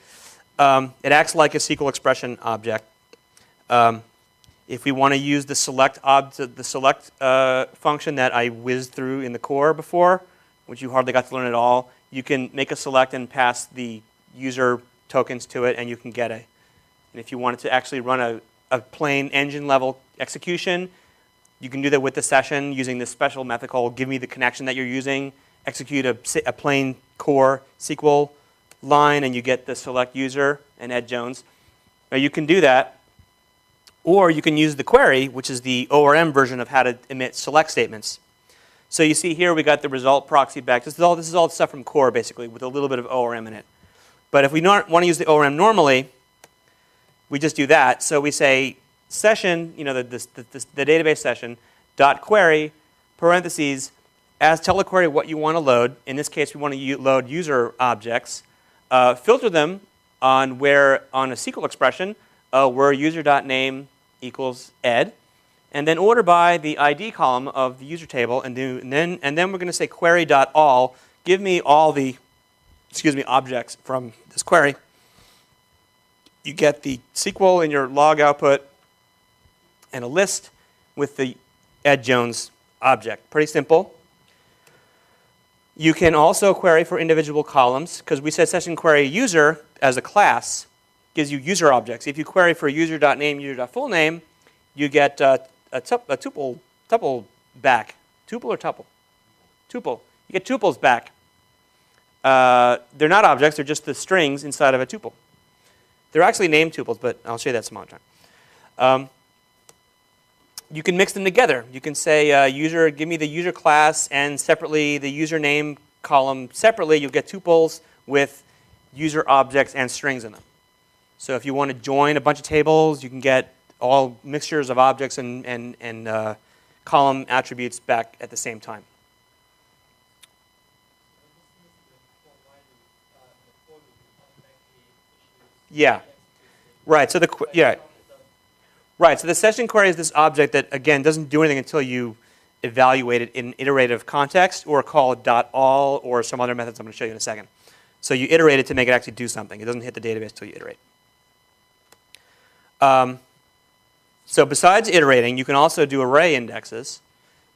A: It acts like a SQL expression object. If we want to use the select function that I whizzed through in the core before, which you hardly got to learn at all, you can make a select and pass the user tokens to it, and you can get a. And if you wanted to actually run a plain engine level execution, you can do that with the session using this special method called give me the connection that you're using, execute a plain core SQL line, and you get the select user and Ed Jones. Now you can do that, or you can use the query, which is the ORM version of how to emit select statements. So you see here we got the result proxy back. This is all stuff from core basically with a little bit of ORM in it. But if we want to use the ORM normally, we just do that. So we say session, the database session, dot query, parentheses, as telequery what you want to load. In this case, we want to load user objects. Filter them on a SQL expression where user.name equals ed, and then order by the ID column of the user table, and then we're going to say query.all. Give me all the objects from this query. You get the SQL in your log output and a list with the Ed Jones object. Pretty simple. You can also query for individual columns, because we said session query user as a class gives you user objects. If you query for user.name, user.fullname, you get a tuple back. Tuple or tuple? Tuple. You get tuples back. They're not objects, they're just the strings inside of a tuple. They're actually named tuples, but I'll show you that some other time. You can mix them together. You can say user, give me the user class, and separately the username column separately. You'll get tuples with user objects and strings in them. So if you want to join a bunch of tables, you can get all mixtures of objects and column attributes back at the same time. Yeah. Right. So Right. So the session query is this object that, again, doesn't do anything until you evaluate it in iterative context or call it .all or some other methods I'm going to show you in a second. So you iterate it to make it actually do something. It doesn't hit the database until you iterate. So besides iterating, you can also do array indexes.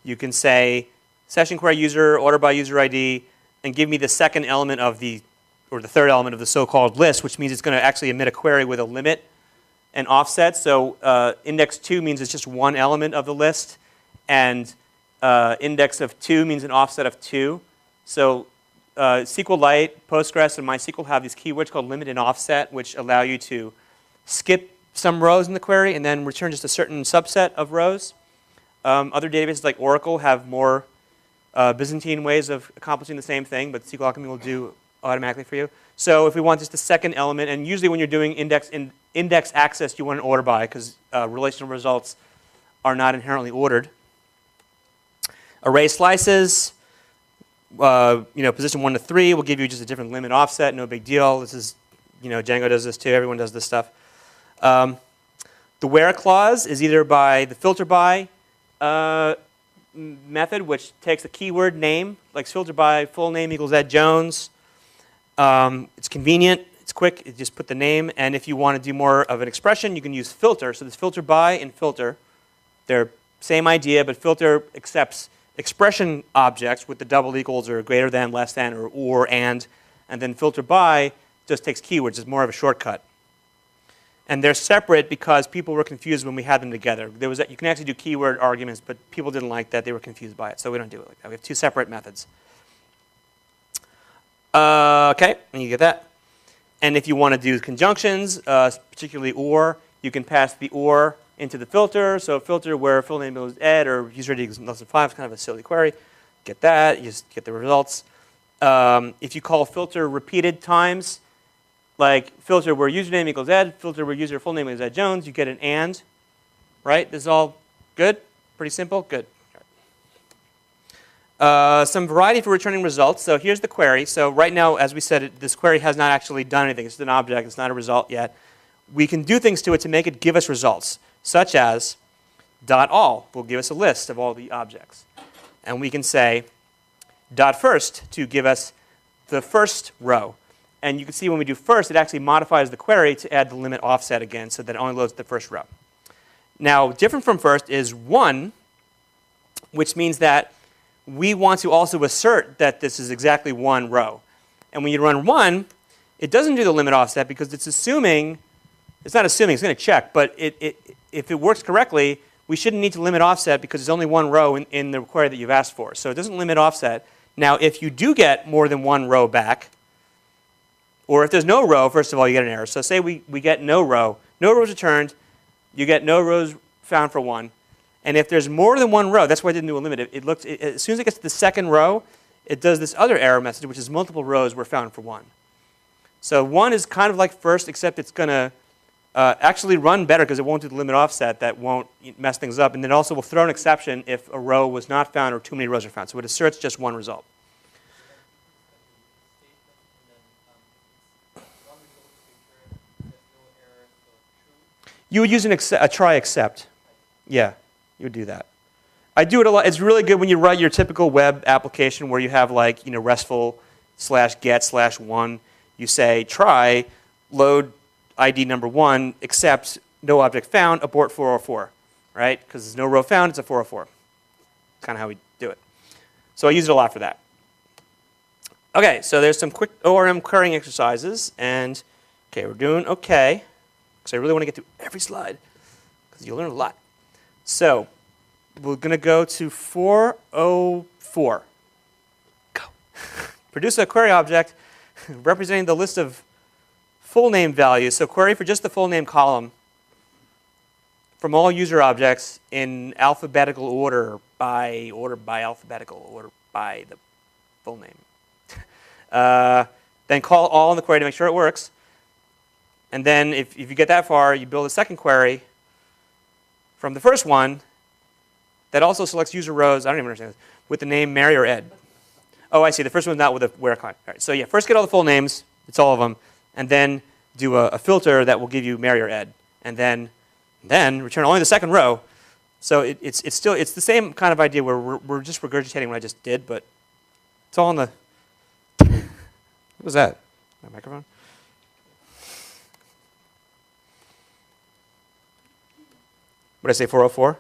A: You can say session query user, order by user ID, and give me the second element of the third element of the so-called list, which means it's going to actually emit a query with a limit and offset. So index 2 means it's just one element of the list, and index of 2 means an offset of 2. So SQLite, Postgres, and MySQL have these keywords called limit and offset, which allow you to skip some rows in the query and then return just a certain subset of rows. Other databases like Oracle have more Byzantine ways of accomplishing the same thing, but SQLAlchemy will do automatically for you. So if we want just the second element, and usually when you're doing index access, you want an order by, because relational results are not inherently ordered. Array slices, position 1 to 3 will give you just a different limit offset, no big deal. This is, Django does this too, everyone does this stuff. The where clause is either by the filter by method, which takes a keyword name, like filter by full name equals Ed Jones. It's convenient. It's quick. You just put the name, and if you want to do more of an expression, you can use filter. So there's filter by and filter. They're same idea, but filter accepts expression objects with the double equals or greater than, less than, or and then filter by just takes keywords. It's more of a shortcut. And they're separate because people were confused when we had them together. You can actually do keyword arguments, but people didn't like that. They were confused by it, so we don't do it like that. We have two separate methods. Okay, and you get that. And if you want to do conjunctions, particularly or, you can pass the or into the filter. So filter where full name is Ed or user ID is less than 5 is kind of a silly query. Get that, you just get the results. If you call filter repeated times, like filter where username equals Ed, filter where user full name is Ed Jones, you get an and, right? This is all good? Pretty simple? Good. Some variety for returning results. So here's the query. So right now, as we said, this query has not actually done anything. It's just an object. It's not a result yet. We can do things to it to make it give us results, such as .all will give us a list of all the objects. And we can say .first to give us the first row. And you can see when we do first, it actually modifies the query to add the limit offset again so that it only loads the first row. Now, different from first is one, which means that we want to also assert that this is exactly one row. And when you run one, it doesn't do the limit offset because it's assuming, it's not assuming, it's going to check, but if it works correctly, we shouldn't need to limit offset because there's only one row in the query that you've asked for. So it doesn't limit offset. Now, if you do get more than one row back, or if there's no row, first of all, you get an error. So say we get no rows returned, you get no rows found for one. And if there's more than one row, that's why I didn't do a limit. As soon as it gets to the second row, it does this other error message, which is multiple rows were found for one. So one is kind of like first, except it's going to actually run better because it won't do the limit offset. That won't mess things up. And then also will throw an exception if a row was not found or too many rows are found. So it asserts just one result. You would use a try except. Yeah, you would do that. I do it a lot. It's really good when you write your typical web application where you have like, RESTful /get/1. You say try load ID number 1 except no object found, abort 404, right? Because there's no row found, it's a 404. That's kind of how we do it. So I use it a lot for that. Okay, so there's some quick ORM querying exercises, and okay, we're doing okay. Because I really want to get through every slide, because you'll learn a lot. So we're going to go to 404. Go. Produce a query object representing the list of full name values. So query for just the full name column from all user objects in alphabetical order by alphabetical order by the full name. Then call all in the query to make sure it works. And then if you get that far, you build a second query from the first one that also selects user rows, I don't even understand this, with the name Mary or Ed. Oh, I see. The first one's not with a where client. All right, so yeah, first get all the full names. It's all of them. And then do a filter that will give you Mary or Ed. And then return only the second row. So it's the same kind of idea where we're just regurgitating what I just did, but it's all in the... What was that? My microphone? What did I say, 404?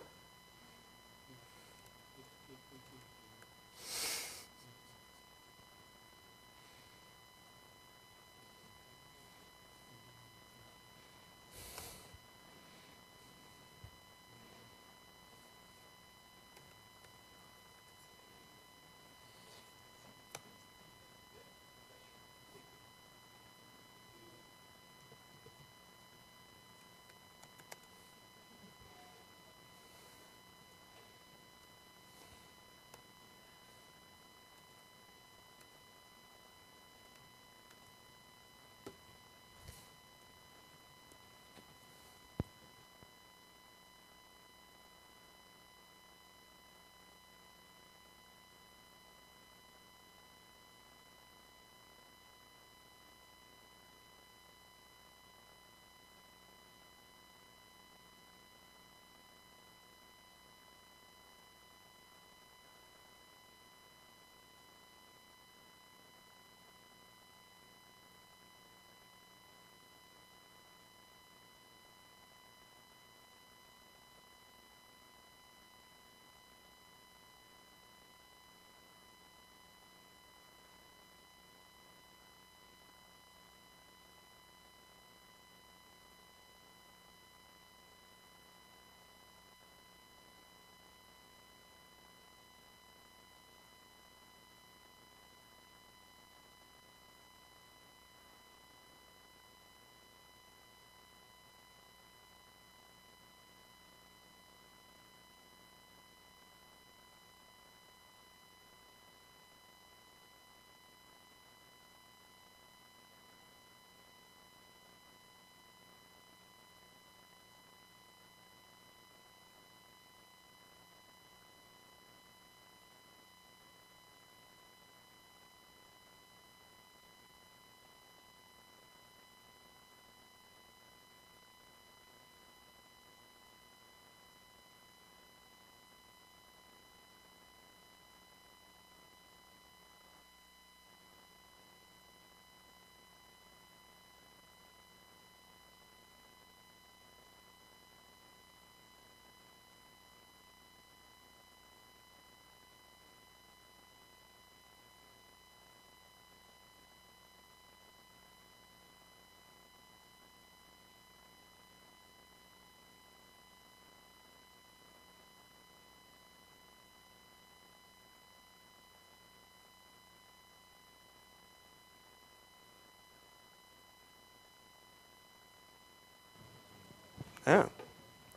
A: Oh.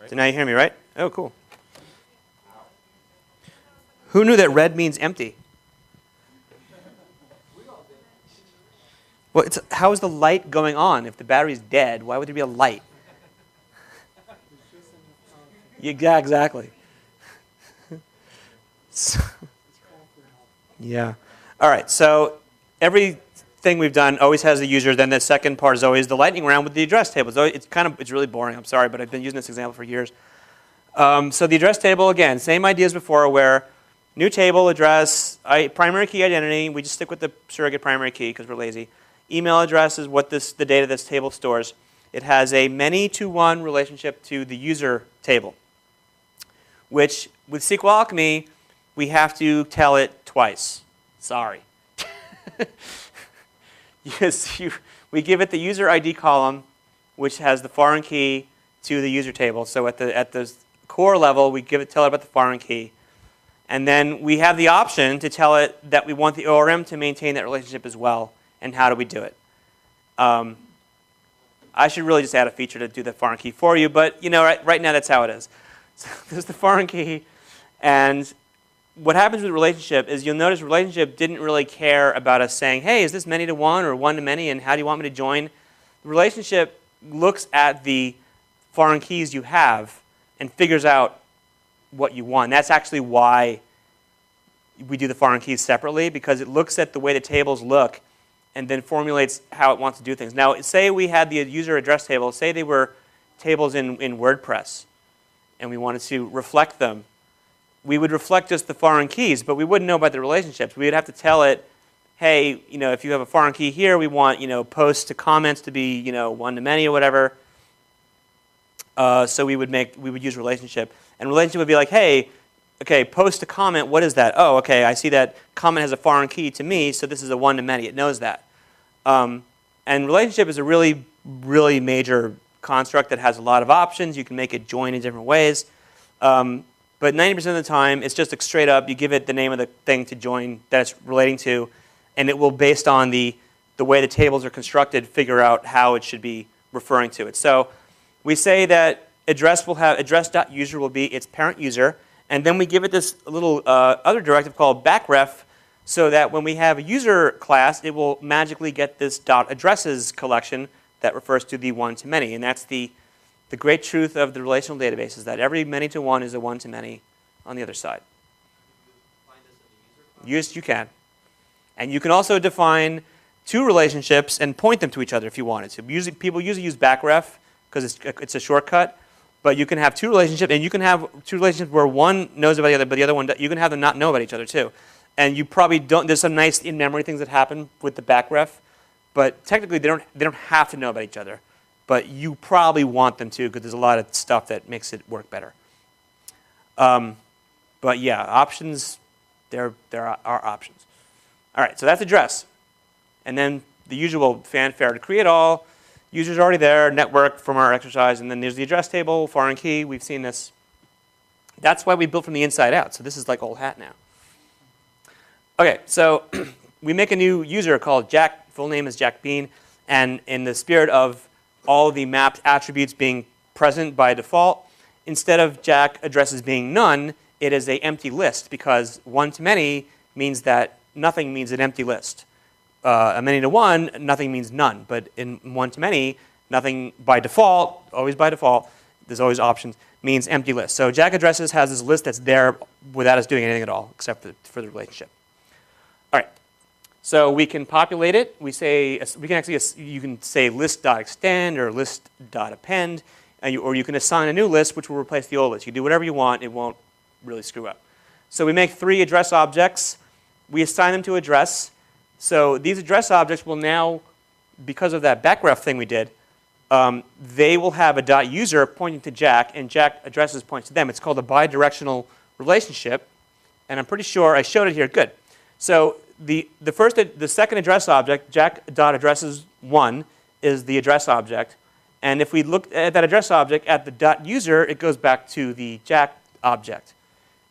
A: So now you hear me, right? Oh, cool. Who knew that red means empty? Well, how is the light going on? If the battery's dead, why would there be a light? Yeah, exactly. Yeah. All right, so everything we've done always has a user. Then the second part is always the lightning round with the address table. So it's really boring. I'm sorry, but I've been using this example for years. So the address table, again, same idea as before, where new table, address, primary key identity. We just stick with the surrogate primary key because we're lazy. Email address is what the data this table stores. It has a many-to-one relationship to the user table, which with SQLAlchemy, we have to tell it twice. Sorry. Yes, we give it the user ID column, which has the foreign key to the user table. So at the core level, we tell it about the foreign key. And then we have the option to tell it that we want the ORM to maintain that relationship as well. And how do we do it? I should really just add a feature to do the foreign key for you, but right now that's how it is. So there's the foreign key, and what happens with the relationship is you'll notice relationship didn't really care about us saying, hey, is this many-to-one or one-to-many, and how do you want me to join? The relationship looks at the foreign keys you have and figures out what you want. That's actually why we do the foreign keys separately, because it looks at the way the tables look and then formulates how it wants to do things. Now, say we had the user address table. Say they were tables in WordPress, and we wanted to reflect them. We would reflect just the foreign keys, but we wouldn't know about the relationships. We would have to tell it, hey, if you have a foreign key here, we want posts to comments to be one-to-many or whatever. So we would use relationship, and relationship would be like, hey, okay, post to comment, what is that? Oh, okay, I see that comment has a foreign key to me, so this is a one-to-many. It knows that. And relationship is a really, really major construct that has a lot of options. You can make it join in different ways. But 90% of the time, it's just straight up, you give it the name of the thing to join that it's relating to, and it will, based on the way the tables are constructed, figure out how it should be referring to it. So we say that address.user will be its parent user, and then we give it this little other directive called backref, so that when we have a user class, it will magically get this .addresses collection that refers to the one-to-many. And that's the great truth of the relational database, is that every many-to-one is a one-to-many on the other side.
C: Find this in the user class?
A: Yes, you can. And you can also define two relationships and point them to each other if you wanted to. People usually use backref because it's a shortcut. But you can have two relationships, and you can have two relationships where one knows about the other, but the other one, you can have them not know about each other too. And you probably don't, there's some nice in-memory things that happen with the backref, but technically they don't have to know about each other. But you probably want them to, because there's a lot of stuff that makes it work better. But yeah, options, there are options. All right, so that's address. And then the usual fanfare to create all. User's already there, network from our exercise, and then there's the address table, foreign key. We've seen this. That's why we built from the inside out. So this is like old hat now. Okay, so we make a new user called Jack. Full name is Jack Bean. And in the spirit of all the mapped attributes being present by default, instead of Jack addresses being none, it is an empty list, because one-to-many means that nothing means an empty list. A many-to-one, nothing means none. But in one-to-many, nothing by default, always by default, there's always options, means empty list. So Jack addresses has this list that's there without us doing anything at all, except for the relationship. All right. So we can populate it. You can say list.extend or list.append, or you can assign a new list which will replace the old list. You do whatever you want. It won't really screw up. So we make 3 address objects. We assign them to address. So these address objects will now, because of that backref thing we did, they will have a .user pointing to Jack, and Jack addresses points to them. It's called a bidirectional relationship, and I'm pretty sure I showed it here. Good. So the second address object, Jack.addresses1, is the address object, and if we look at that address object at the .user, it goes back to the Jack object.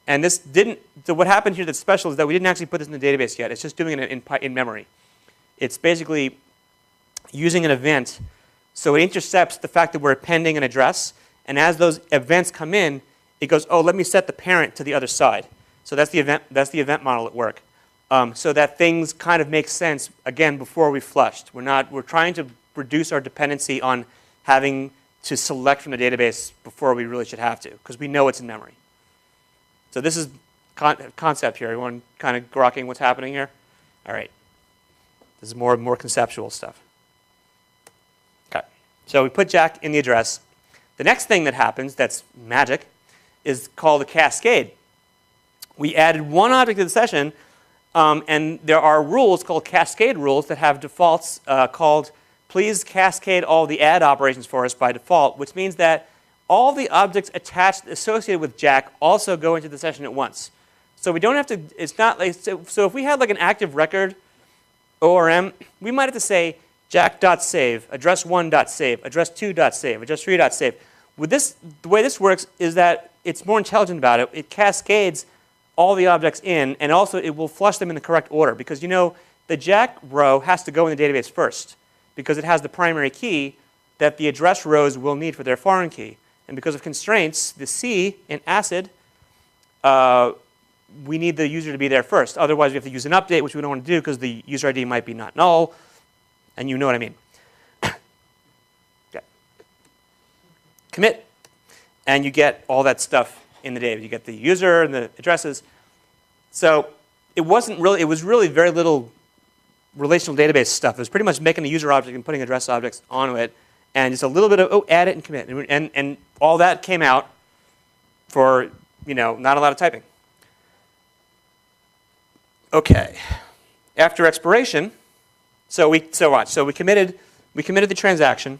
A: And this didn't, so what happened here that's special is that we didn't actually put this in the database yet. It's just doing it in memory. It's basically using an event, so it intercepts the fact that we're appending an address, And as those events come in, it goes, oh, let me set the parent to the other side. So that's the event model at work. So that things kind of make sense, again, before we flushed. We're trying to reduce our dependency on having to select from the database before we really should have to, because we know it's in memory. So this is concept here. Everyone kind of grokking what's happening here? All right. This is more conceptual stuff. Okay. So we put Jack in the address. The next thing that happens that's magic is called a cascade. We added one object to the session, and there are rules called cascade rules that have defaults called please cascade all the add operations for us by default, which means that all the objects attached associated with Jack also go into the session at once. So we don't have to, it's not like, so if we had like an active record ORM, we might have to say jack.save, address1.save, address2.save, address3.save. With this, the way this works is that it's more intelligent about it. It cascades all the objects in, and also it will flush them in the correct order, because you know the Jack row has to go in the database first, because it has the primary key that the address rows will need for their foreign key. And because of constraints, the C in ACID, we need the user to be there first. Otherwise, we have to use an update, which we don't want to do because the user ID might be not null, and you know what I mean. Okay. Commit, and you get all that stuff in the database. You get the user and the addresses. So it was really very little relational database stuff. It was pretty much making a user object and putting address objects onto it, and just a little bit of, oh, add it and commit. And all that came out for, not a lot of typing. Okay. After expiration, so we committed the transaction.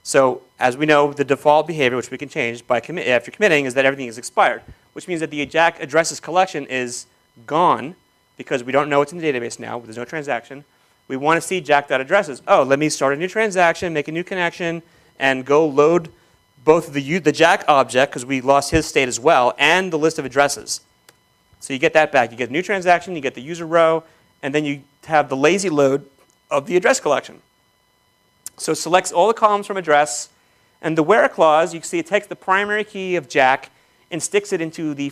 A: So as we know, the default behavior, which we can change after committing, is that everything is expired, which means that the Jack addresses collection is gone because we don't know it's in the database now. There's no transaction. We want to see Jack.addresses. Oh, let me start a new transaction, make a new connection, and go load both the Jack object, because we lost his state as well, and the list of addresses. So you get that back. You get a new transaction, you get the user row, and then you have the lazy load of the address collection. So it selects all the columns from address, and the where clause, you can see it takes the primary key of Jack and sticks it into the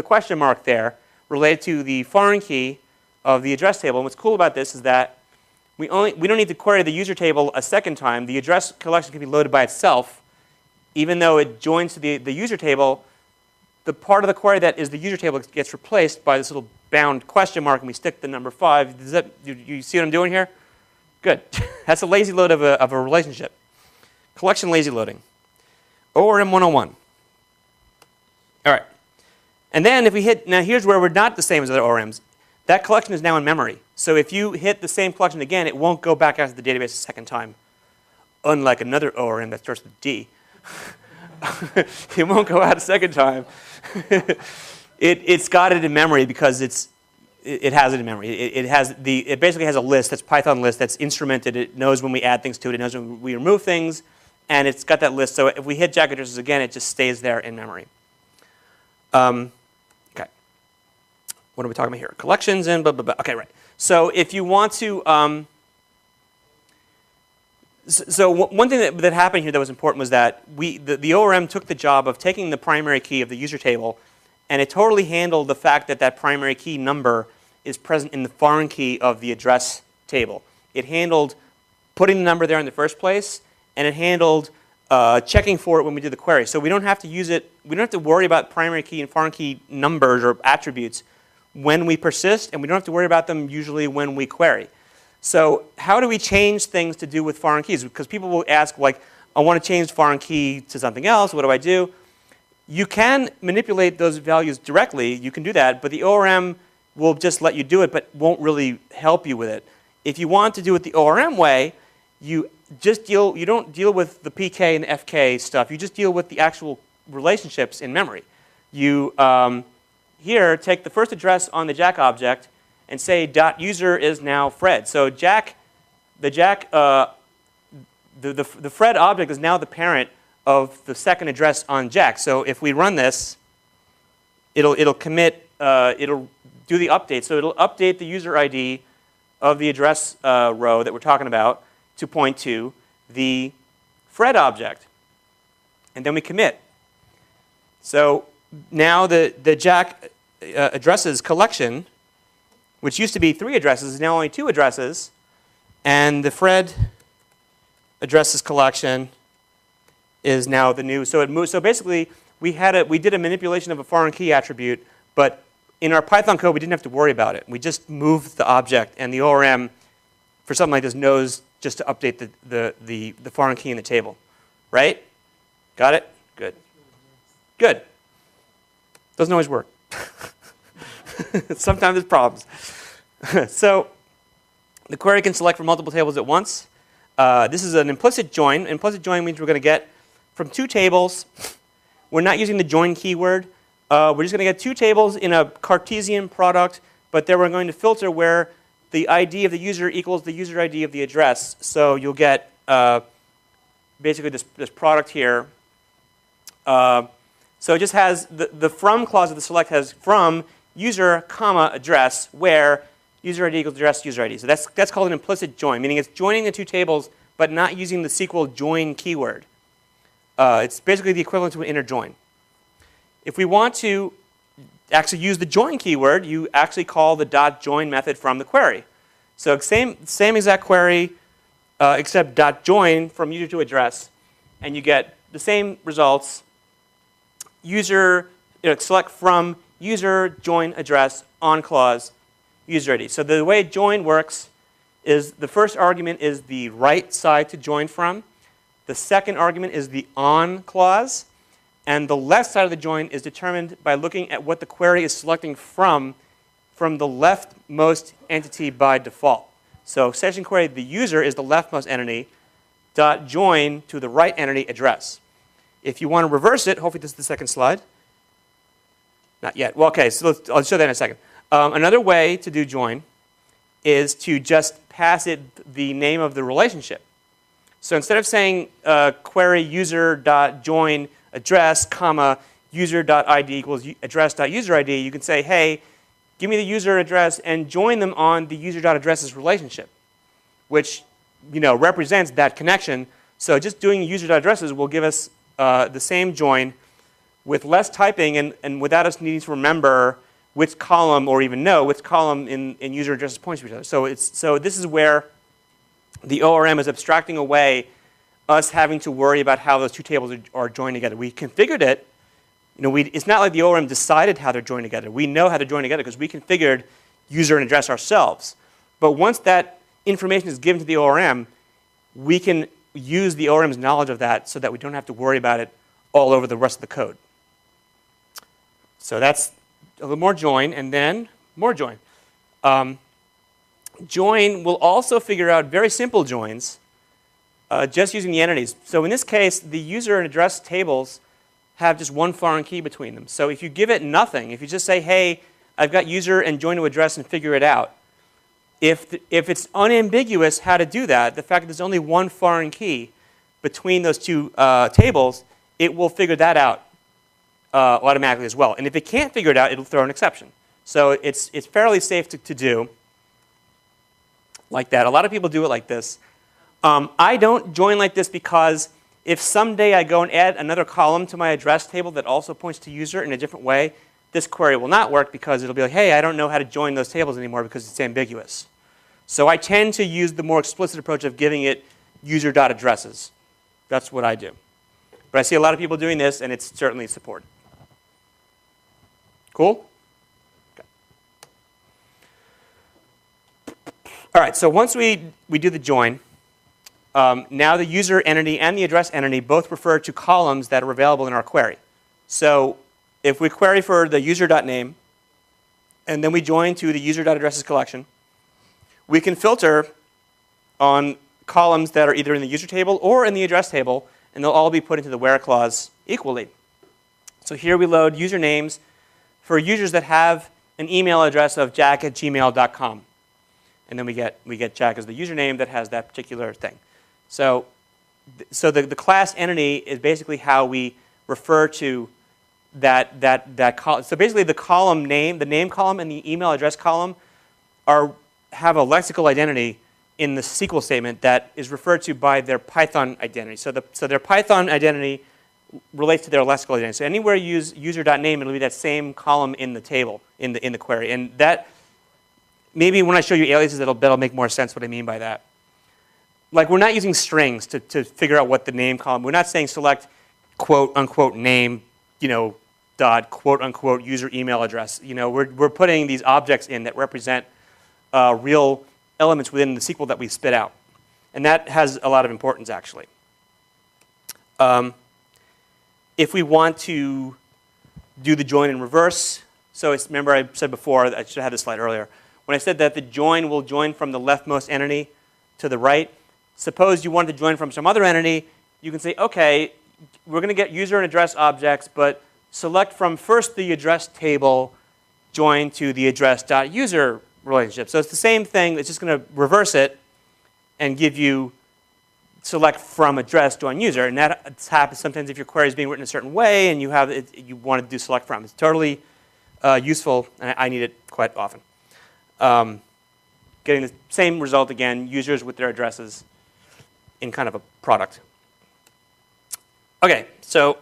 A: question mark there, related to the foreign key of the address table. And what's cool about this is that we don't need to query the user table a second time. The address collection can be loaded by itself, even though it joins to the user table. The part of the query that is the user table gets replaced by this little bound question mark, and we stick the number 5. You see what I'm doing here? Good. That's a lazy load of a relationship. Collection lazy loading. ORM 101. All right. And then if we hit, now here's where we're not the same as other ORMs. That collection is now in memory. So if you hit the same collection again, it won't go back out to the database a second time. Unlike another ORM that starts with D. It won't go out a second time. It's got it in memory because it has it in memory. It basically has a list, that's Python list, that's instrumented. It knows when we add things to it. It knows when we remove things. And it's got that list. So if we hit Jack addresses again, it just stays there in memory. Okay. What are we talking about here? Collections and blah, blah, blah. Okay, right. So if you want to, one thing that happened here that was important was that the ORM took the job of taking the primary key of the user table, and it totally handled the fact that that primary key number is present in the foreign key of the address table. It handled putting the number there in the first place, and it handled checking for it when we did the query. So we don't have to use it, we don't have to worry about primary key and foreign key numbers or attributes when we persist, and we don't have to worry about them usually when we query. So how do we change things to do with foreign keys? Because people will ask, like, I want to change foreign key to something else. What do I do? You can manipulate those values directly. You can do that. But the ORM will just let you do it, but won't really help you with it. If you want to do it the ORM way, you don't deal with the PK and the FK stuff. You just deal with the actual relationships in memory. You here take the first address on the Jack object and say .user is now Fred. So the Fred object is now the parent of the second address on Jack. So if we run this, it'll commit, it'll do the update. So it'll update the user ID of the address row that we're talking about to point to the Fred object. and then we commit. So now the Jack addresses collection, which used to be 3 addresses, is now only 2 addresses, and the Fred addresses collection is now the new. So it moves. So basically, we did a manipulation of a foreign key attribute, but in our Python code, we didn't have to worry about it. We just moved the object, and the ORM, for something like this, knows just to update the foreign key in the table. Right? Got it? Good. Good. Doesn't always work. Sometimes there's problems. So the query can select from multiple tables at once. This is an implicit join. Implicit join means we're going to get from 2 tables. We're not using the join keyword. We're just going to get 2 tables in a Cartesian product, but then we're going to filter where the ID of the user equals the user ID of the address. So you'll get basically this product here. So it just has the from clause of the select has from user, comma, address, where user ID equals address, user ID. So that's called an implicit join, meaning it's joining the 2 tables, but not using the SQL join keyword. It's basically the equivalent to an inner join. If we want to actually use the join keyword, you actually call the .join method from the query. So same exact query, except .join from user to address, and you get the same results. User, select from user, join, address, on clause, user ID. So the way join works is the first argument is the right side to join from. The second argument is the on clause. And the left side of the join is determined by looking at what the query is selecting from the leftmost entity by default. So session query, the user is the leftmost entity, .join to the right entity address. If you want to reverse it, hopefully this is the second slide. Not yet. Well, OK, so I'll show that in a second. Another way to do join is to just pass it the name of the relationship. So instead of saying query user.join address, comma, user.id equals address.user ID, you can say, hey, give me the user address and join them on the user.addresses relationship, which represents that connection. So just doing user.addresses will give us the same join with less typing and without us needing to remember which column or even know which column in user addresses points to each other. So this is where the ORM is abstracting away us having to worry about how those 2 tables are joined together. We configured it. It's not like the ORM decided how they're joined together. We know how they're joined together because we configured user and address ourselves. But once that information is given to the ORM, we can use the ORM's knowledge of that so that we don't have to worry about it all over the rest of the code. So that's a little more join, and then more join. Join will also figure out very simple joins just using the entities. So in this case, the user and address tables have just one foreign key between them. So if you give it nothing, if you just say, hey, I've got user and join to address and figure it out, if it's unambiguous how to do that, the fact that there's only one foreign key between those 2 tables, it will figure that out automatically as well. And if it can't figure it out, it'll throw an exception. So it's fairly safe to do like that. A lot of people do it like this. I don't join like this because if someday I go and add another column to my address table that also points to user in a different way, this query will not work because it'll be like, hey, I don't know how to join those tables anymore because it's ambiguous. So I tend to use the more explicit approach of giving it user.addresses. That's what I do. But I see a lot of people doing this, and it's certainly supported. Cool? Okay. All right, so once we do the join, now the user entity and the address entity both refer to columns that are available in our query. So if we query for the user.name, and then we join to the user.addresses collection, we can filter on columns that are either in the user table or in the address table, and they'll all be put into the where clause equally. So here we load usernames for users that have an email address of jack@gmail.com. And then we get Jack as the username that has that particular thing. So the class entity is basically how we refer to that column. So basically the column name, the name column and the email address column have a lexical identity in the SQL statement that is referred to by their Python identity. So their Python identity relates to their lexical identity. So anywhere you use user.name, it'll be that same column in the table, in the query. And that, maybe when I show you aliases, that'll make more sense what I mean by that. Like, we're not using strings to figure out what the name column, we're not saying select quote unquote name, dot quote unquote user email address. We're putting these objects in that represent real elements within the SQL that we spit out. And that has a lot of importance, actually. If we want to do the join in reverse, so remember I said before, I should have had this slide earlier, when I said that the join will join from the leftmost entity to the right, suppose you wanted to join from some other entity, you can say, okay, we're going to get user and address objects, but select from first the address table, join to the address.user relationship. So it's the same thing, it's just going to reverse it and give you select from address join user. And that happens sometimes if your query is being written a certain way and you want to do select from. It's totally useful, and I need it quite often. Getting the same result again, users with their addresses in kind of a product. Okay, so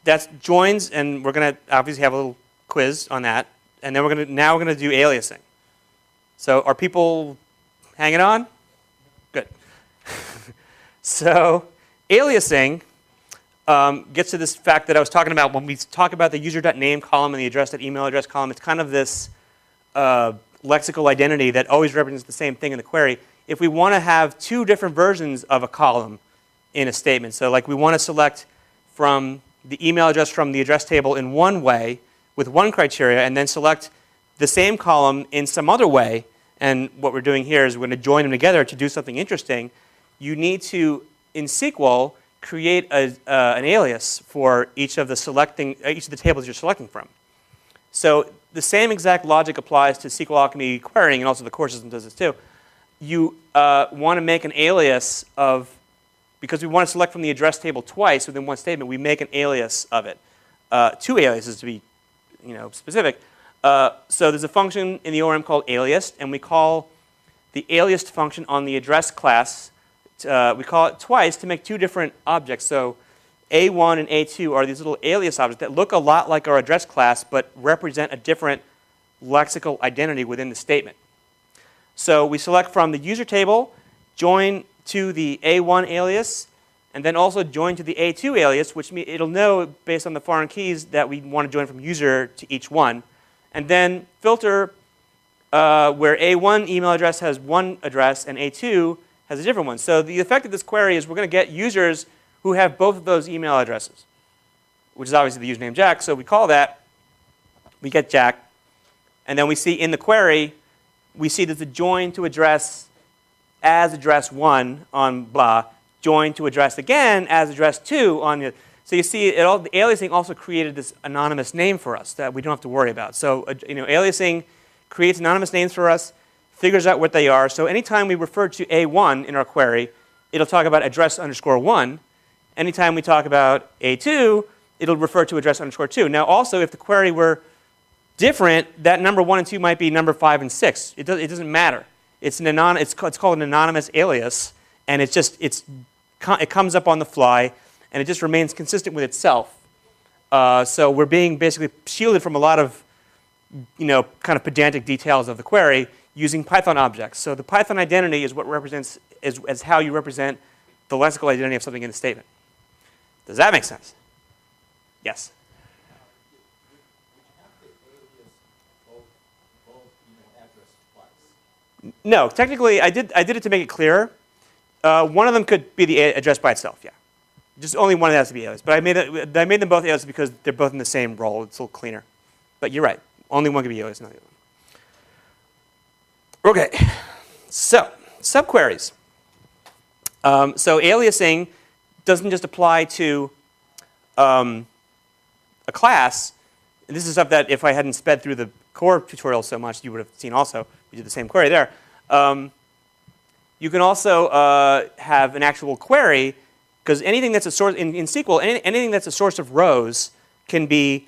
A: that's joins, and we're going to obviously have a little quiz on that. And then we're going to do aliasing. So are people hanging on? Good. So aliasing gets to this fact that I was talking about when we talk about the user.name column and the address.email address column. It's kind of this lexical identity that always represents the same thing in the query. If we want to have two different versions of a column in a statement, so like we want to select from the email address from the address table in one way with one criteria and then select the same column in some other way, and what we're doing here is we're going to join them together to do something interesting, you need to, in SQL, create an alias for each of the tables you're selecting from. So the same exact logic applies to SQLAlchemy querying, and also the core system does this too. You want to make an alias of, because we want to select from the address table twice within one statement, we make an alias of it. Two aliases to be specific. So there's a function in the ORM called alias, and we call the aliased function on the address class, we call it twice to make two different objects. So A1 and A2 are these little alias objects that look a lot like our address class, but represent a different lexical identity within the statement. So we select from the user table, join to the A1 alias, and then also join to the A2 alias, which means it'll know based on the foreign keys that we want to join from user to each one. And then filter where A1 email address has one address and A2 has a different one. So the effect of this query is we're going to get users who have both of those email addresses, which is obviously the username Jack. So we call that, we get Jack, and then we see in the query, we see that the join to address as address 1 on blah, join to address again as address 2 on the, so you see the aliasing also created this anonymous name for us that we don't have to worry about. So aliasing creates anonymous names for us, figures out what they are. So anytime we refer to A1 in our query, it'll talk about address underscore 1. Anytime we talk about A2, it'll refer to address underscore 2. Now also, if the query were different, that number 1 and 2 might be number 5 and 6. It doesn't matter. It's called an anonymous alias, and it comes up on the fly, and it just remains consistent with itself. So we're being basically shielded from a lot of kind of pedantic details of the query using Python objects. So the Python identity is what represents as how you represent the lexical identity of something in the statement. Does that make sense? Yes. No, technically, I did it to make it clearer. One of them could be the address by itself, yeah. Just only one of them has to be alias. But I made them both alias because they're both in the same role. It's a little cleaner. But you're right. Only one can be alias, not the other one. Okay, so subqueries. So aliasing doesn't just apply to a class. And this is stuff that if I hadn't sped through the core tutorial so much, you would have seen also. We did the same query there. You can also have an actual query, because anything that's a source in SQL, anything that's a source of rows can be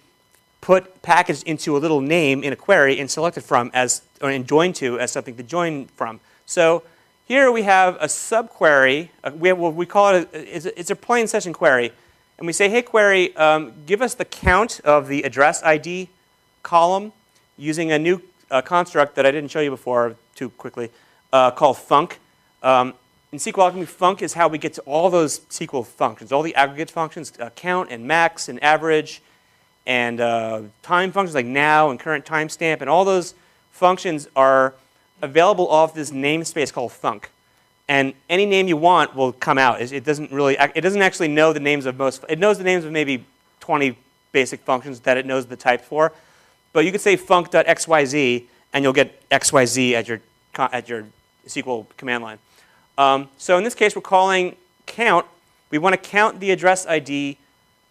A: packaged into a little name in a query and selected from and joined to as something to join from. So here we have a subquery. We call it it's a plain session query. and we say, hey, query, give us the count of the address ID column using a new construct that I didn't show you before too quickly called func. In SQLAlchemy, func is how we get to all those SQL functions, all the aggregate functions, count and max and average, and time functions like now and current timestamp, and all those functions are available off this namespace called func. And any name you want will come out. It doesn't actually know the names of most. It knows the names of maybe 20 basic functions that it knows the type for. But you could say func.xyz, and you'll get xyz at your SQL command line. So in this case, we're calling count. We want to count the address ID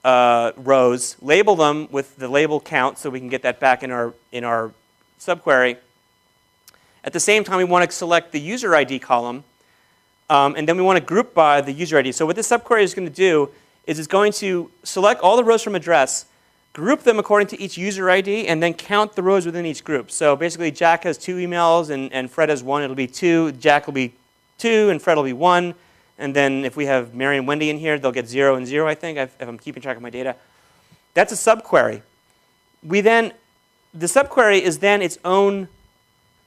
A: rows, label them with the label count, so we can get that back in our subquery. At the same time, we want to select the user ID column, and then we want to group by the user ID. So what this subquery is going to do is it's going to select all the rows from address, group them according to each user ID, and then count the rows within each group. So basically, Jack has 2 emails, and Fred has 1. It'll be 2. Jack will be 2, and Fred will be 1. And then if we have Mary and Wendy in here, they'll get 0 and 0, I think, if I'm keeping track of my data. That's a subquery. The subquery is then its own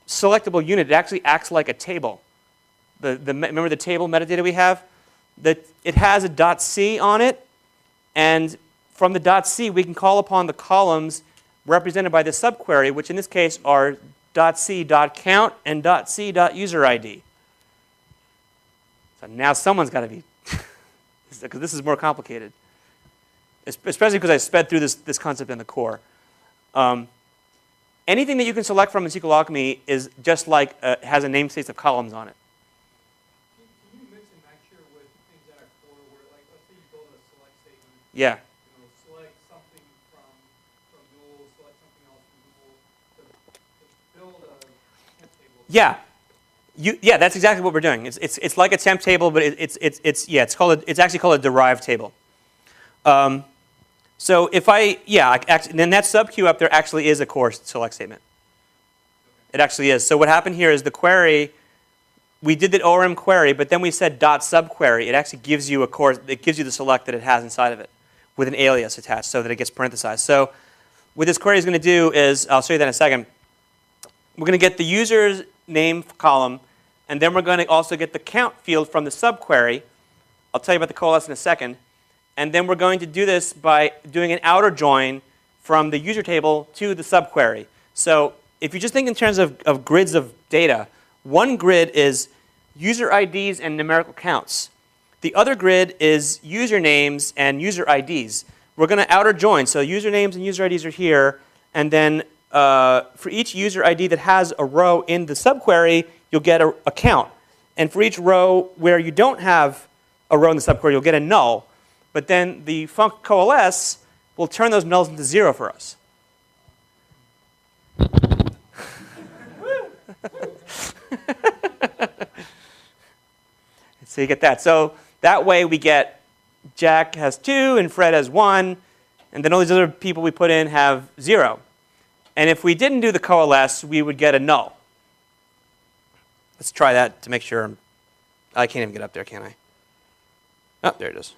A: selectable unit. It actually acts like a table. Remember the table metadata we have? It has a .c on it, and from the .c, we can call upon the columns represented by the subquery, which in this case are .c.count and .c.userid. So now someone's got to be, because this is more complicated, especially because I sped through this concept in the core. Anything that you can select from in SQLAlchemy is just like has a namespace of columns on it.
B: Can you mix and match here with things that are core where, like, let's say you build a select statement.
A: Yeah.
B: Select something from Dual, select something else from Dual, to build a temp table.
A: Yeah. Yeah, that's exactly what we're doing. It's like a temp table, but it's actually called a derived table. So if then that sub queue up there actually is a core select statement. It actually is. So what happened here is the query, we did the ORM query, but then we said .subquery. It actually gives you it gives you the select that it has inside of it with an alias attached so that it gets parenthesized. So what this query is going to do is, I'll show you that in a second. We're going to get the user's name column, and then we're going to also get the count field from the subquery. I'll tell you about the coalesce in a second. And then we're going to do this by doing an outer join from the user table to the subquery. So if you just think in terms of grids of data, one grid is user IDs and numerical counts. The other grid is usernames and user IDs. We're going to outer join. So usernames and user IDs are here. And then for each user ID that has a row in the subquery, you'll get a count. And for each row where you don't have a row in the subquery, you'll get a null. But then the func coalesce will turn those nulls into 0 for us. So you get that. So that way we get Jack has 2 and Fred has 1, and then all these other people we put in have 0. And if we didn't do the coalesce, we would get a null. Let's try that to make sure. I can't even get up there, can I? Oh, there it is.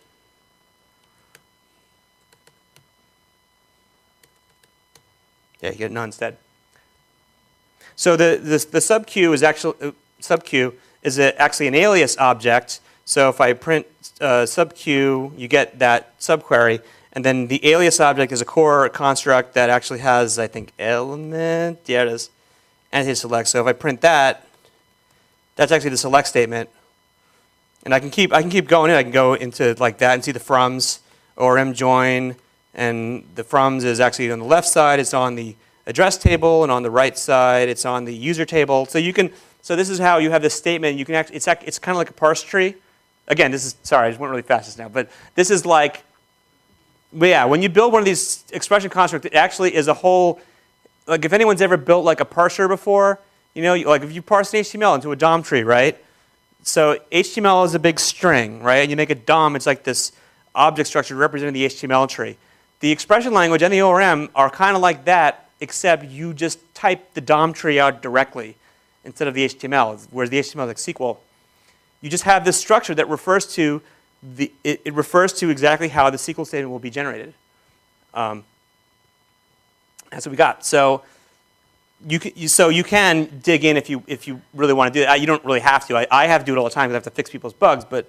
A: Yeah, you get none instead. So the sub queue is actually actually an alias object. So if I print sub queue, you get that subquery, and then the alias object is a core construct that actually has, I think, element. Yeah, it is, and his select. So if I print that, that's actually the select statement, and I can keep going in. I can go into like that and see the froms ORM join. And the froms is actually on the left side. It's on the address table, and on the right side, it's on the user table. So you can. So this is how you have this statement. You can actually. It's kind of like a parse tree. Again, this is sorry. I just went really fast just now. But this is like. But yeah, when you build one of these expression constructs, it actually is a whole. Like if anyone's ever built like a parser before, like if you parse an HTML into a DOM tree, right? So HTML is a big string, right? And you make a DOM. It's like this object structure representing the HTML tree. The expression language and the ORM are kind of like that, except you just type the DOM tree out directly instead of the HTML, whereas the HTML is like SQL. You just have this structure that refers to it refers to exactly how the SQL statement will be generated. That's what we got. So you can dig in if you really want to do that. You don't really have to. I have to do it all the time because I have to fix people's bugs. But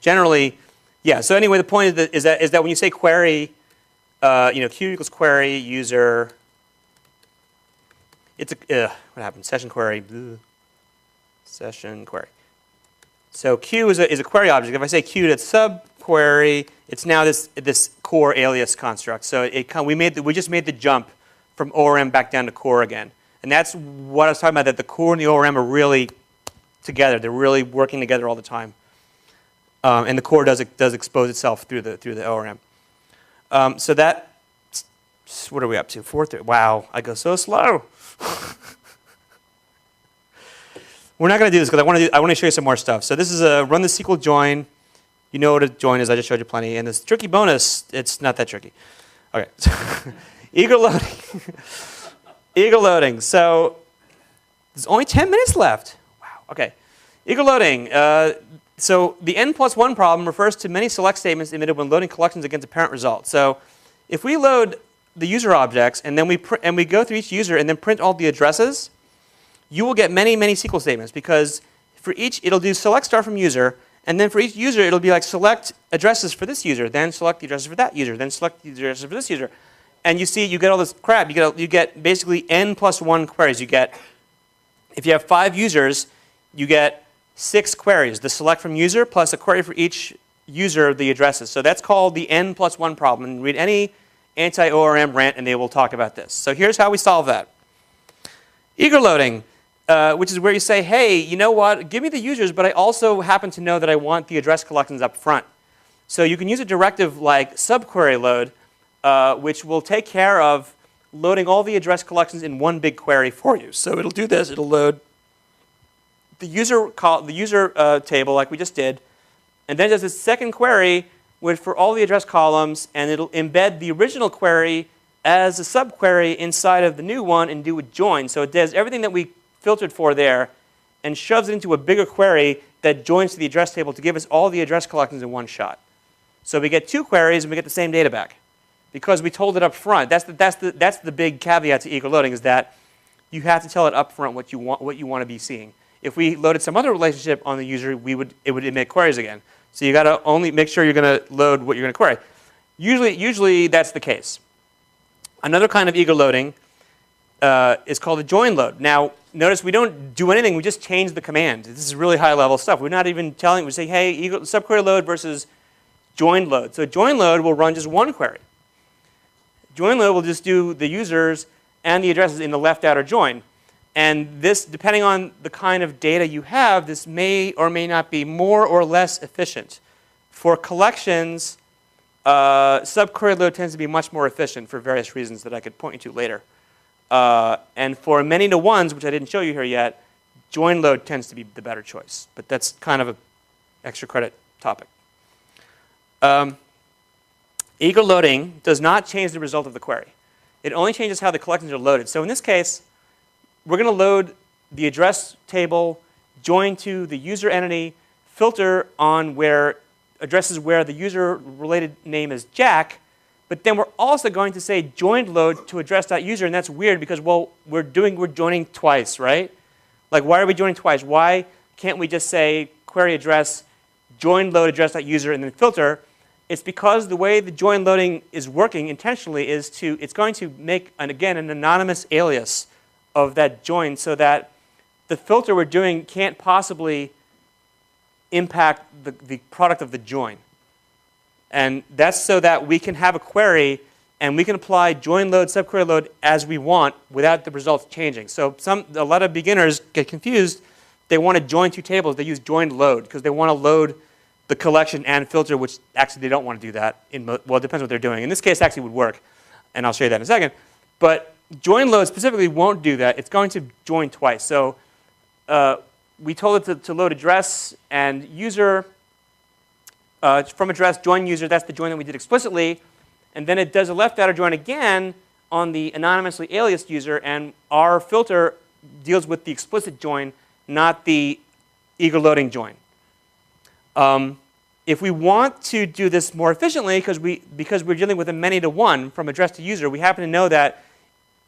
A: generally, yeah. So anyway, the point is that when you say query, Q equals query user. It's what happened? Session query. Bleh. Session query. So Q is a query object. If I say Q to subquery, it's now this core alias construct. So we just made the jump from ORM back down to core again. And that's what I was talking about, that the core and the ORM are really together. They're really working together all the time. And the core does expose itself through the ORM. So that, what are we up to? 4:30. Wow, I go so slow. We're not going to do this because I want to show you some more stuff. So this is a run the SQL join. You know what a join is. I just showed you plenty. And this tricky bonus, it's not that tricky. Okay. Eager loading. Eager loading. So there's only 10 minutes left. Wow. Okay. Eager loading. So the n+1 problem refers to many select statements emitted when loading collections against a parent result. So if we load the user objects and then we go through each user and then print all the addresses, you will get many, many SQL statements, because for each, it'll do select star from user, and then for each user, it'll be like select addresses for this user, then select the addresses for that user, then select the addresses for this user. And you see, you get all this crap. You get basically n+1 queries. You get, if you have 5 users, you get 6 queries. The select from user plus a query for each user of the addresses. So that's called the n+1 problem. And read any anti-ORM rant, and they will talk about this. So here's how we solve that. Eager loading. Which is where you say, hey, you know what, give me the users, but I also happen to know that I want the address collections up front. So you can use a directive like subquery load, which will take care of loading all the address collections in one big query for you. So it'll do this. It'll load the user table like we just did, and then it does a second query for all the address columns, and it'll embed the original query as a subquery inside of the new one and do a join. So it does everything that we filtered for there and shoves it into a bigger query that joins to the address table to give us all the address collections in one shot. So we get 2 queries and we get the same data back because we told it up front. That's the big caveat to eager loading, is that you have to tell it up front what you want to be seeing. If we loaded some other relationship on the user, it would emit queries again. So you got to only make sure you're going to load what you're going to query. Usually that's the case. Another kind of eager loading is called a join load. Now, notice we don't do anything. We just change the command. This is really high-level stuff. We're not even telling. We say, hey, subquery load versus join load. So join load will run just one query. Join load will just do the users and the addresses in the left outer join. And this, depending on the kind of data you have, this may or may not be more or less efficient. For collections, subquery load tends to be much more efficient for various reasons that I could point you to later. And for many to ones, which I didn't show you here yet, join load tends to be the better choice. But that's kind of an extra credit topic. Eager loading does not change the result of the query. It only changes how the collections are loaded. So in this case, we're going to load the address table, join to the user entity, filter on addresses where the user related name is Jack. But then we're also going to say joined load to address.user, and that's weird because, well, we're joining twice, right? Like, why are we joining twice? Why can't we just say query address, join load address.user, and then filter? It's because the way the join loading is working intentionally is it's going to make, again, an anonymous alias of that join so that the filter we're doing can't possibly impact the product of the join. And that's so that we can have a query and we can apply join load, subquery load as we want without the results changing. So a lot of beginners get confused. They want to join 2 tables. They use joined load because they want to load the collection and filter, which actually they don't want to do that. Well, it depends what they're doing. In this case, it actually would work, and I'll show you that in a second. But join load specifically won't do that. It's going to join twice. So we told it to load address and user. From address, join user, that's the join that we did explicitly. And then it does a left outer join again on the anonymously aliased user, and our filter deals with the explicit join, not the eager loading join. if we want to do this more efficiently, because we're dealing with a many-to-one from address to user, we happen to know that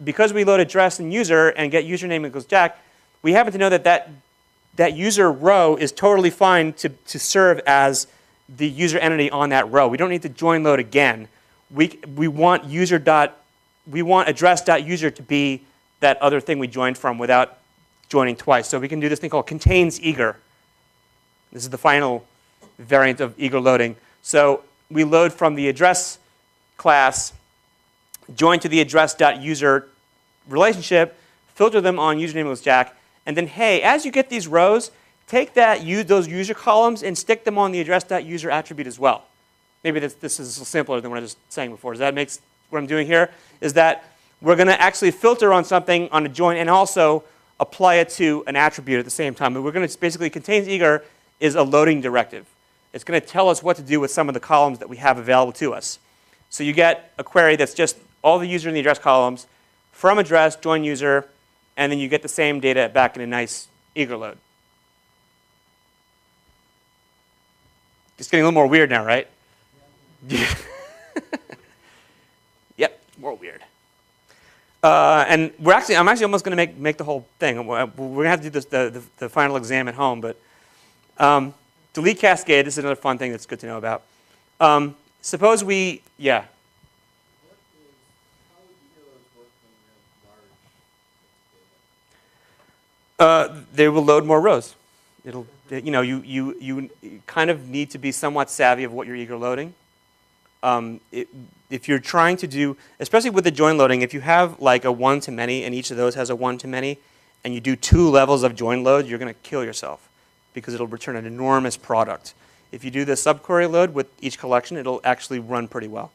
A: because we load address and user and get username equals Jack, we happen to know that user row is totally fine to serve as the user entity on that row. We don't need to join load again. We want address.user to be that other thing we joined from without joining twice. So we can do this thing called contains eager. This is the final variant of eager loading. So we load from the address class, join to the address.user relationship, filter them on username equals Jack, and then, hey, as you get these rows, take those user columns and stick them on the address.user attribute as well. Maybe this is simpler than what I was saying before. Does that make what I'm doing here? Is that we're going to actually filter on something on a join and also apply it to an attribute at the same time. And we're going to basically contains eager is a loading directive. It's going to tell us what to do with some of the columns that we have available to us. So you get a query that's just all the user and the address columns from address, join user, and then you get the same data back in a nice eager load. It's getting a little more weird now, right? Yep, more weird. And I'm actually almost going to make the whole thing. We're going to have to do this, the final exam at home, but delete cascade. This is another fun thing that's good to know about. Suppose we, yeah.
E: How would eager loads work when we have large sets of data?
A: They will load more rows. You kind of need to be somewhat savvy of what you're eager loading. If you're trying to do, especially with the join loading, if you have like a one-to-many and each of those has a one-to-many, and you do 2 levels of join load, you're going to kill yourself because it'll return an enormous product. If you do the subquery load with each collection, it'll actually run pretty well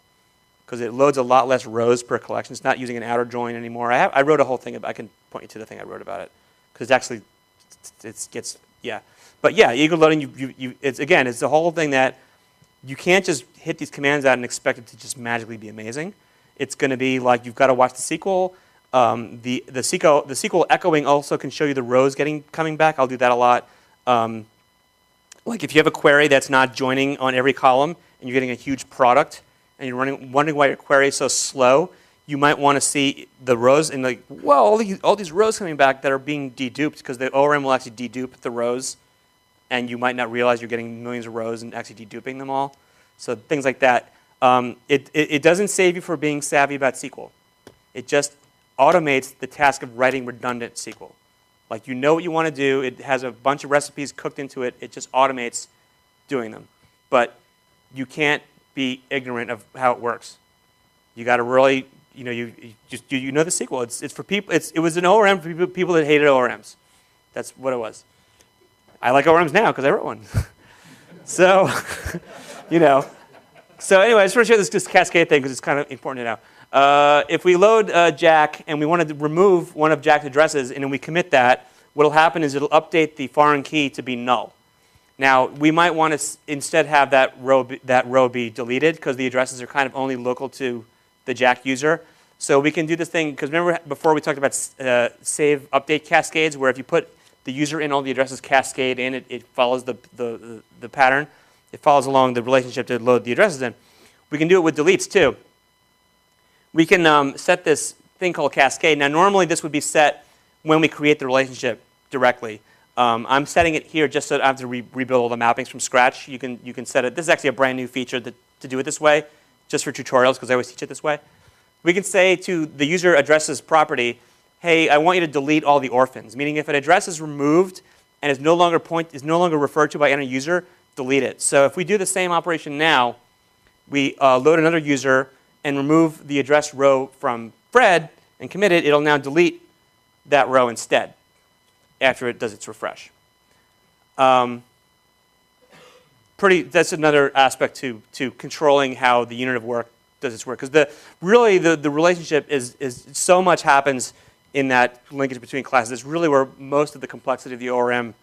A: because it loads a lot less rows per collection. It's not using an outer join anymore. I wrote a whole thing about. I can point you to the thing I wrote about it because it gets yeah. But yeah, eager loading. It's the whole thing that you can't just hit these commands out and expect it to just magically be amazing. It's going to be like you've got to watch the SQL. The SQL echoing also can show you the rows coming back. I'll do that a lot. Like if you have a query that's not joining on every column and you're getting a huge product and you're wondering why your query is so slow, you might want to see the rows and like, whoa, all these rows coming back that are being deduped because the ORM will actually dedupe the rows and you might not realize you're getting millions of rows and actually deduping them all. So things like that. It doesn't save you for being savvy about SQL. It just automates the task of writing redundant SQL. Like you know what you want to do. It has a bunch of recipes cooked into it. It just automates doing them. But you can't be ignorant of how it works. You got to really, you know the SQL. It's for people. It was an ORM for people that hated ORMs. That's what it was. I like ORMs now because I wrote one. So, So anyway, I just want to show this cascade thing because it's kind of important to know. If we load Jack and we want to remove one of Jack's addresses and then we commit that, what will happen is it'll update the foreign key to be null. Now, we might want to instead have that row be deleted because the addresses are kind of only local to the Jack user. So we can do this thing, because remember before we talked about save update cascades, where if you put the user in, all the addresses cascade in, it follows the pattern. It follows along the relationship to load the addresses in. We can do it with deletes too. We can set this thing called cascade. Now normally this would be set when we create the relationship directly. I'm setting it here just so I don't have to rebuild all the mappings from scratch. You can set it. This is actually a brand new feature to do it this way, just for tutorials, because I always teach it this way. We can say to the user addresses property, hey, I want you to delete all the orphans. Meaning if an address is removed and is no longer referred to by any user, delete it. So if we do the same operation now, we load another user and remove the address row from Fred and commit it, it'll now delete that row instead after it does its refresh. That's another aspect to controlling how the unit of work does its work. Because really the relationship is so much happens in that linkage between classes. It's really where most of the complexity of the ORM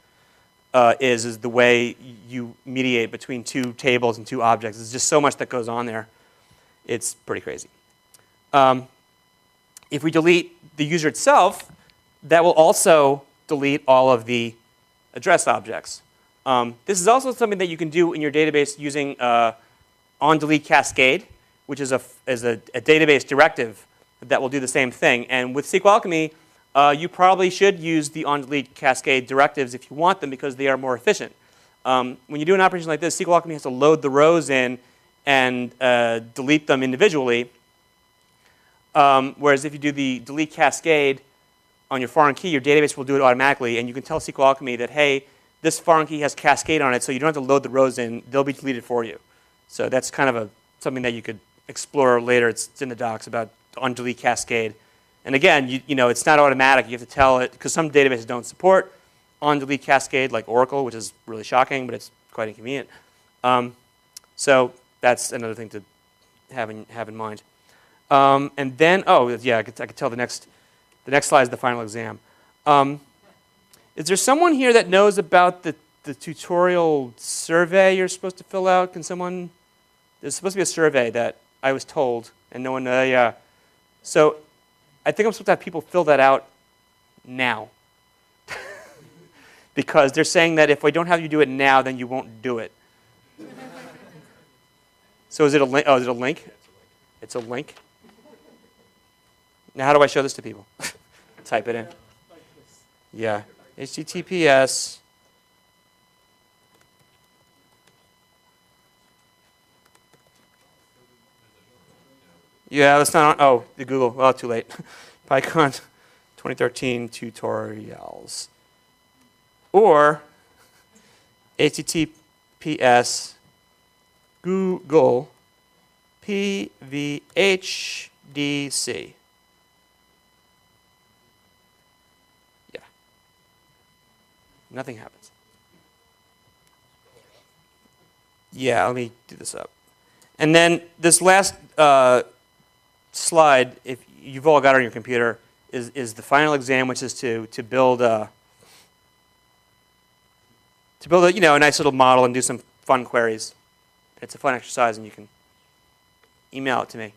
A: is the way you mediate between two tables and two objects. There's just so much that goes on there. It's pretty crazy. If we delete the user itself, that will also delete all of the address objects. This is also something that you can do in your database using on-delete cascade, which is a database directive that will do the same thing. And with SQLAlchemy, you probably should use the on-delete cascade directives if you want them because they are more efficient. When you do an operation like this, SQLAlchemy has to load the rows in and delete them individually. Whereas if you do the delete cascade on your foreign key, your database will do it automatically. And you can tell SQLAlchemy that, hey, this foreign key has cascade on it, so you don't have to load the rows in. They'll be deleted for you. So that's kind of something that you could explore later. It's in the docs about on-delete cascade. And again, it's not automatic. You have to tell it, because some databases don't support on-delete cascade, like Oracle, which is really shocking, but it's quite inconvenient. So that's another thing to have in mind. And then, oh yeah, I could tell the next slide is the final exam. Is there someone here that knows about the tutorial survey you're supposed to fill out? Can someone? There's supposed to be a survey that I was told, and no one. Yeah. So I think I'm supposed to have people fill that out now. Because they're saying that if I don't have you do it now, then you won't do it. So is it a link? Oh, is it a link? It's a link. Now how do I show this to people? Type it in. Yeah. HTTPS. Yeah, that's not on. Oh, the Google. Well, too late. PyCon 2013 tutorials. Or HTTPS Google PVHDC. Yeah. Nothing happens. Yeah, let me do this up. And then this last slide, if you've all got it on your computer, is the final exam, which is to build a a nice little model and do some fun queries. It's a fun exercise, and you can email it to me.